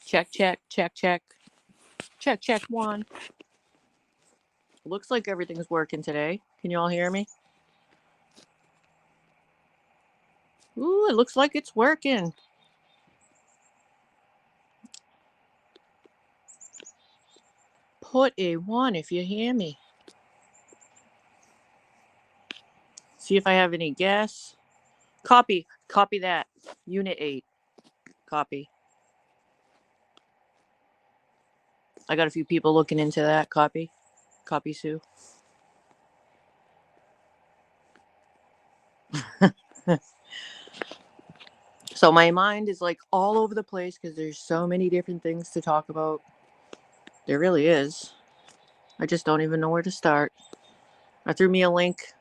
Check, check, check, check. Check, check, one. Looks like everything's working today. Can you all hear me? Ooh, it looks like it's working. Put a 1 if you hear me. See if I have any guess. Copy that. Unit 8. Copy. I got a few people looking into that. Copy, Sue. So my mind is like all over the place because there's so many different things to talk about. There really is. I just don't even know where to start. I threw me a link.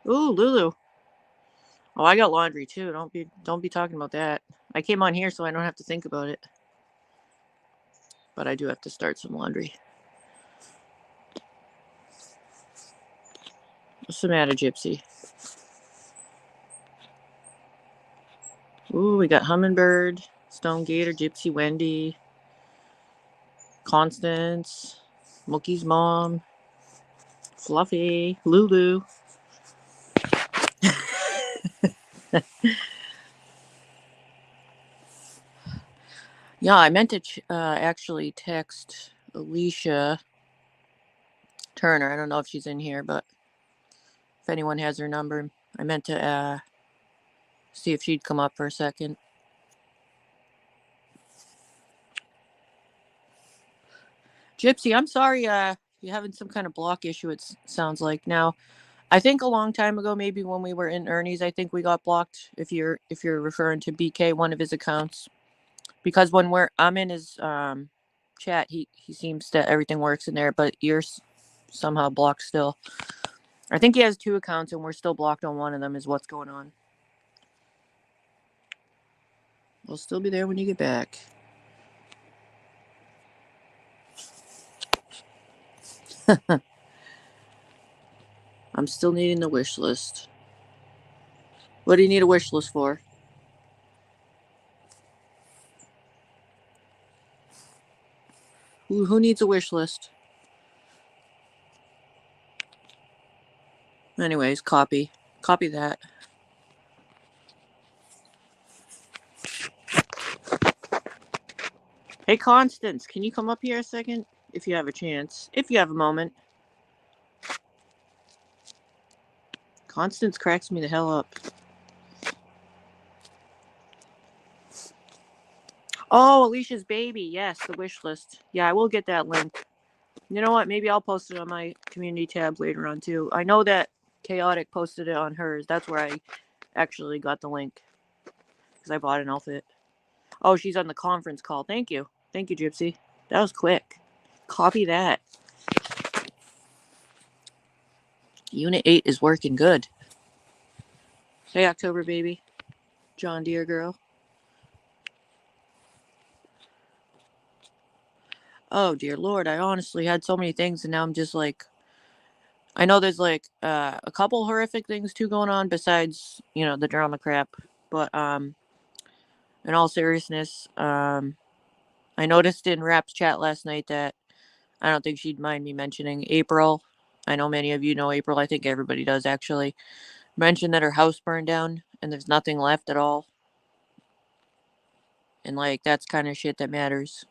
Ooh, Lulu. Oh, I got laundry too. Don't be talking about that. I came on here so I don't have to think about it. But I do have to start some laundry. What's the matter, Gypsy? Ooh, we got Hummingbird, Stone Gator, Gypsy, Wendy, Constance, Mookie's mom, Fluffy, Lulu. Yeah, I meant to actually text Alicia Turner. I don't know if she's in here, but if anyone has her number, I meant to see if she'd come up for a second. Gypsy, I'm sorry. You're having some kind of block issue. It sounds like now. I think a long time ago, maybe when we were in Ernie's, I think we got blocked. If you're referring to BK, one of his accounts, because when I'm in his chat, he seems that everything works in there, but you're somehow blocked still. I think he has two accounts, and we're still blocked on one of them. Is what's going on. We'll still be there when you get back. I'm still needing the wish list. What do you need a wish list for? Who needs a wish list? Anyways, copy that. Hey, Constance, can you come up here a second? If you have a chance. If you have a moment. Constance cracks me the hell up. Oh, Alicia's baby. Yes, the wish list. Yeah, I will get that link. You know what? Maybe I'll post it on my community tab later on, too. I know that Chaotic posted it on hers. That's where I actually got the link. Because I bought an outfit. Oh, she's on the conference call. Thank you. Thank you, Gypsy. That was quick. Copy that. Unit 8 is working good. Hey, October baby. John Deere girl. Oh, dear Lord. I honestly had so many things, and now I'm just like... I know there's like a couple horrific things too going on besides, the drama crap. But in all seriousness, I noticed in Rap's chat last night that I don't think she'd mind me mentioning April. I know many of you know April. I think everybody does actually. Mentioned that her house burned down and there's nothing left at all. And like that's kind of shit that matters.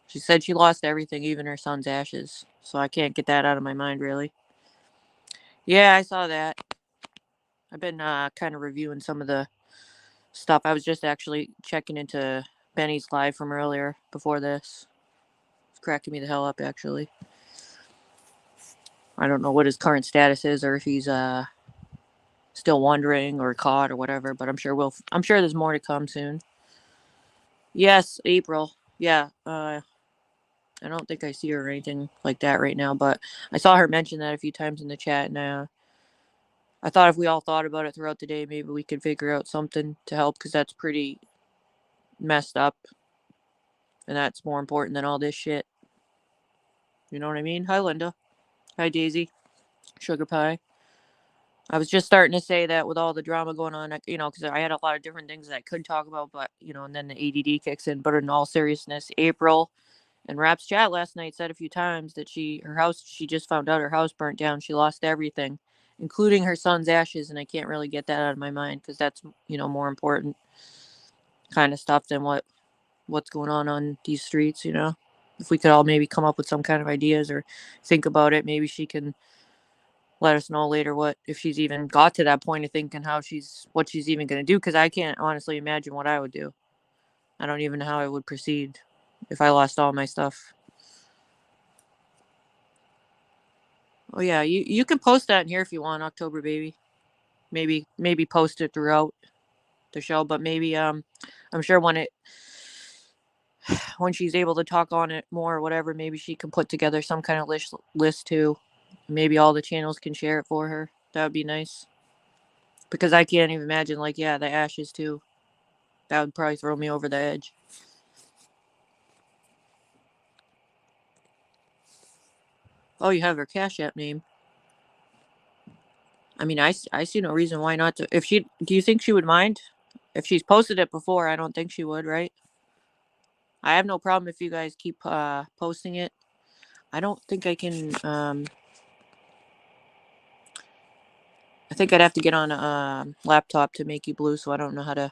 She said she lost everything, even her son's ashes. So I can't get that out of my mind really. Yeah, I saw that. I've been kind of reviewing some of the stuff. I was just actually checking into Benny's live from earlier before this. It's cracking me the hell up actually. I don't know what his current status is or if he's still wandering or caught or whatever, but I'm sure there's more to come soon. Yes, April. Yeah. I don't think I see her or anything like that right now, but I saw her mention that a few times in the chat, and I thought if we all thought about it throughout the day, maybe we could figure out something to help, because that's pretty messed up, and that's more important than all this shit. You know what I mean? Hi, Linda. Hi, Daisy. Sugar Pie. I was just starting to say that with all the drama going on, because I had a lot of different things that I could talk about, but, and then the ADD kicks in. But in all seriousness, April and Rap's chat last night said a few times that she just found out her house burnt down. She lost everything, including her son's ashes, and I can't really get that out of my mind, because that's, more important kind of stuff than what's going on these streets, If we could all maybe come up with some kind of ideas or think about it, maybe she can let us know later if she's even got to that point of thinking what she's even going to do, because I can't honestly imagine what I would do. I don't even know how I would proceed if I lost all my stuff. Oh yeah, you can post that in here if you want, October baby. Maybe post it throughout the show, but maybe I'm sure when she's able to talk on it more or whatever, maybe she can put together some kind of list too. Maybe all the channels can share it for her. That would be nice. Because I can't even imagine, the ashes too. That would probably throw me over the edge. Oh, you have her Cash App name. I mean, I see no reason why not to. Do you think she would mind? If she's posted it before, I don't think she would, right? I have no problem if you guys keep posting it. I don't think I can. I think I'd have to get on a laptop to make you blue, so I don't know how to.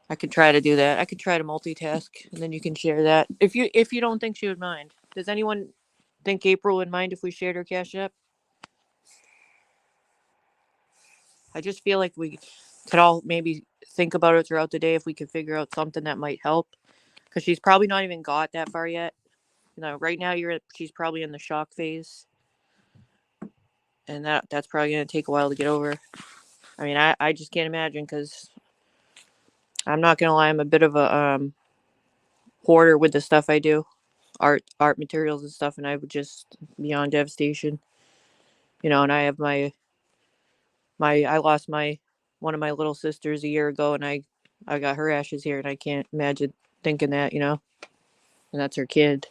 I could try to do that. I could try to multitask, and then you can share that. If you don't think she would mind, does anyone think April would mind if we shared her Cash App? I just feel like we could all maybe think about it throughout the day if we could figure out something that might help, because she's probably not even got that far yet. right now she's probably in the shock phase, and that's probably going to take a while to get over. I mean, I just can't imagine, because I'm not going to lie, I'm a bit of a hoarder with the stuff I do, art materials and stuff, and I would just beyond devastation. And I have I lost my one of my little sisters a year ago, and I got her ashes here, and I can't imagine thinking that, and that's her kid.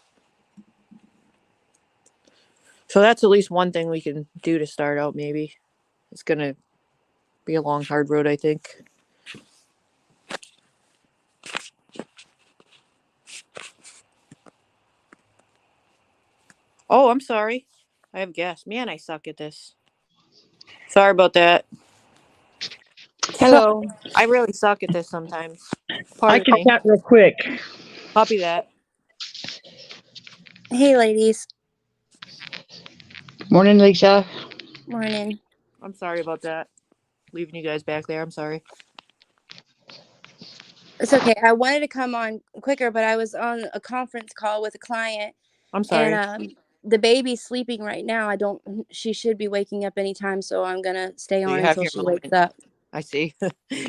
So that's at least one thing we can do to start out. Maybe it's gonna be a long, hard road, I think. Oh, I'm sorry. I have gas. Man, I suck at this. Sorry about that. Hello. I really suck at this sometimes. I Pardon can me. chat real quick. Copy that. Hey, ladies. Morning, Alicia. Morning. I'm sorry about that. Leaving you guys back there. I'm sorry. It's okay. I wanted to come on quicker, but I was on a conference call with a client, I'm sorry. and the baby's sleeping right now. She should be waking up anytime, so I'm going to stay So on you have until your she wakes moment. up. I see.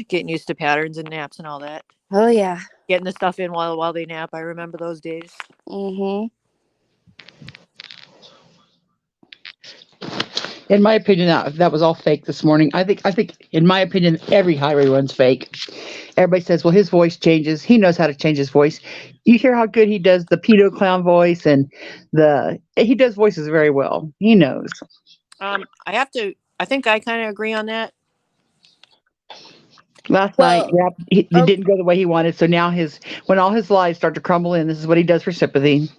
Getting used to patterns and naps and all that. Oh, yeah. Getting the stuff in while they nap. I remember those days. Mm-hmm. In my opinion, that was all fake this morning. I think, in my opinion, every highway run's fake. Everybody says, well, his voice changes. He knows how to change his voice. You hear how good he does the pedo clown voice, and he does voices very well. He knows. I think I kind of agree on that. Last night, it didn't go the way he wanted. So now when all his lies start to crumble in, this is what he does for sympathy.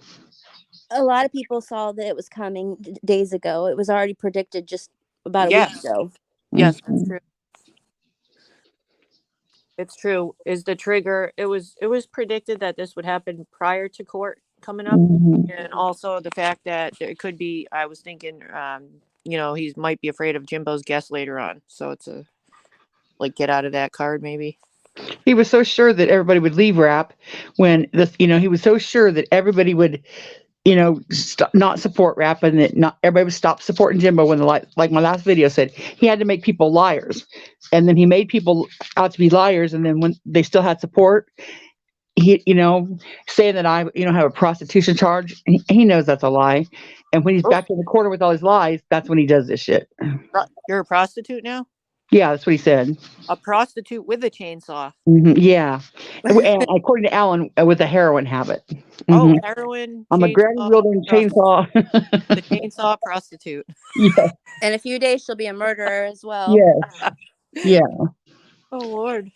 A lot of people saw that it was coming days ago. It was already predicted just about a week ago. Yes, that's true. It's true. Is the trigger? It was predicted that this would happen prior to court coming up, and also the fact that it could be. I was thinking, he might be afraid of Jimbo's guest later on, so it's get out of that card maybe. He was so sure that everybody would leave rap when he was so sure that everybody would, not support rap, and that not everybody would stop supporting Jimbo when like my last video said, he had to make people liars. And then he made people out to be liars. And then when they still had support, he, saying that I, have a prostitution charge, he knows that's a lie. And when he's back in the corner with all his lies, that's when he does this shit. You're a prostitute now? Yeah, that's what he said. A prostitute with a chainsaw. Yeah. And according to Alan, with a heroin habit. Oh, heroin. I'm a granny wielding chainsaw. The chainsaw prostitute. Yeah. In a few days, she'll be a murderer as well. Yes. Yeah. Oh, Lord.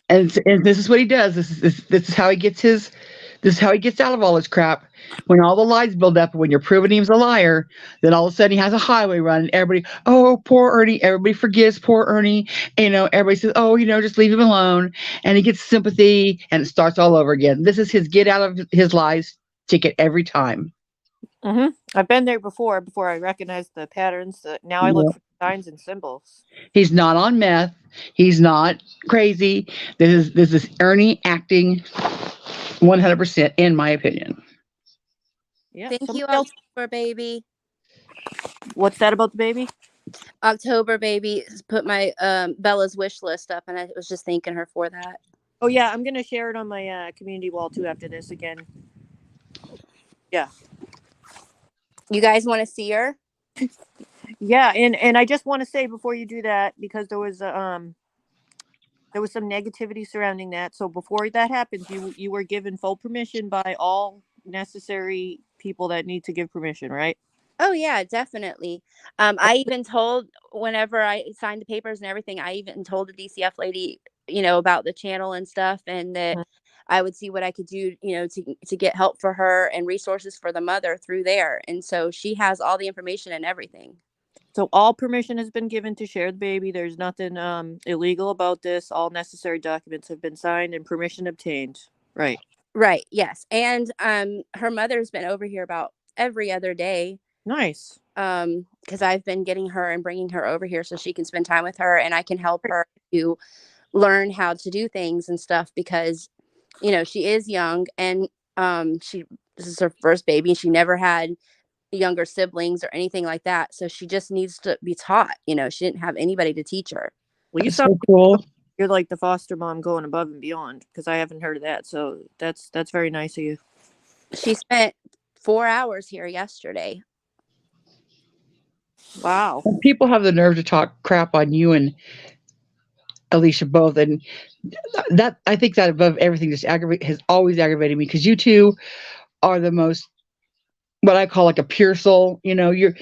And this is what he does. This is how he gets this is how he gets out of all his crap. When all the lies build up, when you're proving he's a liar, then all of a sudden he has a highway run, and everybody, oh, poor Ernie. Everybody forgives poor Ernie. Everybody says, oh, just leave him alone. And he gets sympathy, and it starts all over again. This is his get out of his lies ticket every time. Mm-hmm. I've been there before I recognized the patterns. Now I look for signs and symbols. He's not on meth. He's not crazy. This is Ernie acting 100%, in my opinion. Yeah. Thank you, October baby. What's that about the baby? October baby put my Bella's wish list up, and I was just thanking her for that. Oh yeah, I'm gonna share it on my community wall too after this again. Yeah. You guys want to see her? Yeah, and I just want to say before you do that, because there was some negativity surrounding that. So before that happens, you were given full permission by all necessary people that need to give permission, right? Oh yeah, definitely. I even told, whenever I signed the papers and everything, I even told the DCF lady, about the channel and stuff, and that I would see what I could do, to get help for her and resources for the mother through there. And so she has all the information and everything. So all permission has been given to share the baby. There's nothing illegal about this. All necessary documents have been signed and permission obtained. Right. Right. Yes. And her mother's been over here about every other day. Nice. Because I've been getting her and bringing her over here so she can spend time with her, and I can help her to learn how to do things and stuff, because she is young, and she this is her first baby, and she never had younger siblings or anything like that. So she just needs to be taught. You know, she didn't have anybody to teach her. Well, you That's sound so cool. you're like the foster mom going above and beyond, because I haven't heard of that. So that's very nice of you. She spent 4 hours here yesterday. Wow. And people have the nerve to talk crap on you and Alicia both, and that I think that above everything just has always aggravated me because you two are the most what I call like a pure soul. You know, you're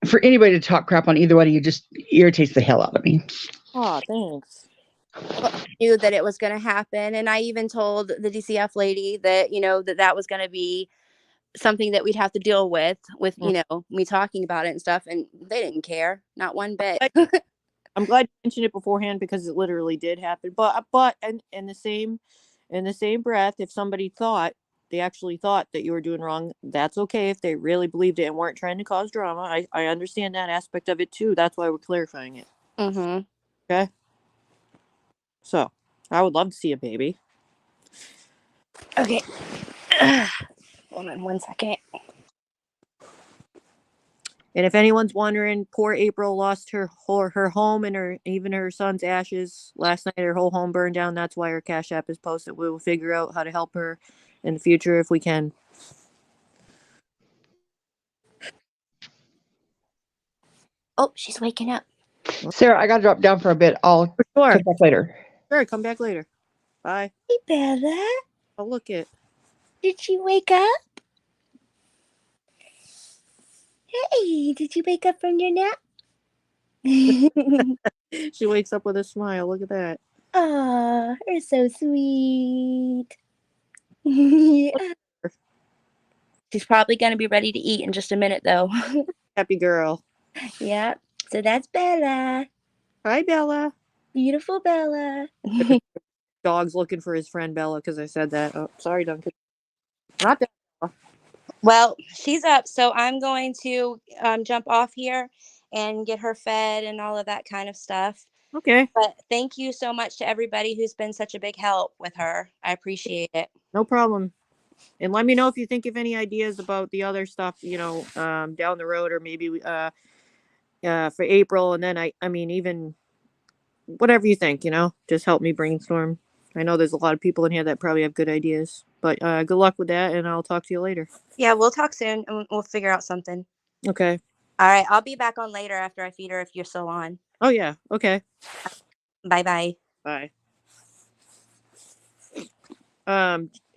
for anybody to talk crap on either one of you just irritates the hell out of me. Oh, thanks. Well, I knew that it was going to happen, and I even told the DCF lady that, you know, that was going to be something that we'd have to deal with, you know, me talking about it and stuff, and they didn't care, not one bit. I'm glad you mentioned it beforehand, because it literally did happen. But and in the same breath, if somebody actually thought that you were doing wrong, that's okay. If they really believed it and weren't trying to cause drama, I understand that aspect of it too. That's why we're clarifying it. Mm-hmm. Okay. So I would love to see a baby. Okay. Hold on 1 second. And if anyone's wondering, poor April lost her home and even her son's ashes last night. Her whole home burned down. That's why her Cash App is posted. We will figure out how to help her in the future if we can. Oh, she's waking up. Sarah, I got to drop down for a bit. I'll Sure. check back later. Sure. Come back later. Bye. Hey, Bella. Oh, look it. Did she wake up? Hey, did you wake up from your nap? She wakes up with a smile. Look at that. Aw, you're so sweet. She's probably going to be ready to eat in just a minute, though. Happy girl. Yeah. So that's Bella. Hi, Bella. Beautiful Bella. Dog's looking for his friend Bella because I said that. Oh, sorry, Duncan. Not that. Well, she's up, so I'm going to jump off here and get her fed and all of that kind of stuff. Okay. But thank you so much to everybody who's been such a big help with her. I appreciate it. No problem. And let me know if you think of any ideas about the other stuff, down the road, or maybe for April. And then I mean, even whatever you think, just help me brainstorm. I know there's a lot of people in here that probably have good ideas, but good luck with that, and I'll talk to you later. Yeah, we'll talk soon and we'll figure out something. Okay. All right, I'll be back on later after I feed her if you're still on. Oh, yeah. Okay. Bye-bye. Bye.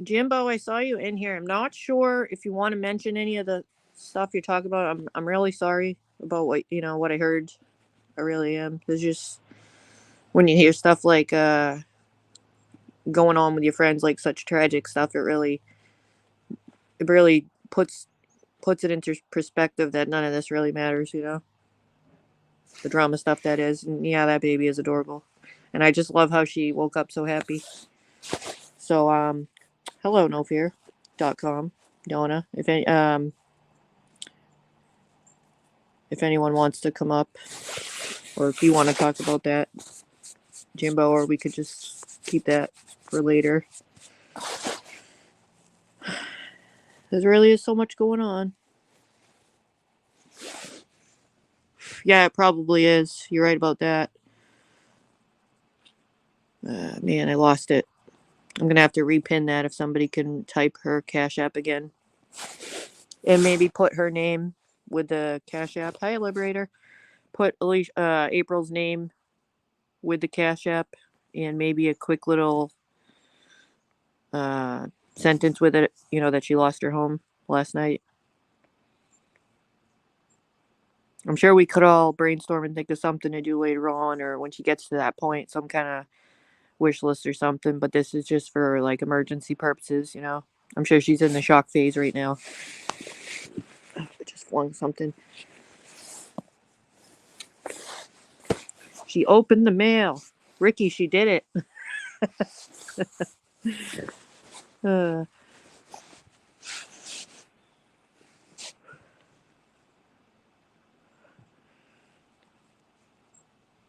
Jimbo, I saw you in here. I'm not sure if you want to mention any of the stuff you're talking about. I'm really sorry about what I heard. I really am. There's just when you hear stuff like going on with your friends, like such tragic stuff, it really puts it into perspective that none of this really matters, the drama stuff that is. And yeah, that baby is adorable, and I just love how she woke up so happy. So hello nofear.com, Donna. If anyone wants to come up, or if you want to talk about that, Jimbo, or we could just keep that for later. There really is so much going on. Yeah, it probably is. You're right about that. Man, I lost it. I'm going to have to repin that if somebody can type her Cash App again. And maybe put her name with the Cash App. Hi, Liberator. Put Alicia, April's name with the Cash App, and maybe a quick little sentence with it, that she lost her home last night. I'm sure we could all brainstorm and think of something to do later on, or when she gets to that point, some kind of wish list or something. But this is just for like emergency purposes, I'm sure she's in the shock phase right now. I just flung something. She opened the mail. Ricky, she did it.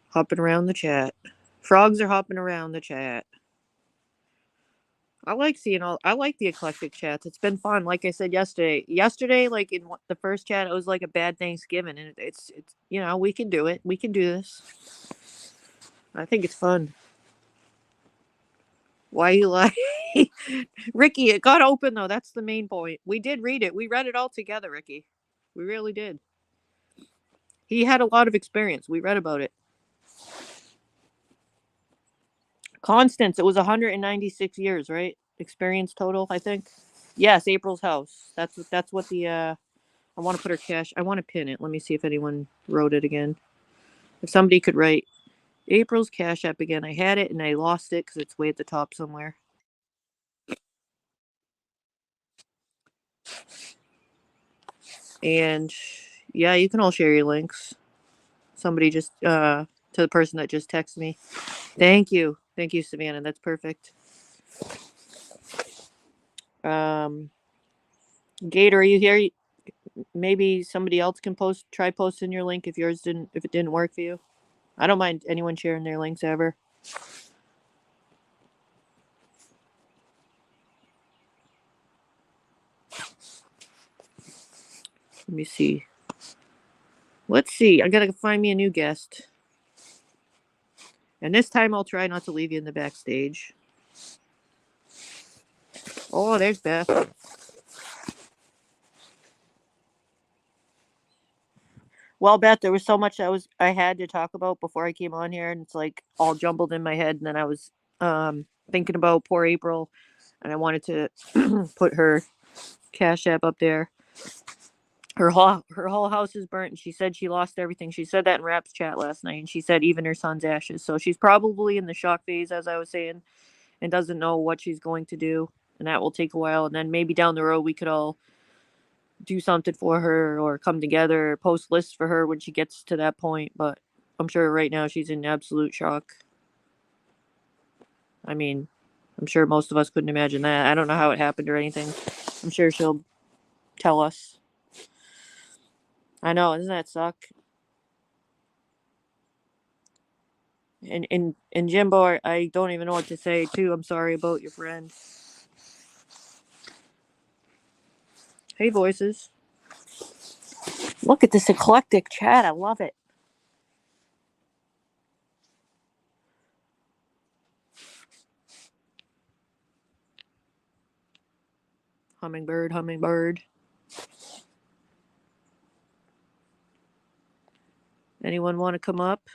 Hopping around the chat. Frogs are hopping around the chat. I like seeing all. I like the eclectic chats. It's been fun. Like I said yesterday. Yesterday, like in the first chat, it was like a bad Thanksgiving, and it's we can do it. We can do this. I think it's fun. Why you like Ricky? It got open though. That's the main point. We did read it. We read it all together, Ricky. We really did. He had a lot of experience. We read about it. Constance, it was 196 years, right? Experience total, I think. Yes, April's house. That's what the I want to put her cash. I want to pin it. Let me see if anyone wrote it again. If somebody could write April's Cash App again. I had it and I lost it because it's way at the top somewhere. And yeah, you can all share your links. Somebody just to the person that just texted me. Thank you, Savannah. That's perfect. Gator, are you here? Maybe somebody else can try posting your link if it didn't work for you. I don't mind anyone sharing their links ever. Let me see. Let's see. I gotta find me a new guest. And this time I'll try not to leave you in the backstage. Oh, there's Beth. Well, Beth, there was so much I had to talk about before I came on here, and it's like all jumbled in my head. And then I was thinking about poor April, and I wanted to put her Cash App up there. Her whole house is burnt, and she said she lost everything. She said that in Rap's chat last night, and she said even her son's ashes. So she's probably in the shock phase, as I was saying, and doesn't know what she's going to do, and that will take a while. And then maybe down the road we could all do something for her or come together, post lists for her when she gets to that point. But I'm sure right now she's in absolute shock. I mean, I'm sure most of us couldn't imagine that. I don't know how it happened or anything. I'm sure she'll tell us. I know, doesn't that suck? And Jimbo, I don't even know what to say too. I'm sorry about your friend. Hey, voices. Look at this eclectic chat. I love it. Hummingbird, hummingbird. Anyone want to come up?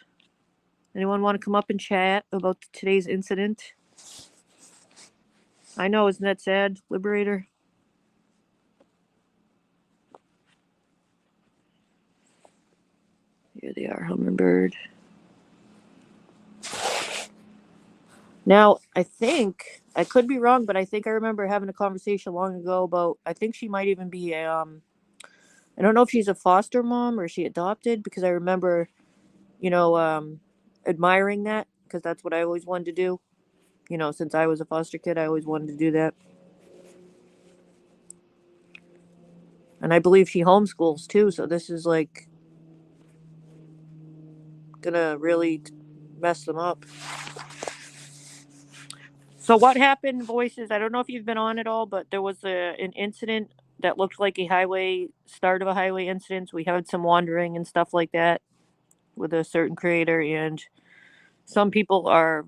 Anyone want to come up and chat about today's incident? I know, isn't that sad, Liberator? Here they are, hummingbird. Now, I think, I could be wrong, but I think I remember having a conversation long ago about, I think she might even be I don't know if she's a foster mom or she adopted, because I remember, admiring that, because that's what I always wanted to do. Since I was a foster kid, I always wanted to do that. And I believe she homeschools too, so this is like gonna really mess them up. So what happened, voices? I don't know if you've been on at all, but there was an incident that looked like a start of a highway incident. We had some wandering and stuff like that with a certain creator, and some people are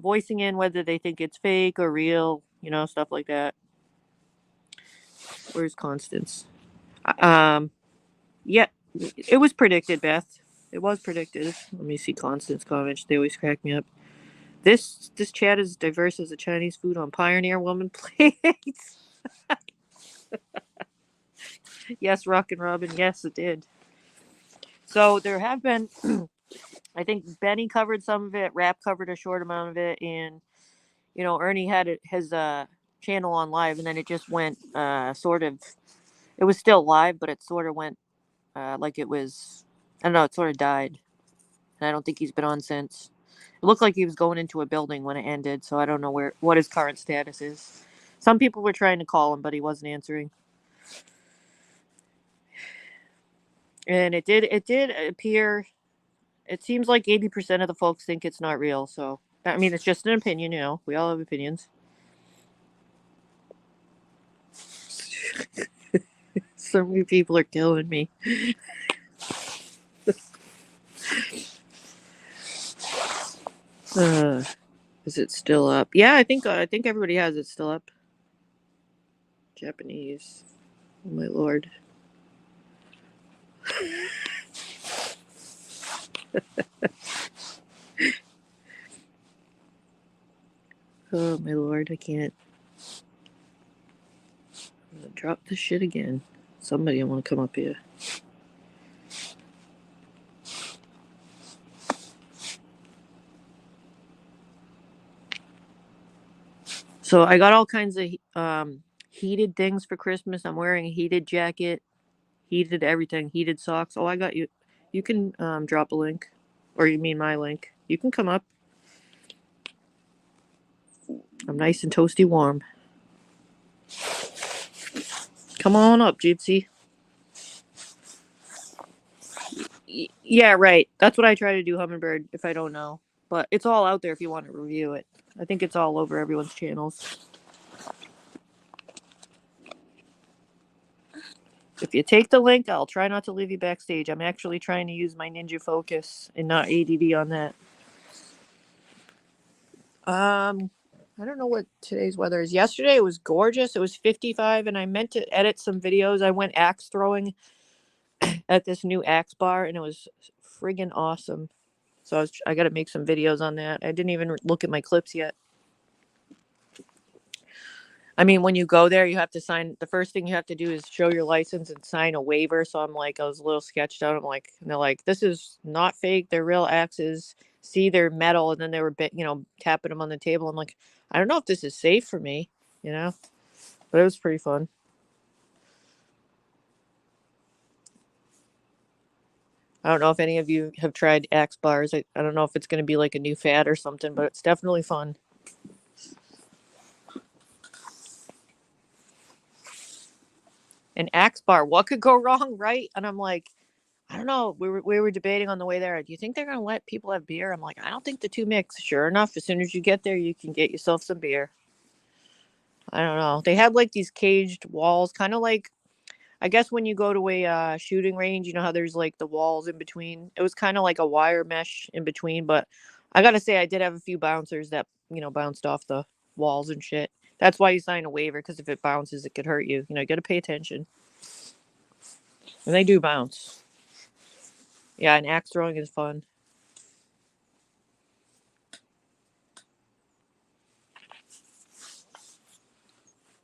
voicing in whether they think it's fake or real, stuff like that. Where's Constance? Yeah, it was predicted, Beth. It was predicted. Let me see Constance comments. They always crack me up. This chat is diverse as a Chinese food on Pioneer Woman plates. Yes, Rock and Robin. Yes, it did. So there have been, I think Benny covered some of it. Rap covered a short amount of it, and Ernie had his channel on live, and then it just went sort of. It was still live, but it sort of went like it was. I don't know. It sort of died, and I don't think he's been on since. It looked like he was going into a building when it ended, so I don't know what his current status is. Some people were trying to call him, but he wasn't answering. And it did appear. It seems like 80% of the folks think it's not real. So I mean, it's just an opinion. We all have opinions. So many people are killing me. Is it still up? Yeah, I think everybody has it still up. Japanese. Oh my lord. Oh my lord, I can't. I'm gonna drop this shit again. Somebody want to come up here. So I got all kinds of heated things for Christmas. I'm wearing a heated jacket, heated everything, heated socks. Oh, I got you. You can drop a link, or you mean my link? You can come up. I'm nice and toasty warm. Come on up, Gypsy. Yeah, right. That's what I try to do, Hummingbird, if I don't know. But it's all out there if you want to review it. I think it's all over everyone's channels. If you take the link, I'll try not to leave you backstage. I'm actually trying to use my ninja focus and not ADD on that. I don't know what today's weather is. Yesterday it was gorgeous. It was 55, and I meant to edit some videos. I went axe throwing at this new axe bar, and it was friggin' awesome. So I got to make some videos on that. I didn't even look at my clips yet. I mean, when you go there, you have to sign. The first thing you have to do is show your license and sign a waiver. So I'm like, I was a little sketched out. I'm like, and they're like, this is not fake. They're real axes. See, they're metal. And then they were, tapping them on the table. I'm like, I don't know if this is safe for me, but it was pretty fun. I don't know if any of you have tried axe bars. I don't know if it's going to be like a new fad or something, but it's definitely fun. An axe bar, what could go wrong, right? And I'm like, I don't know. We were debating on the way there. Do you think they're going to let people have beer? I'm like, I don't think the two mix. Sure enough, as soon as you get there, you can get yourself some beer. I don't know. They had like these caged walls, kind of like, I guess when you go to a shooting range, you know how there's like the walls in between. It was kind of like a wire mesh in between, but I gotta say, I did have a few bouncers that bounced off the walls and shit. That's why you sign a waiver, because if it bounces, it could hurt you. You got to pay attention. And they do bounce. Yeah, and axe throwing is fun.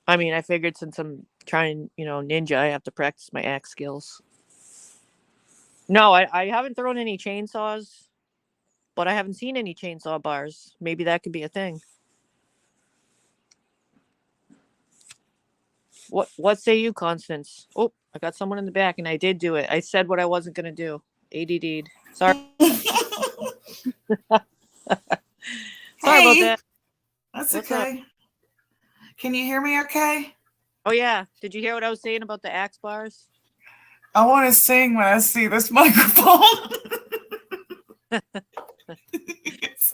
I mean, I figured since I'm trying, ninja, I have to practice my axe skills. No, I haven't thrown any chainsaws, but I haven't seen any chainsaw bars. Maybe that could be a thing. What say you, Constance? Oh, I got someone in the back, and I did do it. I said what I wasn't going to do. ADD'd. Sorry. Sorry about that. That's What's okay. up? Can you hear me okay? Oh, yeah. Did you hear what I was saying about the axe bars? I want to sing when I see this microphone.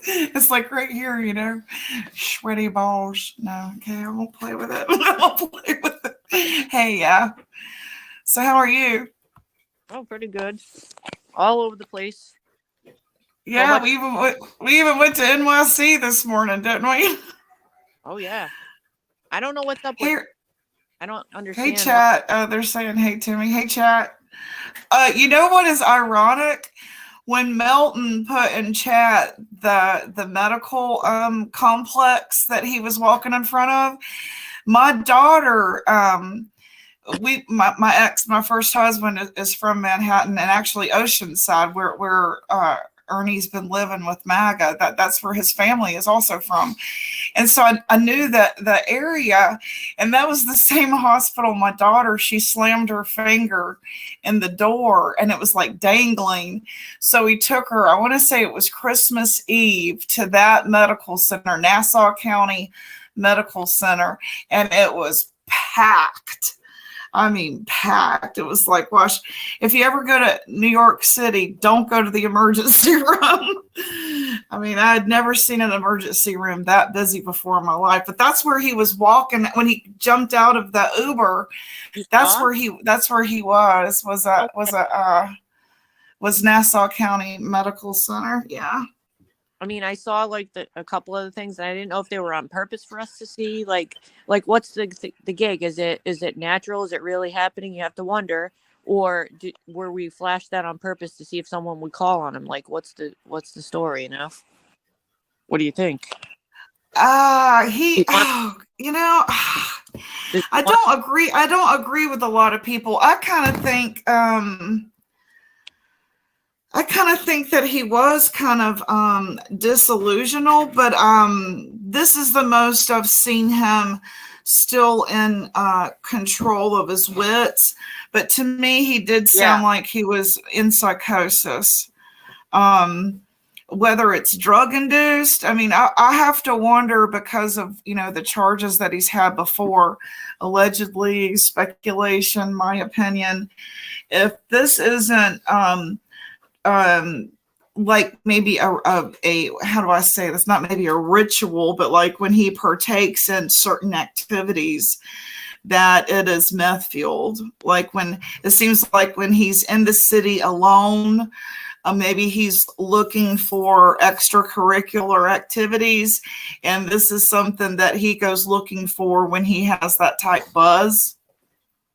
it's like right here, sweaty balls. No, okay, I won't play with it. I won't play with it. Hey, yeah. So how are you? Oh, pretty good. All over the place. Yeah, we even went to NYC this morning, didn't we? Oh yeah. I don't know what's up with. I don't understand. Hey chat. They're saying hey to me. Hey chat. You know what is ironic? When Melton put in chat the medical complex that he was walking in front of, my daughter, my first husband is from Manhattan, and actually Oceanside, where Ernie's been living with MAGA. That's where his family is also from. And so I knew that the area, and that was the same hospital. My daughter, she slammed her finger in the door and it was like dangling. So we took her, I want to say it was Christmas Eve, to that medical center, Nassau County Medical Center, and it was packed. I mean, packed. It was like, gosh, if you ever go to New York City, don't go to the emergency room. I mean, I had never seen an emergency room that busy before in my life, but that's where he was walking when he jumped out of the Uber. That's where he was Nassau County Medical Center. Yeah. I mean, I saw like a couple of the things, and I didn't know if they were on purpose for us to see. Like what's the gig? Is it natural? Is it really happening? You have to wonder. Or were we flashed that on purpose to see if someone would call on him? Like, what's the story? You know, what do you think? You know, I don't agree. I don't agree with a lot of people. I kind of think that he was kind of disillusional, but this is the most I've seen him still in control of his wits. But to me, he did sound like he was in psychosis. Whether it's drug induced, I mean, I have to wonder because of, you know, the charges that he's had before, allegedly, speculation, my opinion, if this isn't like maybe a how do I say this? Not maybe a ritual, but like when he partakes in certain activities, that it is meth fueled. Like when it seems like when he's in the city alone, maybe he's looking for extracurricular activities, and this is something that he goes looking for when he has that type buzz.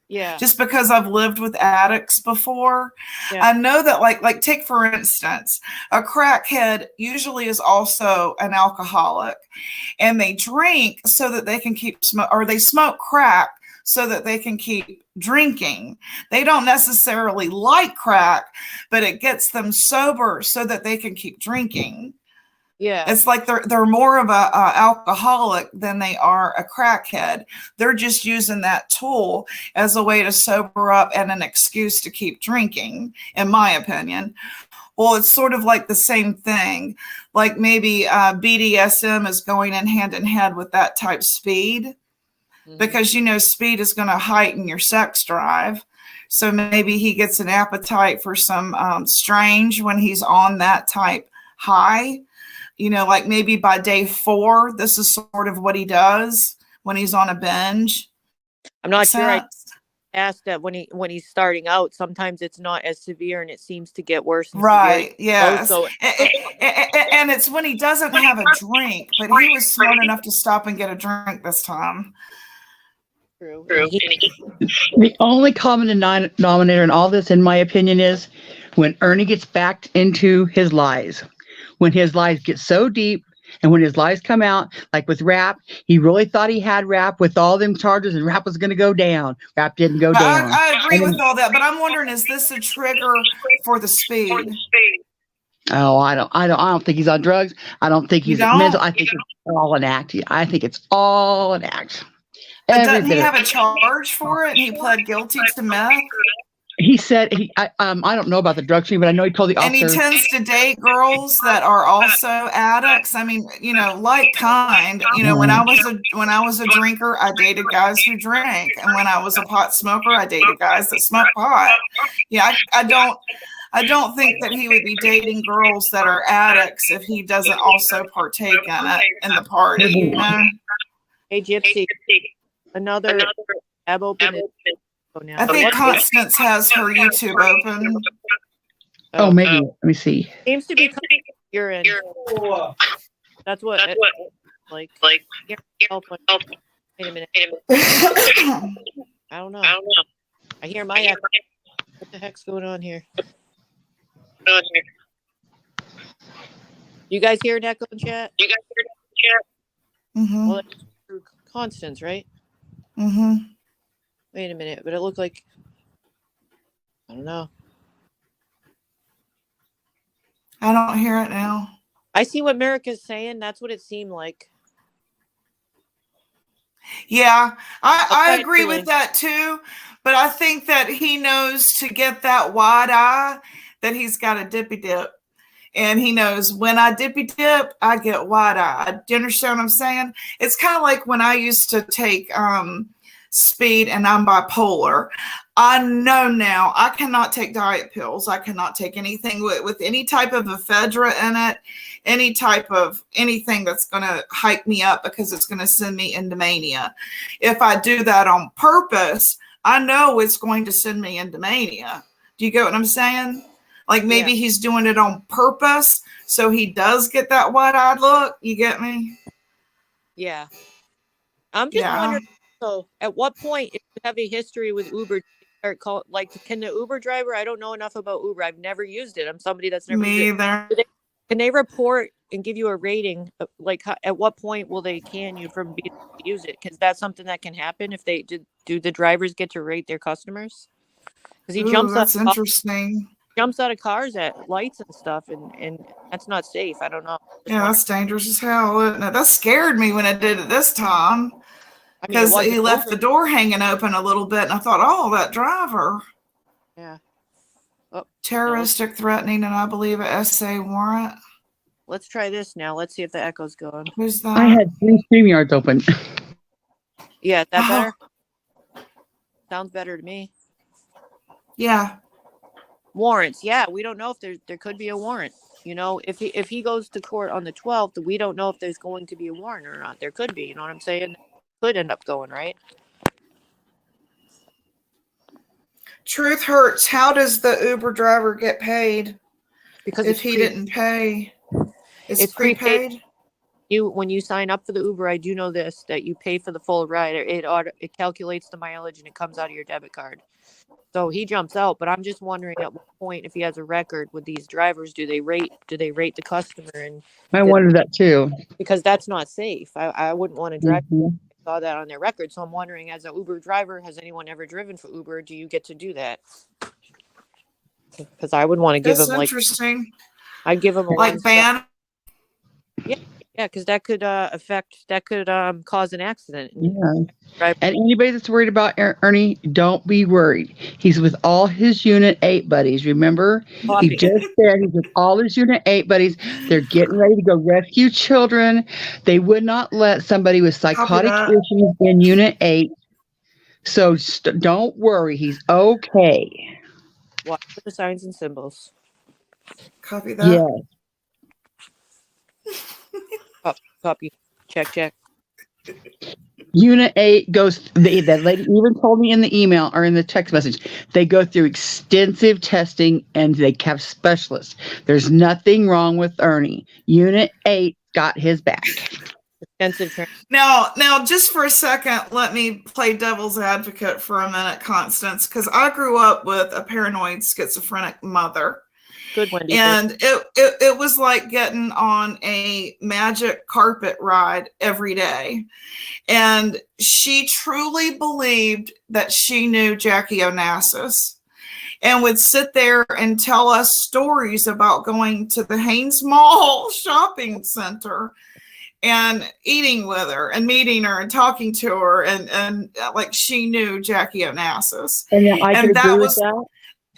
Yeah. Just because I've lived with addicts before, I know that like take for instance, a crackhead usually is also an alcoholic, and they drink so that they can keep or they smoke crack so that they can keep drinking. They don't necessarily like crack, but it gets them sober so that they can keep drinking. Yeah. It's like they're more of a alcoholic than they are a crackhead. They're just using that tool as a way to sober up and an excuse to keep drinking, in my opinion. Well, it's sort of like the same thing. Like maybe BDSM is going in hand with that type speed, because, you know, speed is going to heighten your sex drive. So maybe he gets an appetite for some strange when he's on that type high. You know, like maybe by day 4, this is sort of what he does when he's on a binge. I'm not sure. I asked that when he's starting out, sometimes it's not as severe and it seems to get worse. Right. Yes. And it's when he doesn't have a drink, but he was smart enough to stop and get a drink this time. True. The only common denominator in all this, in my opinion, is when Ernie gets backed into his lies. When his lies get so deep, and when his lies come out, like with Rap, he really thought he had Rap with all them charges, and Rap was going to go down. Rap didn't go down. I agree with all that, but I'm wondering, is this a trigger for the speed? Oh, I don't think he's on drugs. I don't think he's mental. I think it's all an act. I think it's all an act. Doesn't he have a charge for it? And he pled guilty to meth. He said I don't know about the drug screen, but I know he told the officer. And he tends to date girls that are also addicts. I mean, you know, like kind. You know, when I was a drinker, I dated guys who drank, and when I was a pot smoker, I dated guys that smoked pot. Yeah, I don't think that he would be dating girls that are addicts if he doesn't also partake in it in the party. You know? Hey, Gypsy, another tab open. Now. I think Constance has her YouTube open. Oh, maybe. Let me see. Seems to be your end. That's what. Like. Wait a minute. I don't know. I hear my echo. What the heck's going on here? You guys hear an echo in chat? Mm-hmm. Well, it's through Constance, right? Mm-hmm. Wait a minute, but it looked like, I don't know. I don't hear it now. I see what Merica's saying. That's what it seemed like. Yeah, I agree with that too. But I think that he knows to get that wide eye that he's got a dippy dip. And he knows when I dippy dip, I get wide eyed. Do you understand what I'm saying? It's kind of like when I used to take speed and I'm bipolar. I know now I cannot take diet pills. I cannot take anything with any type of ephedra in it, any type of anything that's going to hype me up because it's going to send me into mania. If I do that on purpose, I know it's going to send me into mania. Do you get what I'm saying? Like maybe he's doing it on purpose so he does get that wide-eyed look. You get me? Yeah. I'm just wondering, so at what point, if you have a history with Uber, can the Uber driver, I don't know enough about Uber. I've never used it. I'm somebody that's never Me used either. it. Can they report and give you a rating? Like, at what point will they can you from being able to use it? Because that's something that can happen if they do the drivers get to rate their customers? Because That's interesting. Jumps out of cars at lights and stuff, and that's not safe. I don't know. Yeah, that's dangerous as hell, isn't it? That scared me when I did it this time. I mean, Because he left the door hanging open a little bit, and I thought, oh, that driver. Yeah. Oh, terroristic threatening, and I believe a SA warrant. Let's try this now. Let's see if the echo's going. Who's that? I had 3 StreamYards open. Yeah, is that better? Sounds better to me. Yeah. Warrants. Yeah, we don't know if there could be a warrant. You know, if he goes to court on the 12th, we don't know if there's going to be a warrant or not. There could be. You know what I'm saying? Could end up going, right? Truth hurts. How does the Uber driver get paid? Because if he didn't pay, it's prepaid. When you sign up for the Uber, I do know this, that you pay for the full ride. It calculates the mileage and it comes out of your debit card. So he jumps out, but I'm just wondering at what point, if he has a record with these drivers, do they rate the customer? And I wondered that too. Because that's not safe. I wouldn't want to drive. I saw that on their record. So I'm wondering, as an Uber driver, has anyone ever driven for Uber? Do you get to do that? Because I would want to give him interesting. I'd give him a like ban. Yeah, because that could cause an accident. Yeah. Right. And anybody that's worried about Ernie, don't be worried. He's with all his Unit 8 buddies. Remember? He just said he's with all his Unit 8 buddies. They're getting ready to go rescue children. They would not let somebody with psychotic issues in Unit 8. So don't worry. He's okay. Watch for the signs and symbols. Copy that. Yeah. Copy. Check. Unit 8 goes, that lady even told me in the email or in the text message, they go through extensive testing and they have specialists. There's nothing wrong with Ernie. Unit 8 got his back. Extensive. Now, just for a second, let me play devil's advocate for a minute, Constance, because I grew up with a paranoid schizophrenic mother. Good one. And it was like getting on a magic carpet ride every day. And she truly believed that she knew Jackie Onassis and would sit there and tell us stories about going to the Haynes Mall shopping center and eating with her and meeting her and talking to her and like she knew Jackie Onassis.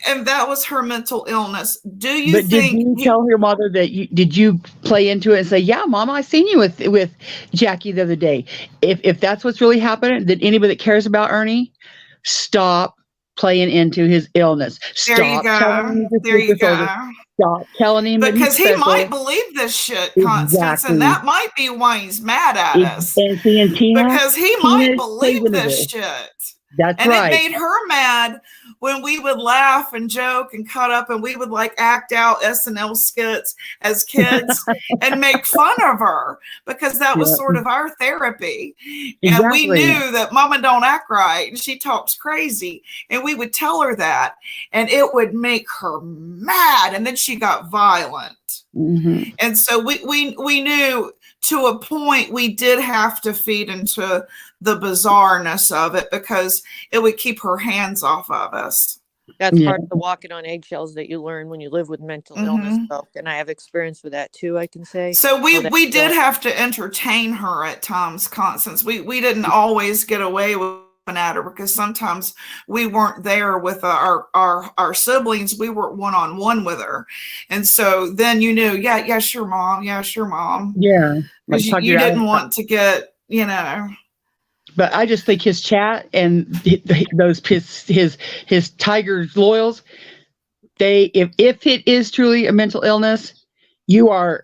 And that was her mental illness. Do you think? Did you tell your mother that did you play into it and say, "Yeah, Mama, I seen you with Jackie the other day"? If that's what's really happening, then anybody that cares about Ernie, stop playing into his illness. Stop telling him there you go. Stop telling him because he might believe this shit, Constance, and that might be why he's mad at us. Because he might believe this shit. That's and right. It made her mad when we would laugh and joke and cut up and we would like act out SNL skits as kids and make fun of her because that was sort of our therapy. Exactly. And we knew that Mama don't act right and she talks crazy. And we would tell her that and it would make her mad. And then she got violent. Mm-hmm. And so we knew to a point we did have to feed into the bizarreness of it because it would keep her hands off of us. That's part of the walking on eggshells that you learn when you live with mental illness, and I have experience with that too, I can say. So we did have to entertain her at times, Constance. We didn't always get away with at her because sometimes we weren't there with our siblings. We were one-on-one with her, and so then you knew, yeah, sure, Mom, yeah. Like you didn't want to get, But I just think his chat and those his Tigers loyals, they if it is truly a mental illness, you are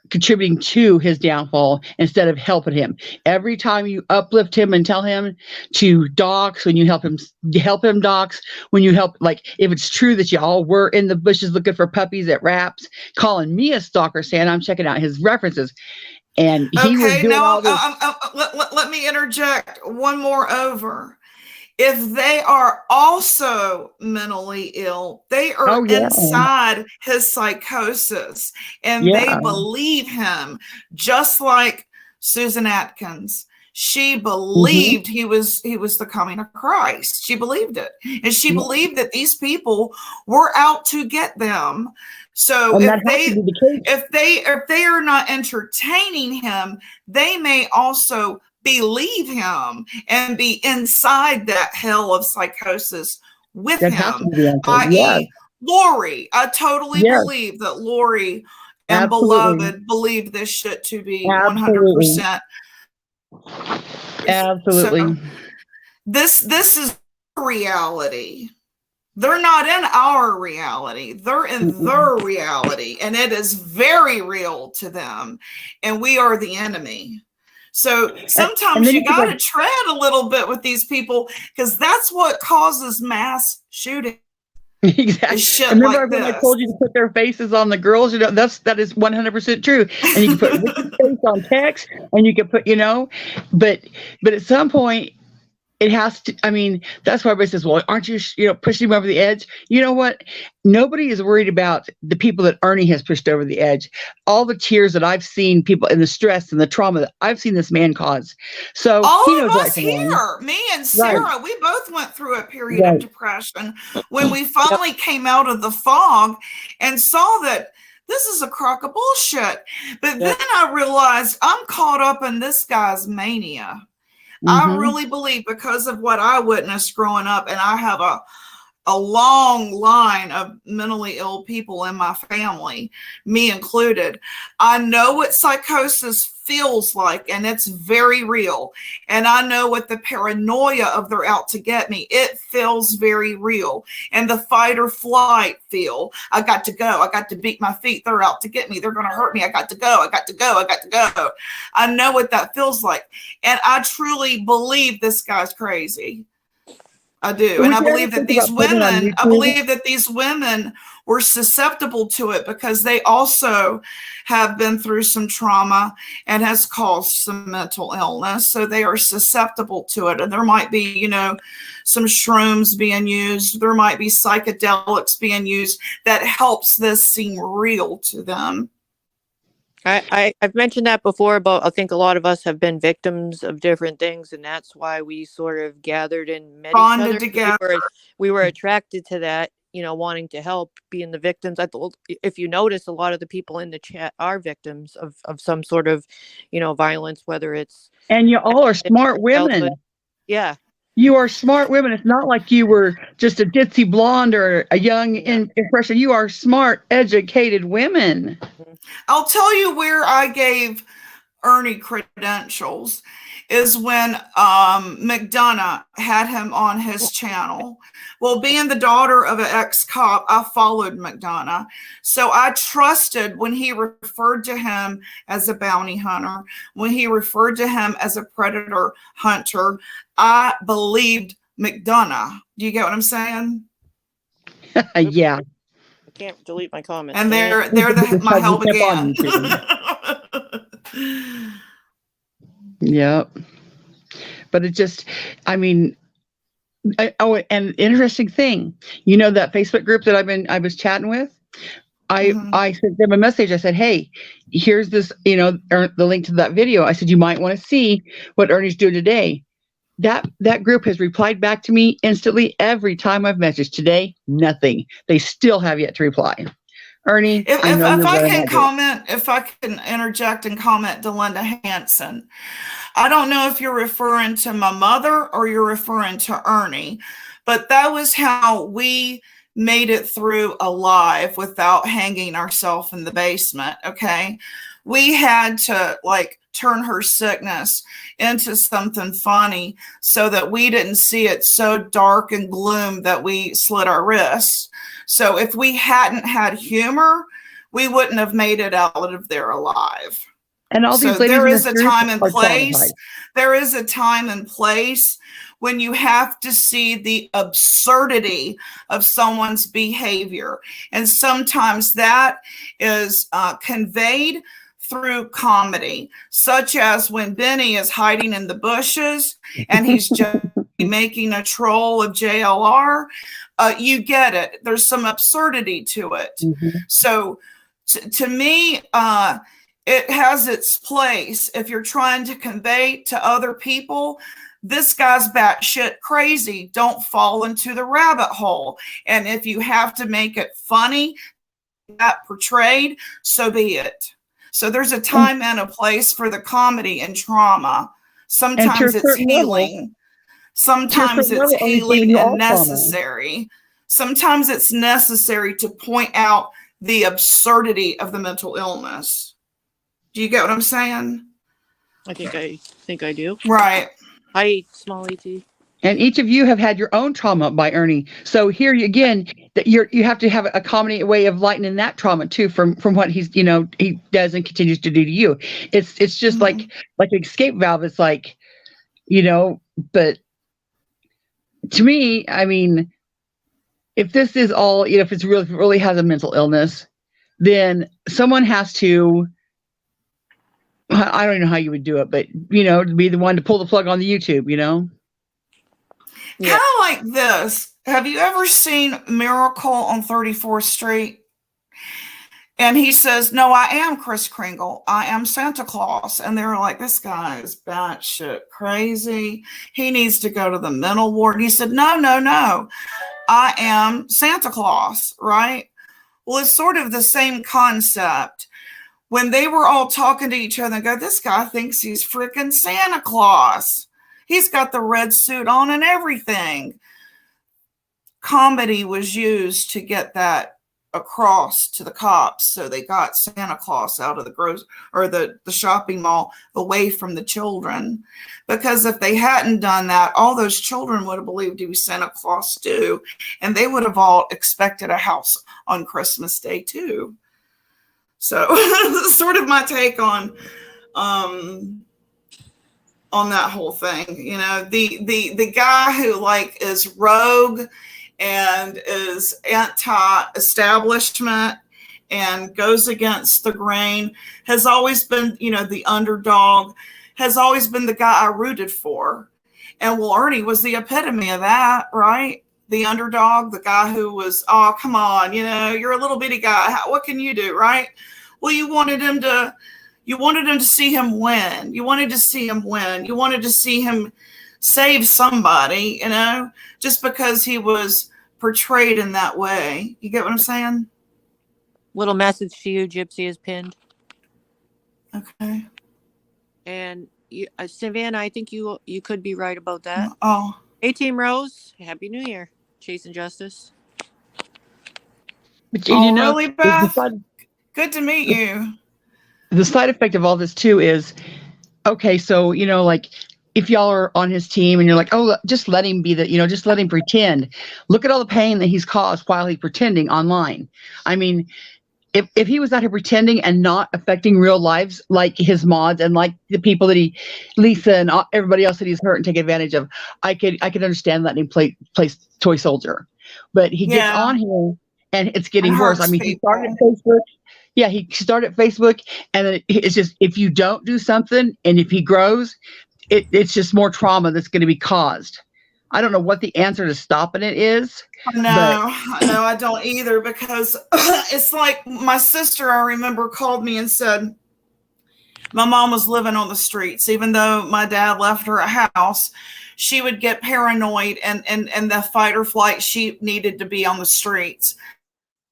contributing to his downfall instead of helping him. Every time you uplift him and tell him to dox, when you help him dox, when you help, like if it's true that y'all were in the bushes looking for puppies at Raps, calling me a stalker, saying I'm checking out his references, and he was Okay, doing now all this. let me interject one more over. If they are also mentally ill, they are Oh yeah, inside his psychosis and they yeah, believe him, just like Susan Atkins. She hmm, believed he was the coming of Christ. She believed it. And she yeah. believed that these people were out to get them. So And that has to be the case. if they are not entertaining him, they may also believe him and be inside that hell of psychosis with That has to him, be the answer. Yes, i.e. Lori. I totally yes, believe that Lori and absolutely, Beloved believe this shit to be absolutely, 100%. So absolutely. this is reality. They're not in our reality. They're in Mm-mm. their reality, and it is very real to them. And we are the enemy. So And sometimes then you you think got of to tread a little bit with these people because that's what causes mass shooting is exactly. shit And remember like when I this. told you to put their faces on the girls? That is 100% true. And you can put Ricky's face on text, and you can put, but at some point it has to. I mean, that's why everybody says, "Well, aren't you, pushing him over the edge?" You know what? Nobody is worried about the people that Ernie has pushed over the edge. All the tears that I've seen people, and the stress and the trauma that I've seen this man cause. So All he of knows right us from wrong. here, me and Right. Sarah, we both went through a period of Right. depression when we Yep. finally came out of the fog and saw that this is a crock of bullshit. But then Yep. I realized I'm caught up in this guy's mania. I Mm-hmm. really believe because of what I witnessed growing up, and I have a long line of mentally ill people in my family, me included. I know what psychosis feels like, and it's very real. And I know what the paranoia of they're out to get me, it feels very real. And the fight or flight feel, I got to go, I got to beat my feet, they're out to get me, they're going to hurt me, I got to go, I got to go, I got to go. I know what that feels like. And I truly believe this guy's crazy. I do. And Would you ever think about putting it on I YouTube? believe that these women were susceptible to it because they also have been through some trauma and has caused some mental illness. So they are susceptible to it. And there might be, some shrooms being used. There might be psychedelics being used that helps this seem real to them. I've mentioned that before, but I think a lot of us have been victims of different things, and that's why we sort of gathered and met each Bonded other. together. We were attracted to that, wanting to help, being the victims. I thought, if you notice, a lot of the people in the chat are victims of some sort of, violence, whether it's And you all are smart childhood. women. Yeah, You are smart women. It's not like you were just a ditzy blonde or a young yeah. impression. You are smart, educated women. I'll tell you where I gave Ernie credentials is when McDonough had him on his channel. Well, being the daughter of an ex-cop, I followed McDonough. So I trusted when he referred to him as a bounty hunter, when he referred to him as a predator hunter, I believed McDonough. Do you get what I'm saying? Yeah. I can't delete my comments. And Dang it. they're my Because you help kept on again. YouTube. Yep. But it just, I mean, and interesting thing, that Facebook group that I was chatting with, I sent them a message. I said, "Hey, here's this, the link to that video." I said, "You might want to see what Ernie's doing today." That group has replied back to me instantly every time I've messaged. Today, nothing. They still have yet to reply. Ernie, I know If you're I very can much. comment, if I can interject and comment to Linda Hanson, I don't know if you're referring to my mother or you're referring to Ernie, but that was how we made it through alive without hanging ourselves in the basement. Okay. we had to like turn her sickness into something funny so that we didn't see it so dark and gloom that we slit our wrists. So if we hadn't had humor, we wouldn't have made it out of there alive. And all So these ladies there in the is a series time and are place. traumatized. There is a time and place when you have to see the absurdity of someone's behavior. And sometimes that is conveyed through comedy, such as when Benny is hiding in the bushes and he's just making a troll of JLR. You get it. There's some absurdity to it. Mm-hmm. So to me, it has its place if you're trying to convey to other people, this guy's batshit crazy. Don't fall into the rabbit hole. And if you have to make it funny, that portrayed, so be it. So there's a time and a place for the comedy and trauma. Sometimes it's healing. Sometimes it's healing and necessary. Sometimes it's necessary to point out the absurdity of the mental illness. Do you get what I'm saying? I think I do. Right. Hi, small ET. And each of you have had your own trauma by Ernie. So here again, that you have to have a comedy way of lightening that trauma too from what he's he does and continues to do to you. It's just like an escape valve. It's like, but to me, I mean, if this is all, if it's really has a mental illness, then someone has to. I don't even know how you would do it, but be the one to pull the plug on the YouTube. Kind of like this. Have you ever seen Miracle on 34th Street? And he says, "No, I am Kris Kringle. I am Santa Claus." And they're like, "This guy is batshit crazy. He needs to go to the mental ward." And he said, "No, no, no. I am Santa Claus," right? Well, it's sort of the same concept. When they were all talking to each other and go, "This guy thinks he's freaking Santa Claus. He's got the red suit on and everything." Comedy was used to get that across to the cops. So they got Santa Claus out of the shopping mall away from the children. Because if they hadn't done that, all those children would have believed he was Santa Claus too. And they would have all expected a house on Christmas Day too. So sort of my take on that whole thing. The guy who is rogue and is anti-establishment and goes against the grain has always been, the underdog, has always been the guy I rooted for. And Ernie was the epitome of that, right? The underdog, the guy who was, "Oh, come on, you're a little bitty guy. What can you do?" Right? Well, you wanted him to see him win. You wanted to see him win. You wanted to see him save somebody, just because he was portrayed in that way. You get what I'm saying? Little message to you, Gypsy is pinned. Okay. And Savannah, I think you could be right about that. Oh. Hey, Team Rose. Happy New Year. Chasing Justice. But, really, Beth? Good to meet you. The side effect of all this too is, okay, so if y'all are on his team and you're like, "Oh, just let him be just let him pretend." Look at all the pain that he's caused while he's pretending online. I mean, if he was out here pretending and not affecting real lives like his mods and like the people that Lisa and everybody else that he's hurt and take advantage of, I could understand letting him play toy soldier. But he gets on here and it's getting worse. I mean, he started Facebook. Yeah, he started Facebook, and then it's just, if you don't do something and if he grows, it's just more trauma that's going to be caused. I don't know what the answer to stopping it is. No, I don't either, because it's like my sister, I remember, called me and said my mom was living on the streets. Even though my dad left her a house, she would get paranoid and the fight or flight, she needed to be on the streets.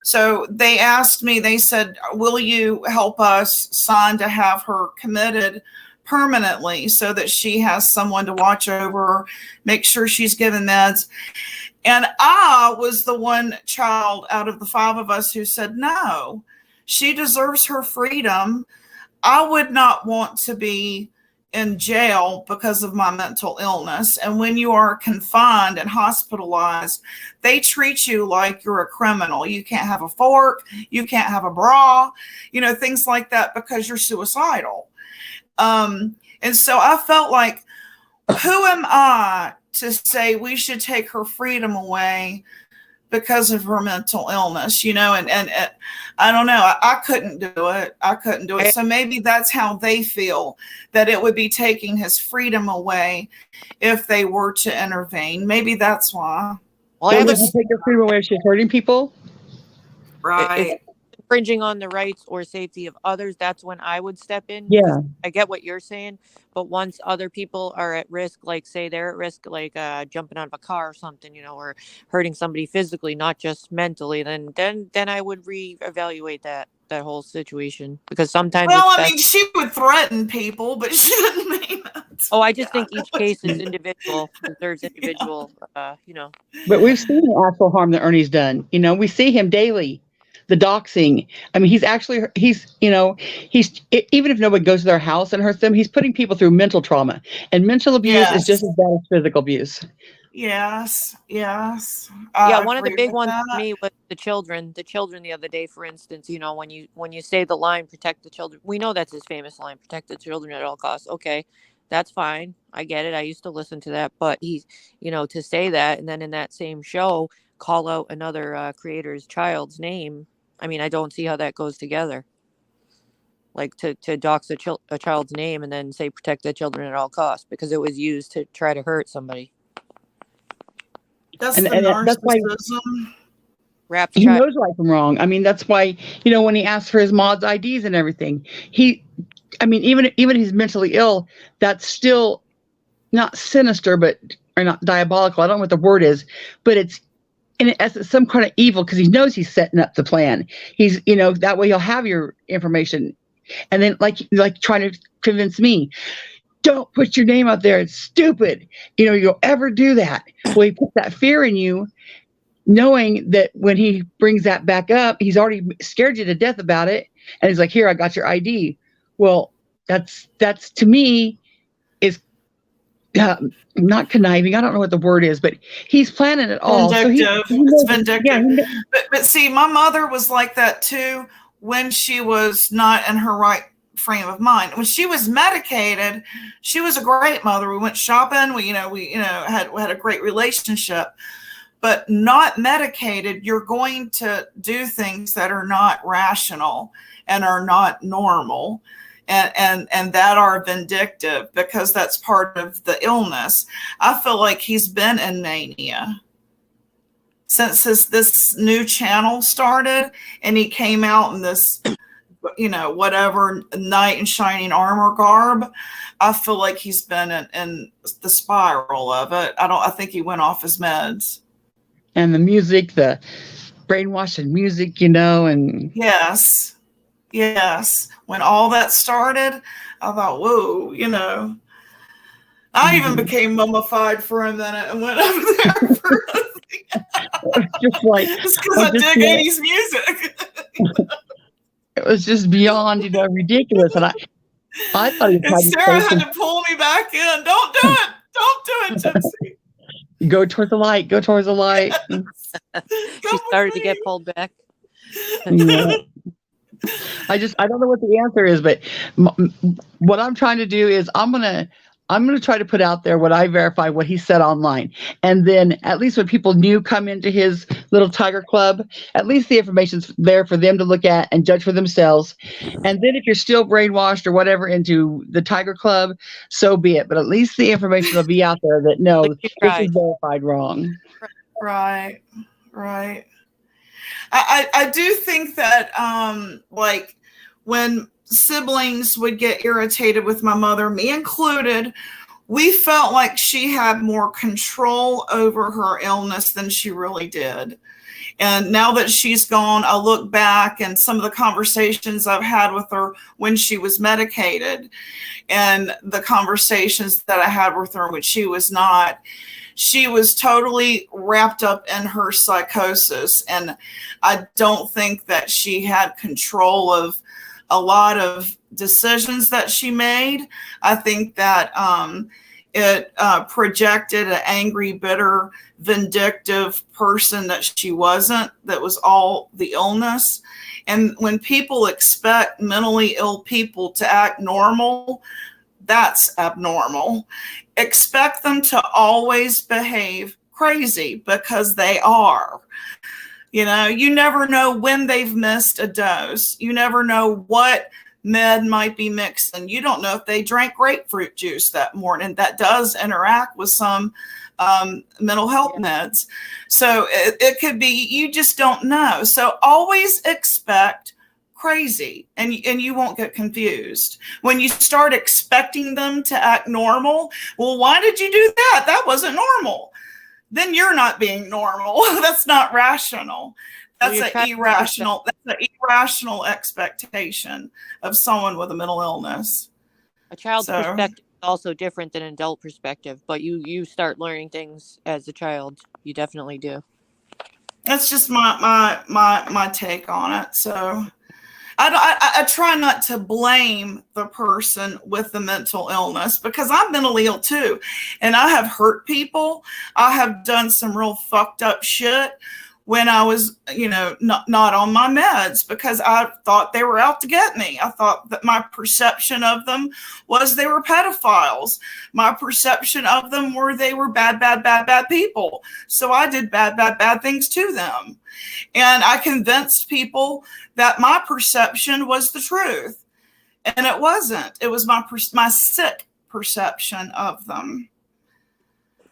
So they asked me, they said, "Will you help us sign to have her committed permanently so that she has someone to watch over her, make sure she's given meds?" And I was the one child out of the 5 of us who said, "No, she deserves her freedom. I would not want to be in jail because of my mental illness. And when you are confined and hospitalized, they treat you like you're a criminal. You can't have a fork, you can't have a bra, things like that because you're suicidal. And so I felt like, who am I to say we should take her freedom away because of her mental illness, and I don't know. I couldn't do it. I couldn't do it. So maybe that's how they feel, that it would be taking his freedom away if they were to intervene. Maybe that's why. Well, so would you take her freedom away if she's hurting people? Right. Infringing on the rights or safety of others, that's when I would step in. Yeah. I get what you're saying, but once other people are at risk, like say they're at risk, like jumping out of a car or something, or hurting somebody physically, not just mentally, then I would reevaluate that whole situation, because sometimes she would threaten people, but she didn't mean it. Oh, I just think each case is individual. There's individual, But we've seen the actual harm that Ernie's done. We see him daily. The doxing. I mean, he's even if nobody goes to their house and hurts them, he's putting people through mental trauma, and mental abuse is just as bad as physical abuse. Yes. Yeah, one of the big ones for me was the children the other day, for instance. When you say the line, protect the children, we know that's his famous line, protect the children at all costs. Okay, that's fine. I get it. I used to listen to that, but he's, to say that and then in that same show call out another creator's child's name. I mean, I don't see how that goes together. Like to dox a child's name and then say protect the children at all costs because it was used to try to hurt somebody. That's narcissism. That's why he knows right from wrong. I mean, that's why, when he asks for his mod's IDs and everything, even he's mentally ill, that's still not sinister, or not diabolical. I don't know what the word is, but it's in essence some kind of evil because he knows he's setting up the plan. He's, that way he'll have your information. And then like trying to convince me, don't put your name out there. It's stupid. You'll ever do that. Well, he puts that fear in you, knowing that when he brings that back up, he's already scared you to death about it. And he's like, here, I got your ID. Well, that's to me is not conniving. I don't know what the word is, but he's planning it all. Vindictive. So it's vindictive. Yeah, but see, my mother was like that too when she was not in her right frame of mind. When she was medicated, she was a great mother. We went shopping. We had a great relationship. But not medicated, you're going to do things that are not rational and are not normal. And that are vindictive because that's part of the illness. I feel like he's been in mania since this new channel started, and he came out in this, whatever knight in shining armor garb. I feel like he's been in the spiral of it. I think he went off his meds. And the music, the brainwashing music, and Yes. When all that started, I thought, whoa, I even became mummified for a minute and went over there for just like just because I dig 80s music. It was just beyond, ridiculous. And I thought he and Sarah had to pull me back in. Don't do it. Don't do it, Gypsy. Go towards the light. Go towards the light. She started to get pulled back. Yeah. I don't know what the answer is, but what I'm trying to do is I'm gonna try to put out there what I verify what he said online, and then at least when people new come into his little tiger club, at least the information's there for them to look at and judge for themselves. And then if you're still brainwashed or whatever into the tiger club, so be it. But at least the information will be out there that no, this is verified wrong. Right. I do think that like when siblings would get irritated with my mother, me included, we felt like she had more control over her illness than she really did. And now that she's gone, I look back and some of the conversations I've had with her when she was medicated and the conversations that I had with her when she was not. She was totally wrapped up in her psychosis. And I don't think that she had control of a lot of decisions that she made. I think that it projected an angry, bitter, vindictive person that she wasn't, that was all the illness. And when people expect mentally ill people to act normal, that's abnormal. Expect them to always behave crazy, because they are. You know, you never know when they've missed a dose. You never know what med might be mixing. You don't know if they drank grapefruit juice that morning. That does interact with some mental health meds. So it could be, you just don't know. So always expect crazy, and you won't get confused. When you start expecting them to act normal, well, why did you do that? That wasn't normal. Then you're not being normal. That's not rational. That's an irrational expectation of someone with a mental illness. A child's perspective is also different than an adult perspective, but you start learning things as a child. You definitely do. That's just my take on it. So I try not to blame the person with the mental illness, because I'm mentally ill too. And I have hurt people. I have done some real fucked up shit when I was, not on my meds, because I thought they were out to get me. I thought that my perception of them was they were pedophiles. My perception of them were they were bad people. So I did bad things to them. And I convinced people that my perception was the truth. And it wasn't. It was my sick perception of them.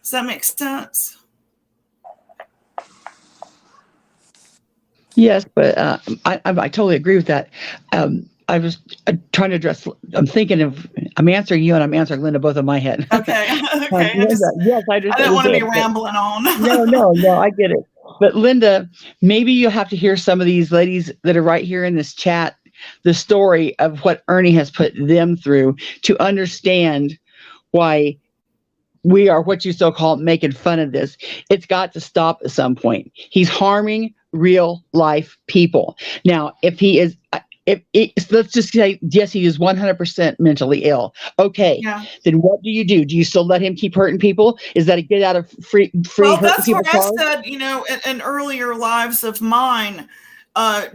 Does that make sense? Yes, but I totally agree with that. I was trying to address, I'm answering you and I'm answering Linda, both in my head. Okay. Linda, yes, I didn't want to be rambling on. No, I get it. But Linda, maybe you have to hear some of these ladies that are right here in this chat, the story of what Ernie has put them through, to understand why we are what you so-called making fun of this. It's got to stop at some point. He's harming real life people. Now, if he is, let's just say, yes, he is 100% mentally ill. Okay, Then what do? Do you still let him keep hurting people? Is that a get out of free? Well, that's what I said, in earlier lives of mine.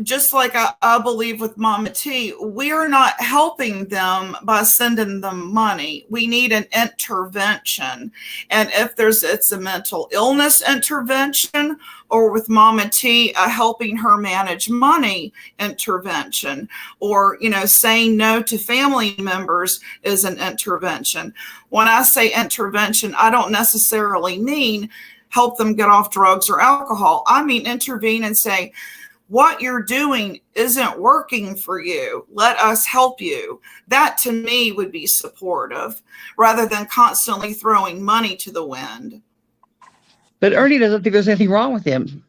Just like I believe with Mama T, we are not helping them by sending them money. We need an intervention. And if it's a mental illness intervention, or with Mama T, helping her manage money intervention, or, saying no to family members is an intervention. When I say intervention, I don't necessarily mean help them get off drugs or alcohol. I mean intervene and say, what you're doing isn't working for you. Let us help you. That to me would be supportive, rather than constantly throwing money to the wind. But Ernie doesn't think there's anything wrong with him.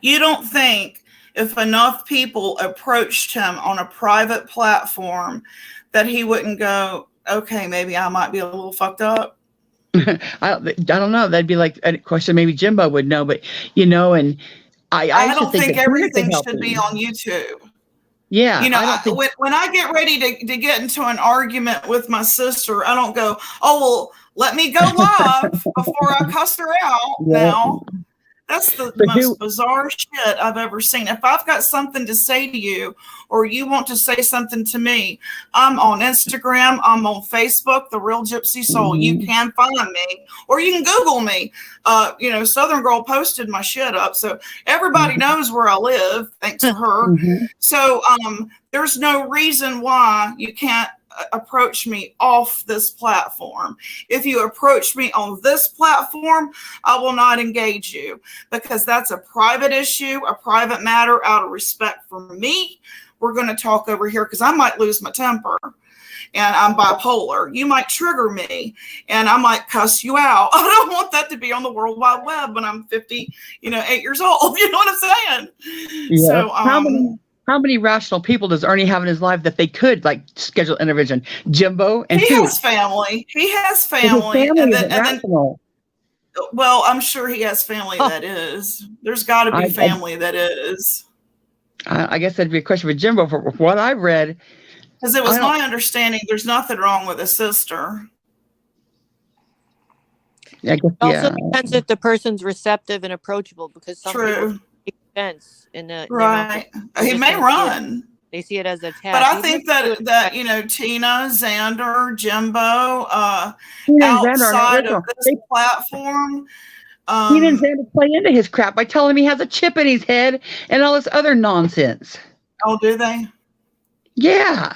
You don't think if enough people approached him on a private platform that he wouldn't go, okay, maybe I might be a little fucked up? I don't know. That'd be like a question maybe Jimbo would know, but and I don't think everything should be on YouTube. Yeah. When I get ready to get into an argument with my sister, I don't go, oh, well, let me go live before I cuss her out now. That's the most bizarre shit I've ever seen. If I've got something to say to you, or you want to say something to me, I'm on Instagram, I'm on Facebook, The Real Gypsy Soul. Mm-hmm. You can find me, or you can Google me. Southern Girl posted my shit up, so everybody knows where I live, thanks to her. Mm-hmm. So there's no reason why you can't approach me off this platform. If you approach me on this platform, I will not engage you, because that's a private issue, a private matter. Out of respect for me, we're going to talk over here, because I might lose my temper, and I'm bipolar. You might trigger me, and I might cuss you out. I don't want that to be on the World Wide Web when I'm 8 years old. You know what I'm saying? Yeah. So how many rational people does Ernie have in his life that they could schedule intervention? Jimbo and he has family. He has family. And then, well, I'm sure he has family that is. There's got to be family that is. I guess that'd be a question for Jimbo. For what I've read, Because it was I don't. my understanding there's nothing wrong with his sister. I guess, It also yeah. depends if the person's receptive and approachable, because some people True. take offense and Right. they He just may don't see it. run. They see it as an But attack. I Even if think they do it that Tina, Xander, Jimbo, Tina and Xander are not outside of original. this platform, Tina and um, Xander play into his crap by telling him he has a chip in his head and all this other nonsense. oh, do they? Yeah.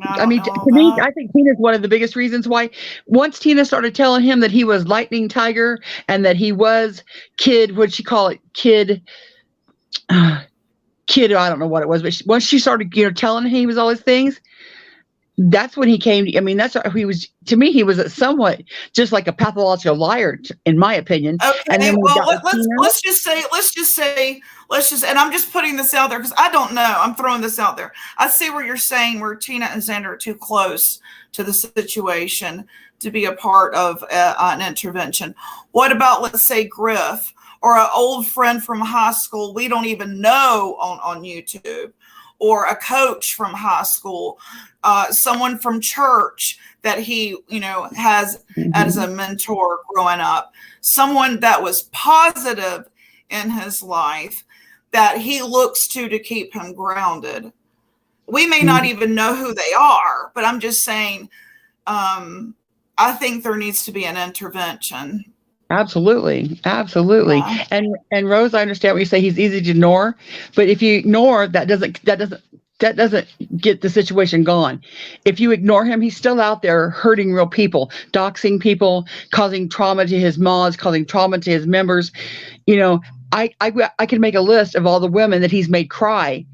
I I don't mean, know to all me, that. I think Tina's one of the biggest reasons why. Once Tina started telling him that he was Lightning Tiger and that he was Kid, what'd she call it? Kid, I don't know what it was, but once she started, telling him he was all these things, that's when he came. I mean, that's he was to me. He was somewhat just like a pathological liar, in my opinion. And Okay, then we well got with Tina. let's just and I'm just putting this out there because I don't know. I'm throwing this out there. I see where you're saying where Tina and Xander are too close to the situation to be a part of an intervention. What about, let's say, Griff or an old friend from high school we don't even know on YouTube, or a coach from high school, someone from church that he has as a mentor growing up, someone that was positive in his life that he looks to keep him grounded. We may not even know who they are, but I'm just saying, I think there needs to be an intervention. Absolutely, absolutely. Yeah. And Rose, I understand what you say. He's easy to ignore, but if you ignore, that doesn't get the situation gone. If you ignore him, he's still out there hurting real people, doxing people, causing trauma to his mods, causing trauma to his members. You know, I can make a list of all the women that he's made cry,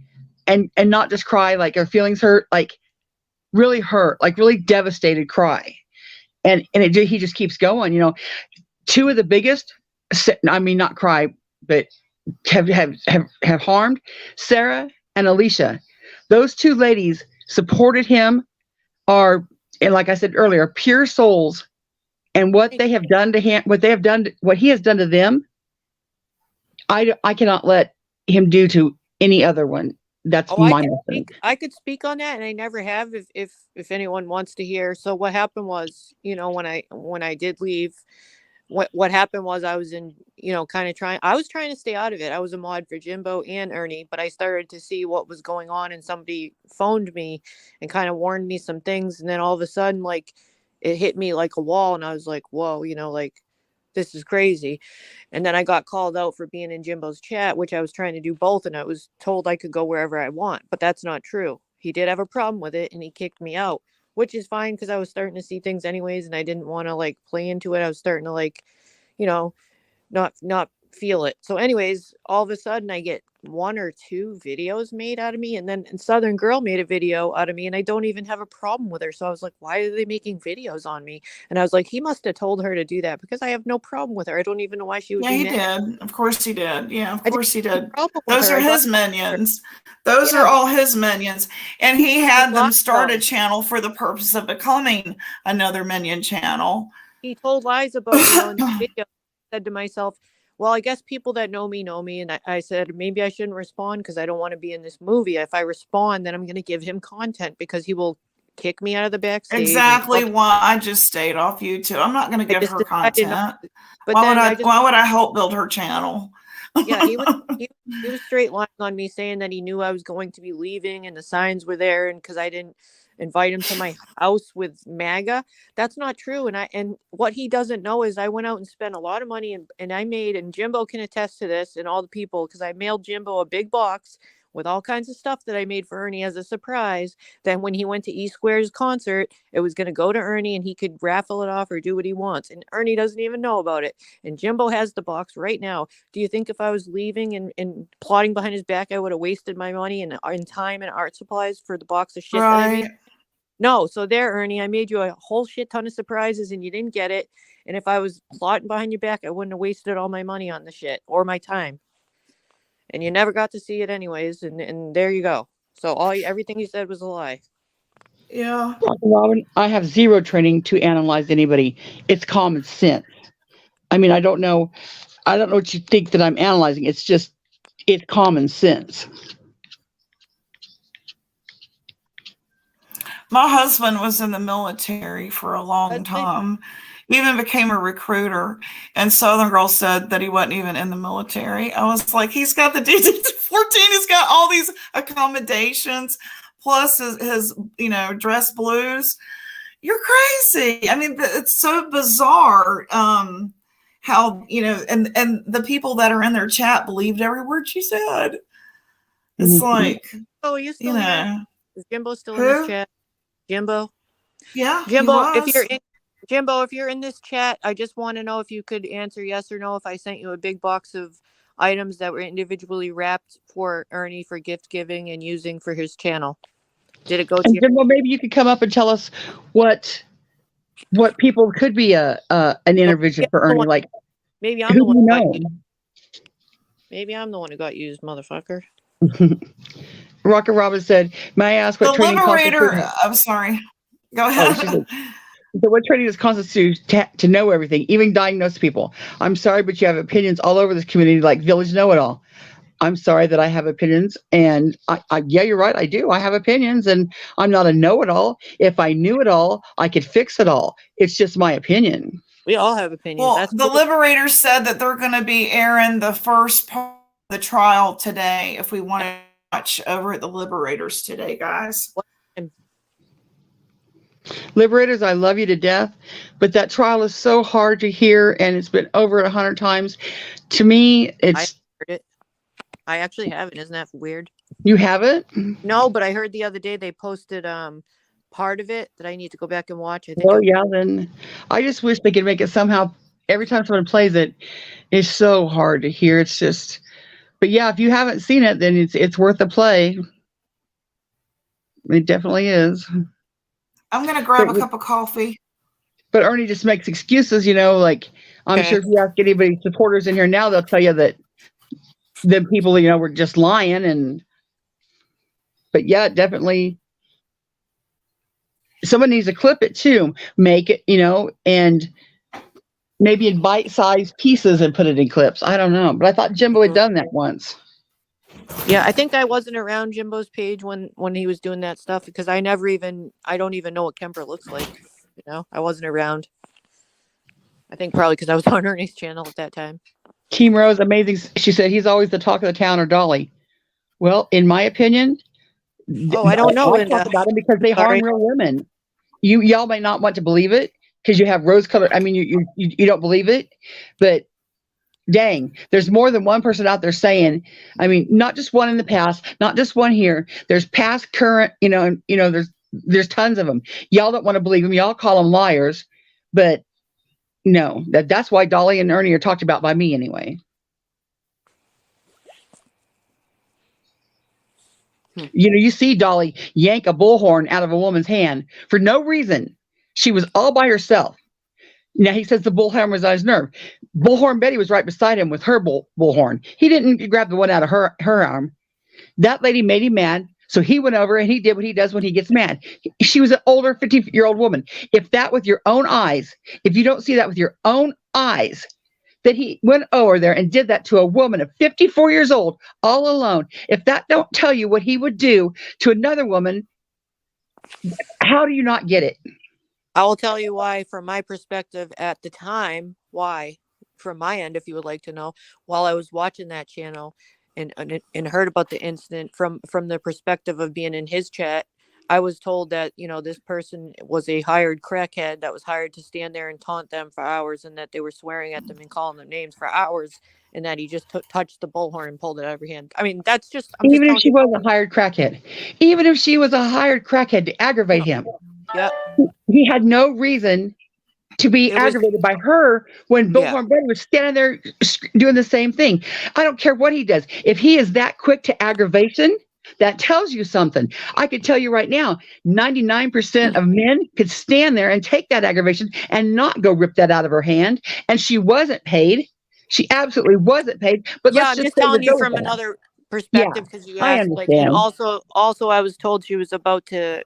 and not just cry like their feelings hurt, like really hurt, like really devastated cry. And he just keeps going. Two of the biggest, I mean, not cry, but have harmed, Sarah and Alicia. Those two ladies supported him, and like I said earlier, pure souls. And what they have done to him, what he has done to them, I cannot let him do to any other one. That's Oh, my message. I could speak on that, and I never have. If anyone wants to hear. So what happened was, when I did leave, what happened was I was in, kind of I was trying to stay out of it. I was a mod for Jimbo and Ernie, but I started to see what was going on, and somebody phoned me and kind of warned me some things, and then all of a sudden, like, it hit me like a wall, and I was like, whoa, like, this is crazy. And then I got called out for being in Jimbo's chat, which I was trying to do both, and I was told I could go wherever I want, but that's not true. He did have a problem with it, and he kicked me out, which is fine because I was starting to see things anyways, and I didn't want to like play into it. I was starting to like, you know, not feel it. So anyways, all of a sudden I get one or two videos made out of me, and then Southern Girl made a video out of me, and I don't even have a problem with her. So I was like, why are they making videos on me? And I was like, he must have told her to do that because I have no problem with her. I don't even know why she would Yeah, be he mad. did. Of course he did. Yeah, of I didn't course he have a did. problem with Those her. are I thought his minions. Those yeah, are but all his minions. And he he had them lied start a though. channel for the purpose of becoming another minion channel. He told lies about me on the video. I said to myself, well, I guess people that know me. And I said, maybe I shouldn't respond because I don't want to be in this movie. If I respond, then I'm going to give him content because he will kick me out of the backstage. And Exactly why I just stayed off YouTube. I'm not going to I give just her decided not content. to. But then I just, Why would I help build her channel? yeah, he was straight lying on me, saying that he knew I was going to be leaving and the signs were there, and because I didn't invite him to my house with MAGA. That's not true. And what he doesn't know is I went out and spent a lot of money, and I made, and Jimbo can attest to this, and all the people, because I mailed Jimbo a big box with all kinds of stuff that I made for Ernie as a surprise. Then when he went to E Square's concert, it was going to go to Ernie and he could raffle it off or do what he wants. And Ernie doesn't even know about it. And Jimbo has the box right now. Do you think if I was leaving and plotting behind his back, I would have wasted my money and time and art supplies for the box of shit that I made? Right. No. So there, Ernie, I made you a whole shit ton of surprises and you didn't get it. And if I was plotting behind your back, I wouldn't have wasted all my money on the shit or my time. And you never got to see it anyways. And there you go. So everything you said was a lie. Yeah. Robin, I have zero training to analyze anybody. It's common sense. I mean, I don't know what you think that I'm analyzing. It's common sense. My husband was in the military for a long time. He even became a recruiter. And Southern Girl said that he wasn't even in the military. I was like, he's got the DD-14. He's got all these accommodations, plus his dress blues. You're crazy. I mean, it's so bizarre how, and the people that are in their chat believed every word she said. It's like, oh, you still here? Is Jimbo still in this chat? Jimbo? Yeah, Jimbo, if you're in this chat, I just want to know if you could answer yes or no if I sent you a big box of items that were individually wrapped for Ernie for gift giving and using for his channel. Did it go to you? Jimbo, maybe you could come up and tell us what people could be an intervention for Ernie. Like, maybe I'm the one who got used. Maybe I'm the one who got used, motherfucker. Rocket Robin said, "May I ask what the training?" Liberator. I'm sorry. Go ahead. So what training does constitute to know everything, even diagnose people? I'm sorry, but you have opinions all over this community, like Village Know-It-All. I'm sorry that I have opinions, and yeah, you're right. I do. I have opinions, and I'm not a know-it-all. If I knew it all, I could fix it all. It's just my opinion. We all have opinions. Well, That's the cool. Liberator said that they're going to be airing the first part of the trial today. If we want to watch over at the Liberators today, guys. Liberators, I love you to death, but that trial is so hard to hear, and it's been over 100 times. To me, I heard it. I actually haven't. Isn't that weird? You haven't? No, but I heard the other day they posted part of it that I need to go back and watch. I think. Well, yeah, then I just wish they could make it somehow. Every time someone plays it, it's so hard to hear. It's just, but yeah, if you haven't seen it, then it's worth a play. It definitely is. I'm going to grab a cup of coffee. But Ernie just makes excuses, like I'm sure if you ask anybody, supporters in here now, they'll tell you that the people, were just lying. But yeah, definitely someone needs to clip it too, make it, and maybe in bite-sized pieces and put it in clips. I don't know, but I thought Jimbo had done that once. Yeah, I think I wasn't around Jimbo's page when he was doing that stuff because I don't even know what Kemper looks like. I wasn't around. I think probably because I was on Ernie's channel at that time. Team Rose, amazing. She said he's always the talk of the town or Dolly. Well, in my opinion, I don't know. I talk about it because they harm real women. Y'all may not want to believe it because you have rose-colored. I mean, you don't believe it, but dang, there's more than one person out there saying. I mean, not just one in the past, not just one here. There's past, current. There's tons of them. Y'all don't want to believe them. Y'all call them liars, but no, that's why Dolly and Ernie are talked about by me anyway. You see Dolly yank a bullhorn out of a woman's hand for no reason. She was all by herself. Now he says the bullhorn was on his nerve. Bullhorn Betty was right beside him with her bullhorn. He didn't grab the one out of her arm. That lady made him mad, so he went over and he did what he does when he gets mad. She was an older 50-year-old woman. If you don't see that with your own eyes, that he went over there and did that to a woman of 54 years old, all alone. If that don't tell you what he would do to another woman, how do you not get it? I will tell you why, from my perspective at the time, why, from my end, if you would like to know, while I was watching that channel and heard about the incident from the perspective of being in his chat, I was told that, this person was a hired crackhead that was hired to stand there and taunt them for hours, and that they were swearing at them and calling them names for hours, and that he just touched the bullhorn and pulled it out of her hand. I mean, that's just... Even if she was a hired crackhead. Even if she was a hired crackhead to aggravate him. Yeah. He had no reason to be aggravated by her when Bullhorn Betty was standing there doing the same thing. I don't care what he does. If he is that quick to aggravation, that tells you something. I could tell you right now, 99% of men could stand there and take that aggravation and not go rip that out of her hand. And she wasn't paid. She absolutely wasn't paid. But I'm just telling you from another perspective because you asked. And also, I was told she was about to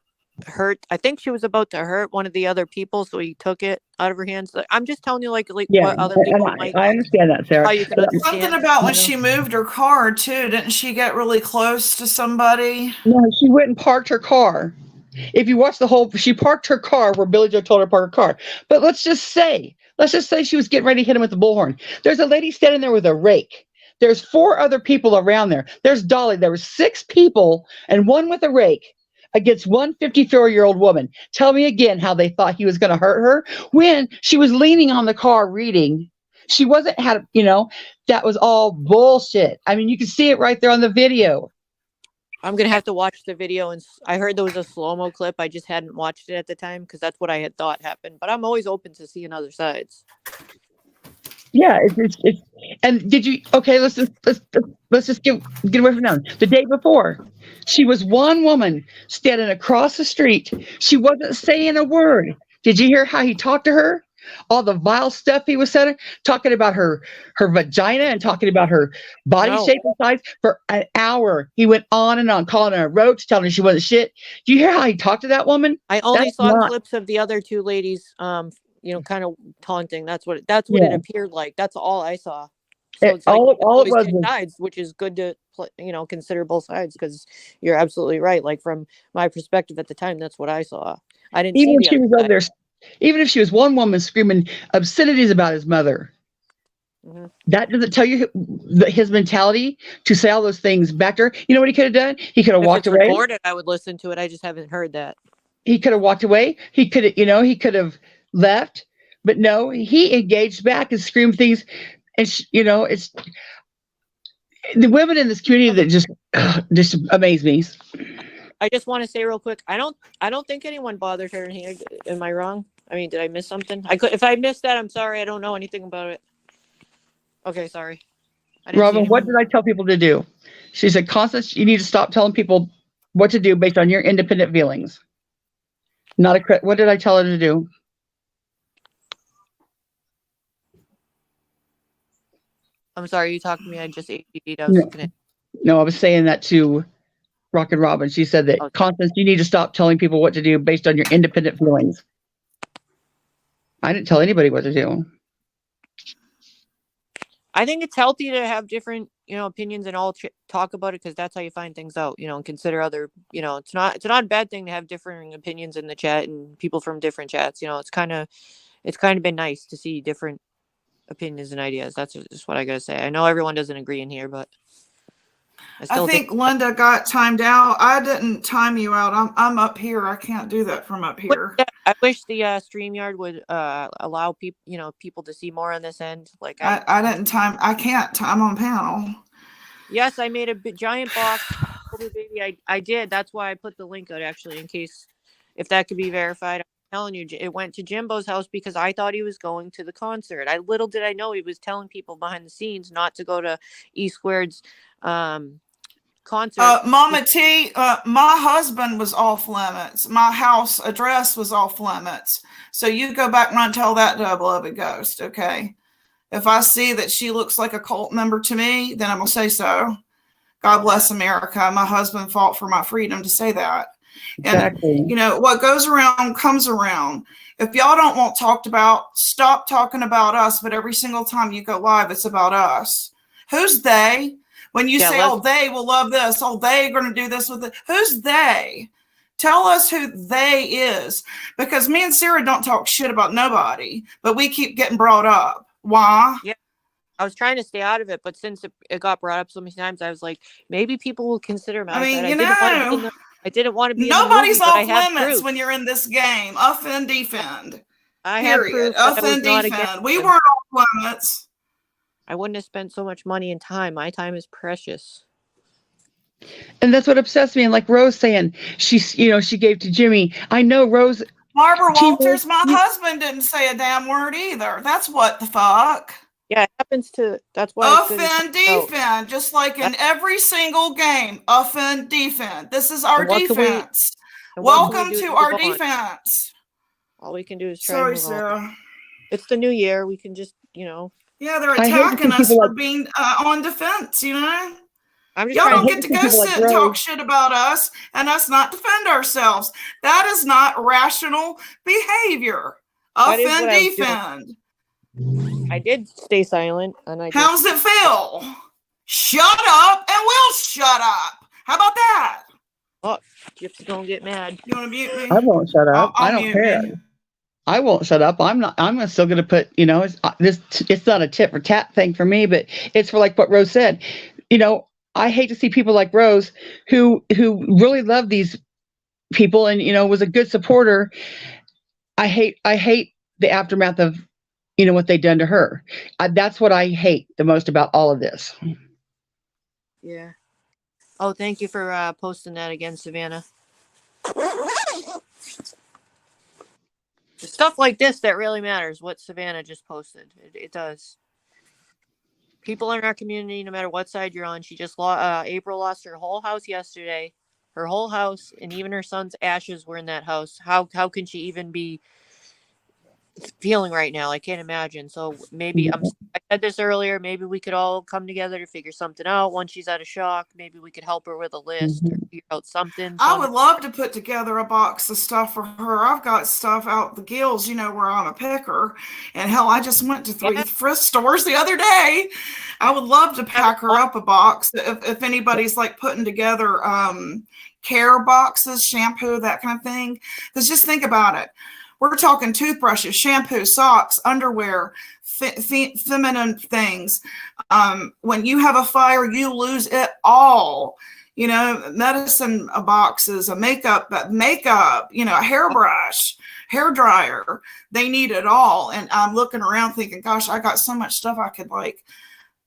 hurt. I think she was about to hurt one of the other people, so he took it out of her hands. I'm just telling you, what other people might. I understand that, Sarah. How you can understand. Something about when she moved her car too. Didn't she get really close to somebody? No, she went and parked her car. If you watch the whole, she parked her car where Billy Joe told her to park her car. But let's just say she was getting ready to hit him with the bullhorn. There's a lady standing there with a rake. There's 4 other people around there. There's Dolly. There were 6 people and one with a rake against one 54-year-old woman. Tell me again how they thought he was going to hurt her when she was leaning on the car reading. She wasn't that was all bullshit. I mean, you can see it right there on the video. I'm gonna have to watch the video, and I heard there was a slow-mo clip. I just hadn't watched it at the time because that's what I had thought happened. But I'm always open to seeing other sides. Yeah, it's and did you? Okay, let's just get away from now. The day before, she was one woman standing across the street. She wasn't saying a word. Did you hear how he talked to her? All the vile stuff he was saying, talking about her vagina and talking about her body shape and size for an hour. He went on and on, calling her a roach, telling her she wasn't shit. Do you hear how he talked to that woman? I only saw clips of the other 2 ladies, kind of taunting. That's what it appeared like. That's all I saw. So it's like all it was sides, which is good to consider both sides, because you're absolutely right. Like, from my perspective at the time, that's what I saw. I didn't even see she was over there. Even if she was one woman screaming obscenities about his mother, that doesn't tell you his mentality to say all those things back to her. You know what he could have done? He could have walked away. Recorded, I would listen to it. I just haven't heard that. He could have walked away. He could have left, but no, he engaged back and screamed things. And it's the women in this community that just amaze me. I just want to say real quick, I don't think anyone bothered her in here. Am I wrong? I mean, did I miss something? If I missed that, I'm sorry. I don't know anything about it. Okay, sorry. Robin, what did I tell people to do? She said, Constance, you need to stop telling people what to do based on your independent feelings. What did I tell her to do? I'm sorry, you talked to me. I just ADD. I was looking at. No, I was saying that to Rockin' Robin. She said that, Constance, you need to stop telling people what to do based on your independent feelings. I didn't tell anybody what to do. I think it's healthy to have different, opinions and all talk about it, because that's how you find things out, and consider other, it's not a bad thing to have differing opinions in the chat and people from different chats. It's kind of been nice to see different opinions and ideas. That's just what I gotta say. I know everyone doesn't agree in here, but I think Linda got timed out. I didn't time you out. I'm up here. I can't do that from up here. I wish the StreamYard would allow people to see more on this end. Like, I didn't time. I can't time on panel. Yes, I made a giant box. Baby, I did. That's why I put the link out, actually, in case if that could be verified. I'm telling you, it went to Jimbo's house because I thought he was going to the concert. Little did I know he was telling people behind the scenes not to go to E Squared's concert. Mama T, my husband was off limits. My house address was off limits. So you go back and tell that to a beloved ghost, okay? If I see that she looks like a cult member to me, then I'm going to say so. God bless America. My husband fought for my freedom to say that. Exactly. And, what goes around comes around. If y'all don't want talked about, stop talking about us. But every single time you go live, it's about us. Who's they? When you say, they will love this, they are going to do this with it. Who's they? Tell us who they is. Because me and Sarah don't talk shit about nobody, but we keep getting brought up. Why? Yeah. I was trying to stay out of it, but since it got brought up so many times, I was like, maybe people will consider my side. I didn't want to be nobody's in the movie, off limits when you're in this game. Offend, defend. I have proof. Offend, defend. We weren't off limits. I wouldn't have spent so much money and time. My time is precious. And that's what obsessed me. And like Rose saying, she gave to Jimmy. I know Rose. Barbara Walters, my husband didn't say a damn word either. That's what the fuck. Yeah, it happens to. That's why. Offend, defend, just like in every single game. Offend, defend. This is our defense. Welcome to our defense. All we can do is try. Sorry, Sarah. It's the new year. We can just, Yeah, they're attacking us for being on defense. Y'all don't get to go sit and talk shit about us and us not defend ourselves. That is not rational behavior. Offend, defend. I did stay silent, and how's it feel? Shut up, and we'll shut up. How about that? Oh, Gyp's gonna get mad. You want to mute I me? won't shut up. I I'll don't mute care. me. I won't shut up. I'm still going to put, it's not a tit for tat thing for me, but it's for like what Rose said. I hate to see people like Rose who really love these people and, was a good supporter. I hate the aftermath of, what they've done to her. That's what I hate the most about all of this. Yeah. Oh, thank you for posting that again, Savannah. Stuff like this that really matters. What Savannah just posted, it does. People in our community, no matter what side you're on, she just April lost her whole house yesterday. Her whole house, and even her son's ashes were in that house. How can she even be feeling right now? I can't imagine. So maybe I said this earlier. Maybe we could all come together to figure something out. Once she's out of shock, maybe we could help her with a list or figure out something. I would love to put together a box of stuff for her. I've got stuff out the gills, where I'm a picker. And hell, I just went to 3 thrift stores the other day. I would love to pack her up a box if anybody's like putting together care boxes, shampoo, that kind of thing. Because just think about it. We're talking toothbrushes, shampoo, socks, underwear, feminine things. When you have a fire, you lose it all. Medicine boxes, a makeup, a hairbrush, hair dryer. They need it all. And I'm looking around thinking, gosh, I got so much stuff I could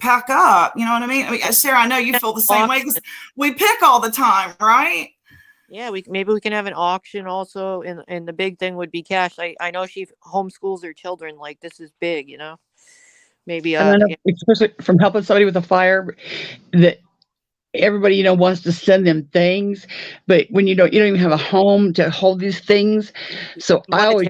pack up. You know what I mean? Sarah, I know you feel the same way because we pick all the time, right? Yeah, maybe we can have an auction also, and the big thing would be cash. I know she homeschools her children. Like, this is big, Maybe and I know, especially from helping somebody with a fire, that everybody wants to send them things, but when you don't even have a home to hold these things. So I always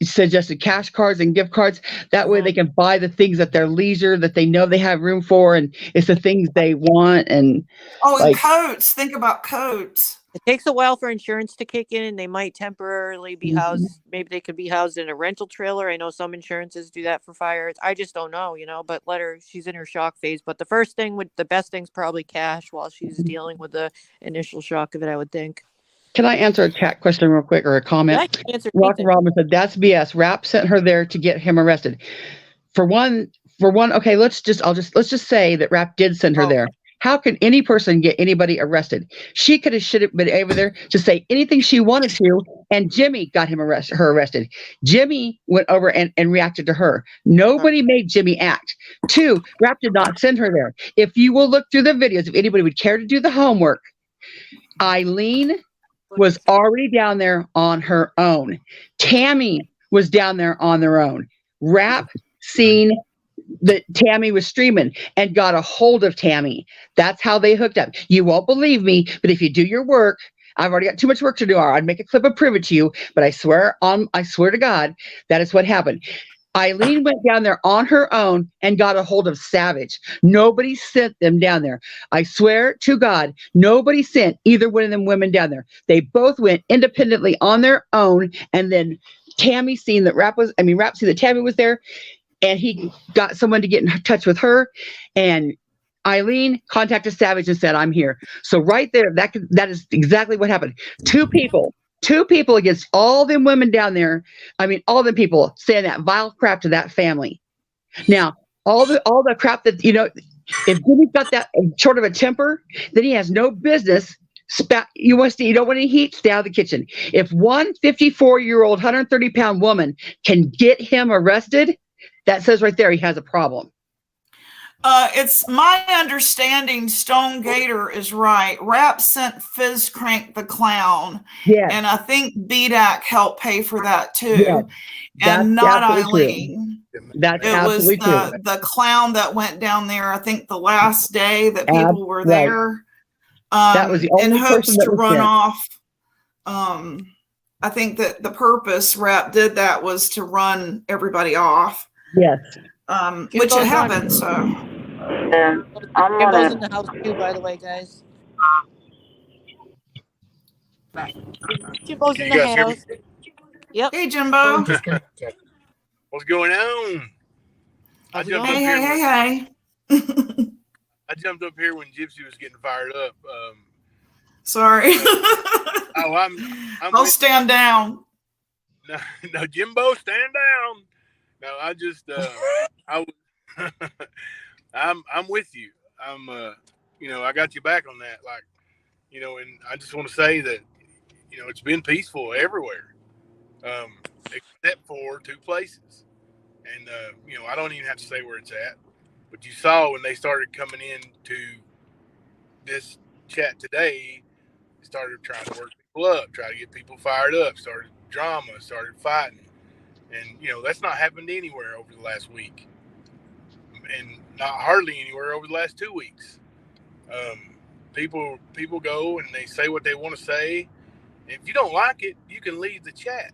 suggested cash cards and gift cards. That way they can buy the things at their leisure that they know they have room for, and it's the things they want. And and coats. Think about coats. It takes a while for insurance to kick in, and they might temporarily be housed. Maybe they could be housed in a rental trailer. I know some insurances do that for fires. I just don't know, but she's in her shock phase. But the best thing's probably cash while she's dealing with the initial shock of it, I would think. Can I answer a chat question real quick, or a comment? Yeah, answer. Rocky Robin said, that's BS. Rap sent her there to get him arrested. For one, okay, let's just say that Rap did send her there. How can any person get anybody arrested? She should have been over there to say anything she wanted to, and Jimmy got her arrested. Jimmy went over and reacted to her. Nobody made Jimmy act. 2, Rap did not send her there. If you will look through the videos, if anybody would care to do the homework, Eileen was already down there on her own. Tammy was down there on their own. Rap seen that Tammy was streaming and got a hold of Tammy. That's how they hooked up. You won't believe me, but if you do your work, I've already got too much work to do. I'd make a clip and prove it to you, but I swear to God, that is what happened. Eileen went down there on her own and got a hold of Savage. Nobody sent them down there. I swear to God, nobody sent either one of them women down there. They both went independently on their own, and then Tammy seen that Rap seen that Tammy was there, and he got someone to get in touch with her, and Eileen contacted Savage and said, I'm here. So right there, that is exactly what happened. Two people against all them women down there. All the people saying that vile crap to that family. Now, all the crap that, if Jimmy's got that short of a temper, then he has no business. You don't want any heat, stay out of the kitchen. If one 54-year-old, 130-pound woman can get him arrested, that says right there he has a problem. It's my understanding Stone Gator is right. Rap sent Fizz Crank the Clown. Yes. And I think BDAC helped pay for that too. Yes. And not Eileen. That's it was the clown that went down there, I think the last day that people were there. That was the only in hopes person that to was run sent. off. I think that the purpose Rap did that was to run everybody off. Yes. Which it happened, so. Jimbo's in the house too, by the way, guys. Jimbo's in the house. Yep. Hey, Jimbo. What's going on? Hey. I jumped up here when Gypsy was getting fired up. Sorry. Oh, I'm I'll with stand down. no, Jimbo, stand down. No, I just I I'm with you. I'm I got you back on that. Like, and I just want to say that it's been peaceful everywhere, except for two places. And I don't even have to say where it's at, but you saw when they started coming into this chat today, they started trying to work people up, try to get people fired up, started drama, started fighting. And that's not happened anywhere over the last week, and not hardly anywhere over the last 2 weeks. People go and they say what they want to say. If you don't like it, you can leave the chat.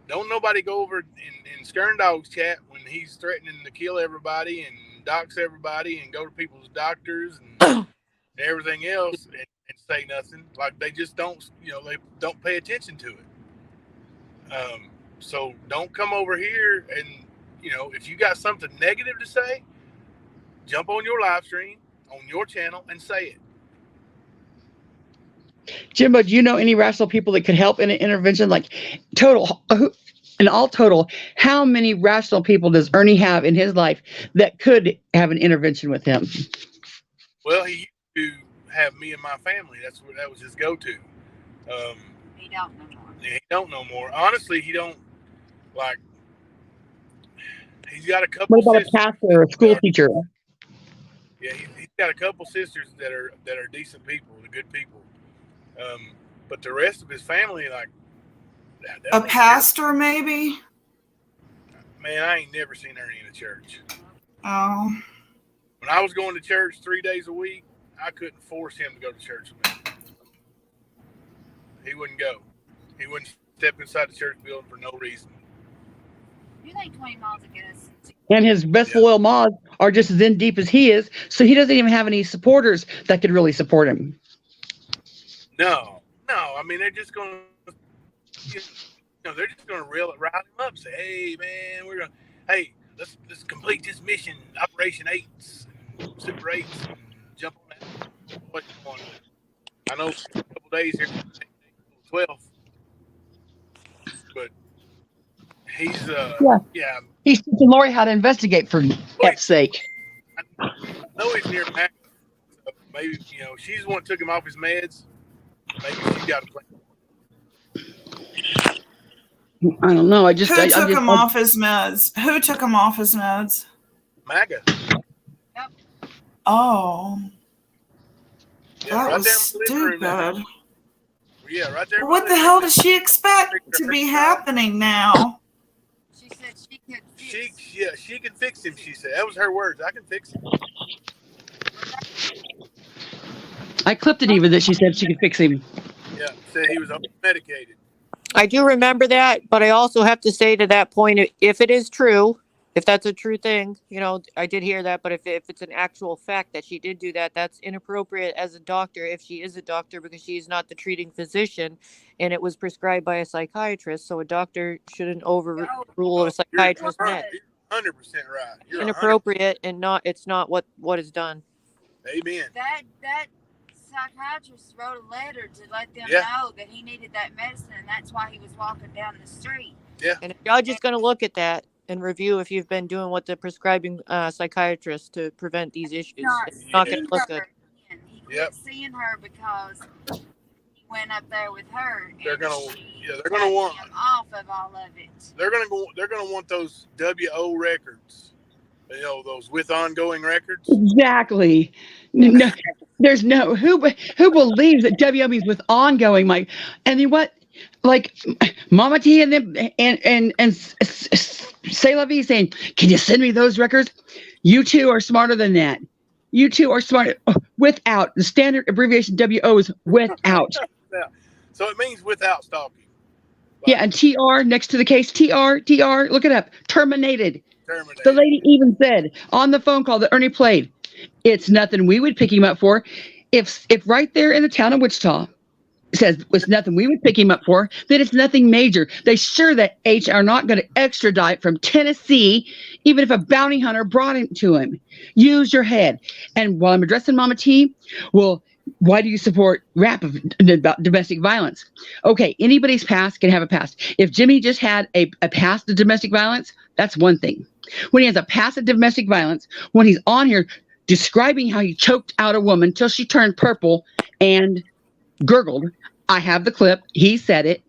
Don't nobody go over in Skern Dog's chat when he's threatening to kill everybody and dox everybody and go to people's doctors and everything else and say nothing. Like, they just don't, they don't pay attention to it. So don't come over here and, if you got something negative to say, jump on your live stream on your channel and say it. Jimbo, do you know any rational people that could help in an intervention? Like, in all total, how many rational people does Ernie have in his life that could have an intervention with him? Well, he used to have me and my family. That was his go-to. He don't no more. Yeah, he don't no more. Honestly, he don't. Like, he's got a couple. What about sisters a pastor or a school teacher? Yeah, he's got a couple sisters that are decent people, the good people. But the rest of his family, like, A pastor, maybe? Man, I ain't never seen Ernie in a church. Oh. When I was going to church 3 days a week, I couldn't force him to go to church with me. He wouldn't go. He wouldn't step inside the church building for no reason. You're like 20 miles to get us. And his best loyal mods are just as in deep as he is, so he doesn't even have any supporters that could really support him. No. I mean, they're just going to, they're just going to rile him up. Say, hey, man, let's complete this mission, Operation 8s, Super 8s, and jump on that. What's going on? I know a couple days here, 12, but he's He's teaching Lori how to investigate, for heck's sake. I know he's near Mac. So maybe she's the one that took him off his meds. Maybe she's got to play. I don't know. Who took him off his meds? Who took him off his meds? MAGA. Yep. Oh. Yeah, That right was stupid. Yeah, right there. What the hell does she expect to be happening now? She said she could fix. She can fix him, she said. That was her words. I can fix him. I clipped it even that she said she could fix him. Yeah, said he was medicated. I do remember that, but I also have to say to that point, if it is true, if that's a true thing, I did hear that, but if it's an actual fact that she did do that, that's inappropriate as a doctor, if she is a doctor, because she's not the treating physician, and it was prescribed by a psychiatrist, so a doctor shouldn't overrule a psychiatrist. You're 100% right. You're inappropriate, 100%. And it's not what is done. Amen. That psychiatrist wrote a letter to let them know that he needed that medicine, and that's why he was walking down the street. Yeah. And a judge is going to look at that and review if you've been doing what the prescribing psychiatrist to prevent these issues. It's not going to look good. He quit seeing her because he went up there with her. They're gonna want him off of all of it. They're gonna want those WO records. Those with ongoing records. Exactly. No, there's no who believes that WO means with ongoing, Mike. And then what? Like Mama T and them and C'est La Vie saying, "Can you send me those records?" You two are smarter than that. You two are smarter. Without the standard abbreviation WO is without. Yeah. So it means without stalking. Yeah, and TR next to the case. TR. Look it up. Terminated. The lady even said on the phone call that Ernie played, it's nothing we would pick him up for. If right there in the town of Wichita, says it's nothing we would pick him up for, that it's nothing major. They sure that H are not going to extradite from Tennessee, even if a bounty hunter brought him to him. Use your head. And while I'm addressing Mama T, well, why do you support rap about domestic violence? Okay, anybody's past can have a past. If Jimmy just had a past of domestic violence, that's one thing. When he has a past of domestic violence, when he's on here describing how he choked out a woman till she turned purple and gurgled, I have the clip. He said it.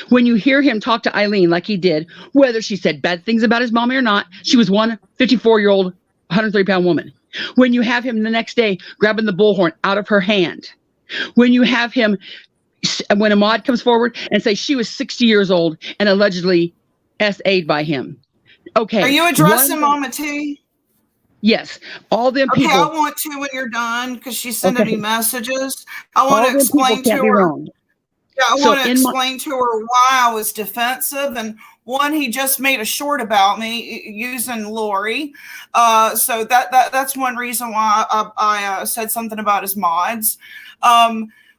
When you hear him talk to Eileen like he did, whether she said bad things about his mommy or not, she was one 54-year-old, 130-pound woman. When you have him the next day grabbing the bullhorn out of her hand. When you have him, when Ahmad comes forward and say she was 60 years old and allegedly SA'd by him. Okay. Are you addressing Mama T? Yes. All them okay, people. I want to when you're done because she's sending me messages. I want all to explain to her. Wrong. Yeah, I want to explain to her why I was defensive. And one, he just made a short about me using Lori. So that's one reason why I said something about his mods.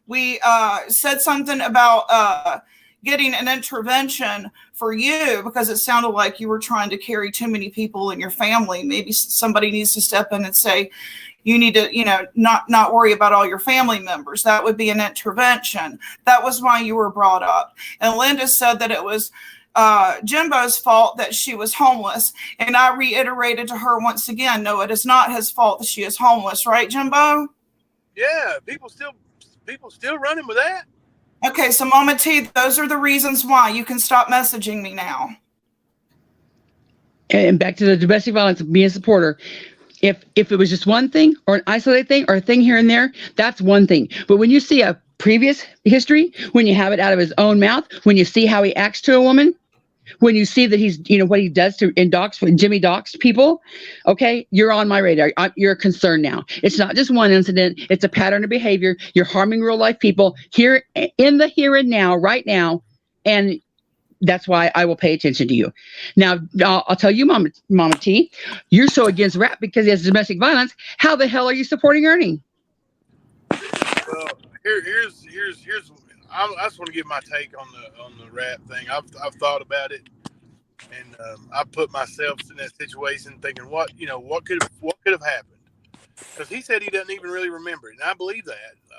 We said something about getting an intervention for you because it sounded like you were trying to carry too many people in your family. Maybe somebody needs to step in and say, you need to, not worry about all your family members. That would be an intervention. That was why you were brought up. And Linda said that it was Jimbo's fault that she was homeless. And I reiterated to her once again, no, it is not his fault that she is homeless. Right, Jimbo? Yeah, people still running with that. Okay, so Mama T, those are the reasons why. You can stop messaging me now. And back to the domestic violence, being a supporter. If it was just one thing or an isolated thing or a thing here and there, that's one thing. But when you see a previous history, when you have it out of his own mouth, when you see how he acts to a woman, when you see that he's, what he does when Jimmy docks people, okay, you're on my radar. You're concerned now. It's not just one incident. It's a pattern of behavior. You're harming real life people here in the here and now, right now. And that's why I will pay attention to you. Now, I'll tell you, Mama T, you're so against rap because he has domestic violence. How the hell are you supporting Ernie? Well, here's I just want to give my take on the rap thing. I've thought about it, and I put myself in that situation, thinking what could have happened, because he said he doesn't even really remember it, and I believe that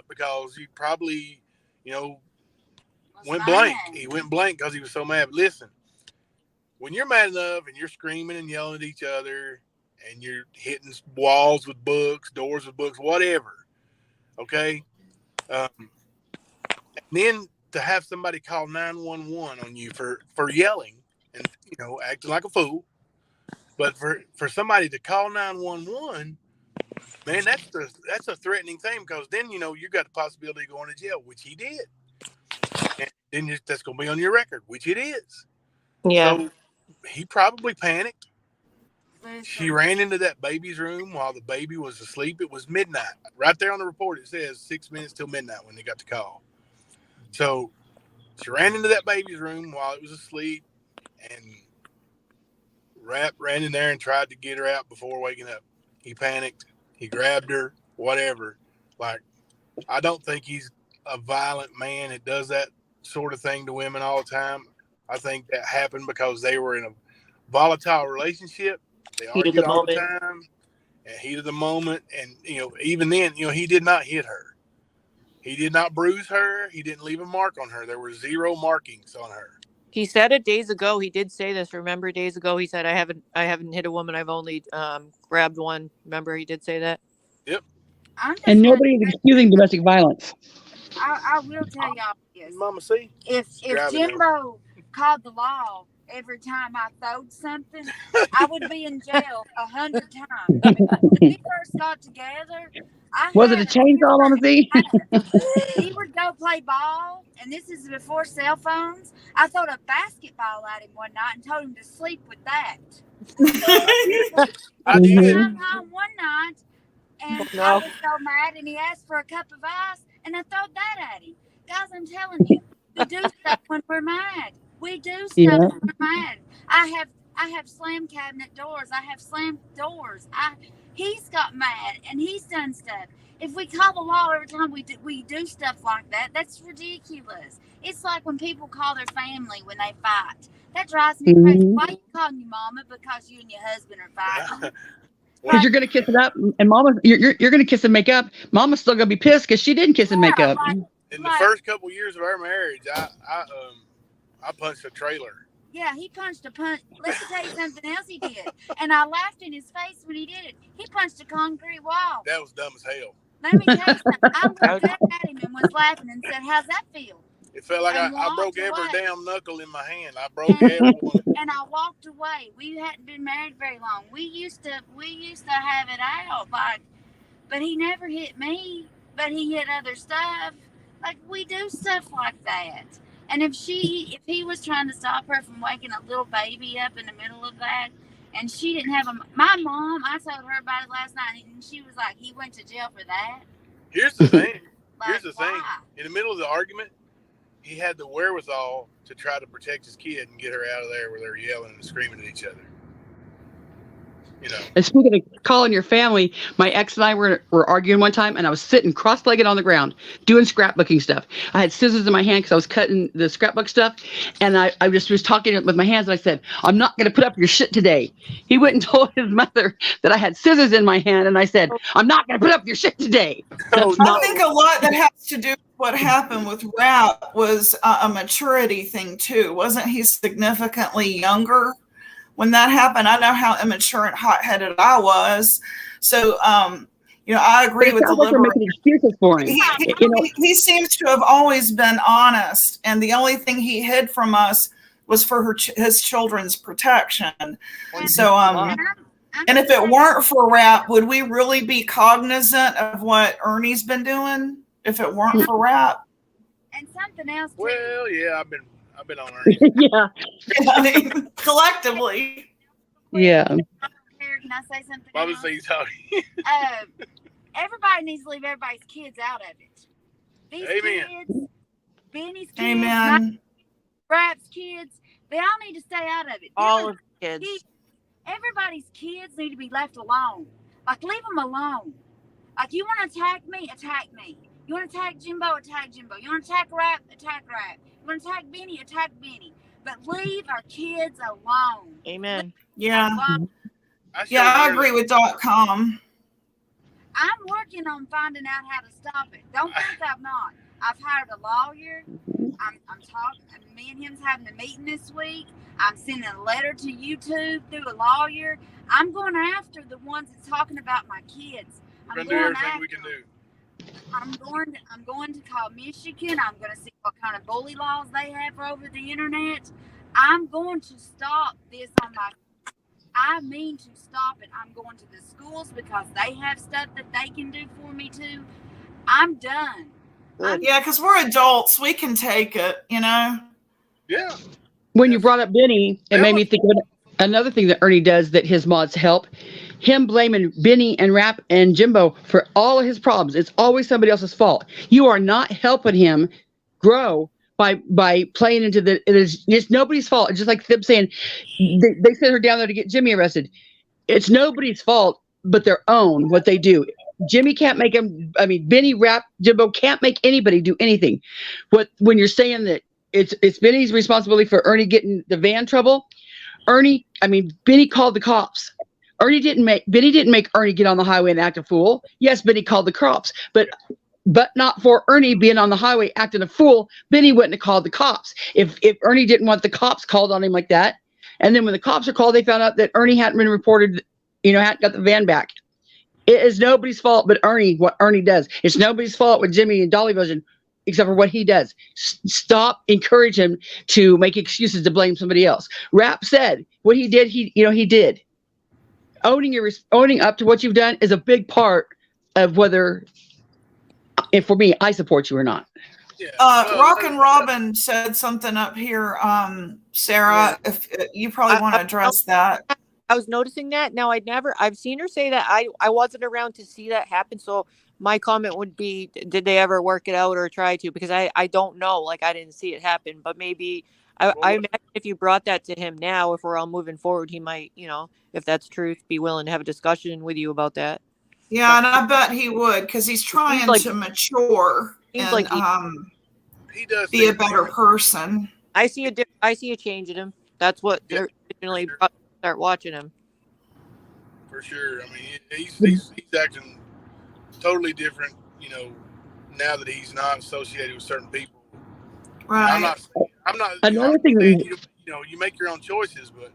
because he probably went blank. He went blank because he was so mad. But listen, when you're mad enough and you're screaming and yelling at each other, and you're hitting walls with books, doors with books, whatever, okay. And then to have somebody call 911 on you for yelling and acting like a fool, but for somebody to call 911, man, that's a threatening thing, because then you got the possibility of going to jail, which he did, and then that's going to be on your record, which it is. Yeah. So he probably panicked. She ran into that baby's room while the baby was asleep. It was midnight. Right there on the report, it says 6 minutes till midnight when they got the call. So she ran into that baby's room while it was asleep, and Rap ran in there and tried to get her out before waking up. He panicked. He grabbed her, whatever. Like, I don't think he's a violent man that does that sort of thing to women all the time. I think that happened because they were in a volatile relationship. They argued all the time, and heat of the moment. And, even then, he did not hit her. He did not bruise her. He didn't leave a mark on her. There were 0 markings on her. He said it days ago. He did say this. Remember, days ago, he said, I haven't hit a woman. I've only grabbed one. Remember, he did say that. Yep. And nobody is excusing domestic violence. I will tell y'all this. Mama, see? If Jimbo called the law every time I throwed something, I would be in jail 100 times. When we first got together, was it a chainsaw, Mama C? He would go play ball, and this is before cell phones. I threw a basketball at him one night and told him to sleep with that. I did. I came home one night, and I was so mad, and he asked for a cup of ice, and I threw that at him. Guys, I'm telling you, we do stuff when we're mad. We do stuff when we're mad. I have I have slammed cabinet doors. I have slammed doors. He's got mad and he's done stuff. If we call the law every time we do stuff like that, that's ridiculous. It's like when people call their family when they fight. That drives me crazy. Why are you calling your mama? Because you and your husband are fighting. Because you're gonna kiss it up, and Mama, you're gonna kiss and make up. Mama's still gonna be pissed because she didn't kiss and make up. In the first couple years of our marriage, I punched a trailer. Yeah, he punched a punch. Let me tell you something else he did. And I laughed in his face when he did it. He punched a concrete wall. That was dumb as hell. Let me tell you something. I looked up at him and was laughing and said, how's that feel? It felt like I broke every damn knuckle in my hand. I broke every one. And I walked away. We hadn't been married very long. We used to have it out, like, but he never hit me, but he hit other stuff. Like, we do stuff like that. And if he was trying to stop her from waking a little baby up in the middle of that, and she didn't have my mom, I told her about it last night, and she was like, he went to jail for that. Here's the thing. Like, why? In the middle of the argument, he had the wherewithal to try to protect his kid and get her out of there where they're yelling and screaming at each other. You know. And speaking of calling your family, my ex and I were arguing one time, and I was sitting cross-legged on the ground doing scrapbooking stuff. I had scissors in my hand because I was cutting the scrapbook stuff, and I just was talking with my hands, and I said, I'm not going to put up your shit today. He went and told his mother that I had scissors in my hand, and I said, I'm not going to put up your shit today. I think a lot that has to do with what happened with Rap was a maturity thing, too. Wasn't he significantly younger when that happened? I know how immature and hot-headed I was. So, I agree with the liberator. Making excuses for him. He seems to have always been honest, and the only thing he hid from us was for his children's protection. So, and if it weren't for Rap, would we really be cognizant of what Ernie's been doing? If it weren't for Rap? And something else, too. Well, yeah, I've been on Ernie. Yeah. I mean, collectively. Yeah. Can I say something? Obviously, everybody needs to leave everybody's kids out of it. These kids, Benny's kids, Amen. Rap's kids, they all need to stay out of it. All of the kids. Everybody's kids need to be left alone. Like, leave them alone. Like, you want to attack me? Attack me. You want to attack Jimbo? Attack Jimbo. You want to attack Rap? Attack Rap. You want to attack Benny? Attack Benny. But leave our kids alone. Amen. Yeah. I agree with .com. I'm working on finding out how to stop it. Don't think I'm not. I've hired a lawyer. I'm talking. Me and him's having a meeting this week. I'm sending a letter to YouTube through a lawyer. I'm going after the ones that's talking about my kids. We're gonna do everything we can do. I'm going to call Michigan. I'm going to see what kind of bully laws they have over the internet. I'm going to stop this I mean to stop it. I'm going to the schools because they have stuff that they can do for me too. I'm done. Yeah, because we're adults. We can take it, Yeah. When you brought up Benny, it made me think of another thing that Ernie does that his mods help. Him blaming Benny and Rap and Jimbo for all of his problems. It's always somebody else's fault. You are not helping him grow by playing into it's nobody's fault. It's just like them saying they sent her down there to get Jimmy arrested. It's nobody's fault but their own, what they do. Jimmy can't make him. I mean, Benny, Rap, Jimbo can't make anybody do anything. When you're saying that it's Benny's responsibility for Ernie getting the van trouble. Benny called the cops. Benny didn't make Ernie get on the highway and act a fool. Yes, Benny called the cops, but not for Ernie being on the highway acting a fool. Benny wouldn't have called the cops if Ernie didn't want the cops called on him like that. And then when the cops are called, they found out that Ernie hadn't been reported, hadn't got the van back. It is nobody's fault but Ernie, what Ernie does. It's nobody's fault with Jimmy and Dolly Vision, except for what he does. Stop encourage him to make excuses to blame somebody else. Rap said what he did, he did. Owning up to what you've done is a big part of whether, and for me, I support you or not. Yeah. Rockin' Robin said something up here, Sarah. Yeah. If you probably want to address that. I was noticing that. Now I've seen her say that. I wasn't around to see that happen. So my comment would be, did they ever work it out or try to? Because I don't know. Like, I didn't see it happen, but maybe I Well, imagine if you brought that to him now, if we're all moving forward, he might, if that's truth, be willing to have a discussion with you about that. Yeah, and I bet he would, because he's It seems trying like to mature seems and like he. he does be a seem better person. I see a change in him. That's what Yeah, originally for sure. brought me to start watching him. For sure. I mean, he's acting totally different. Now that he's not associated with certain people. Right. I'm not. I'm Another thing saying that you make your own choices, but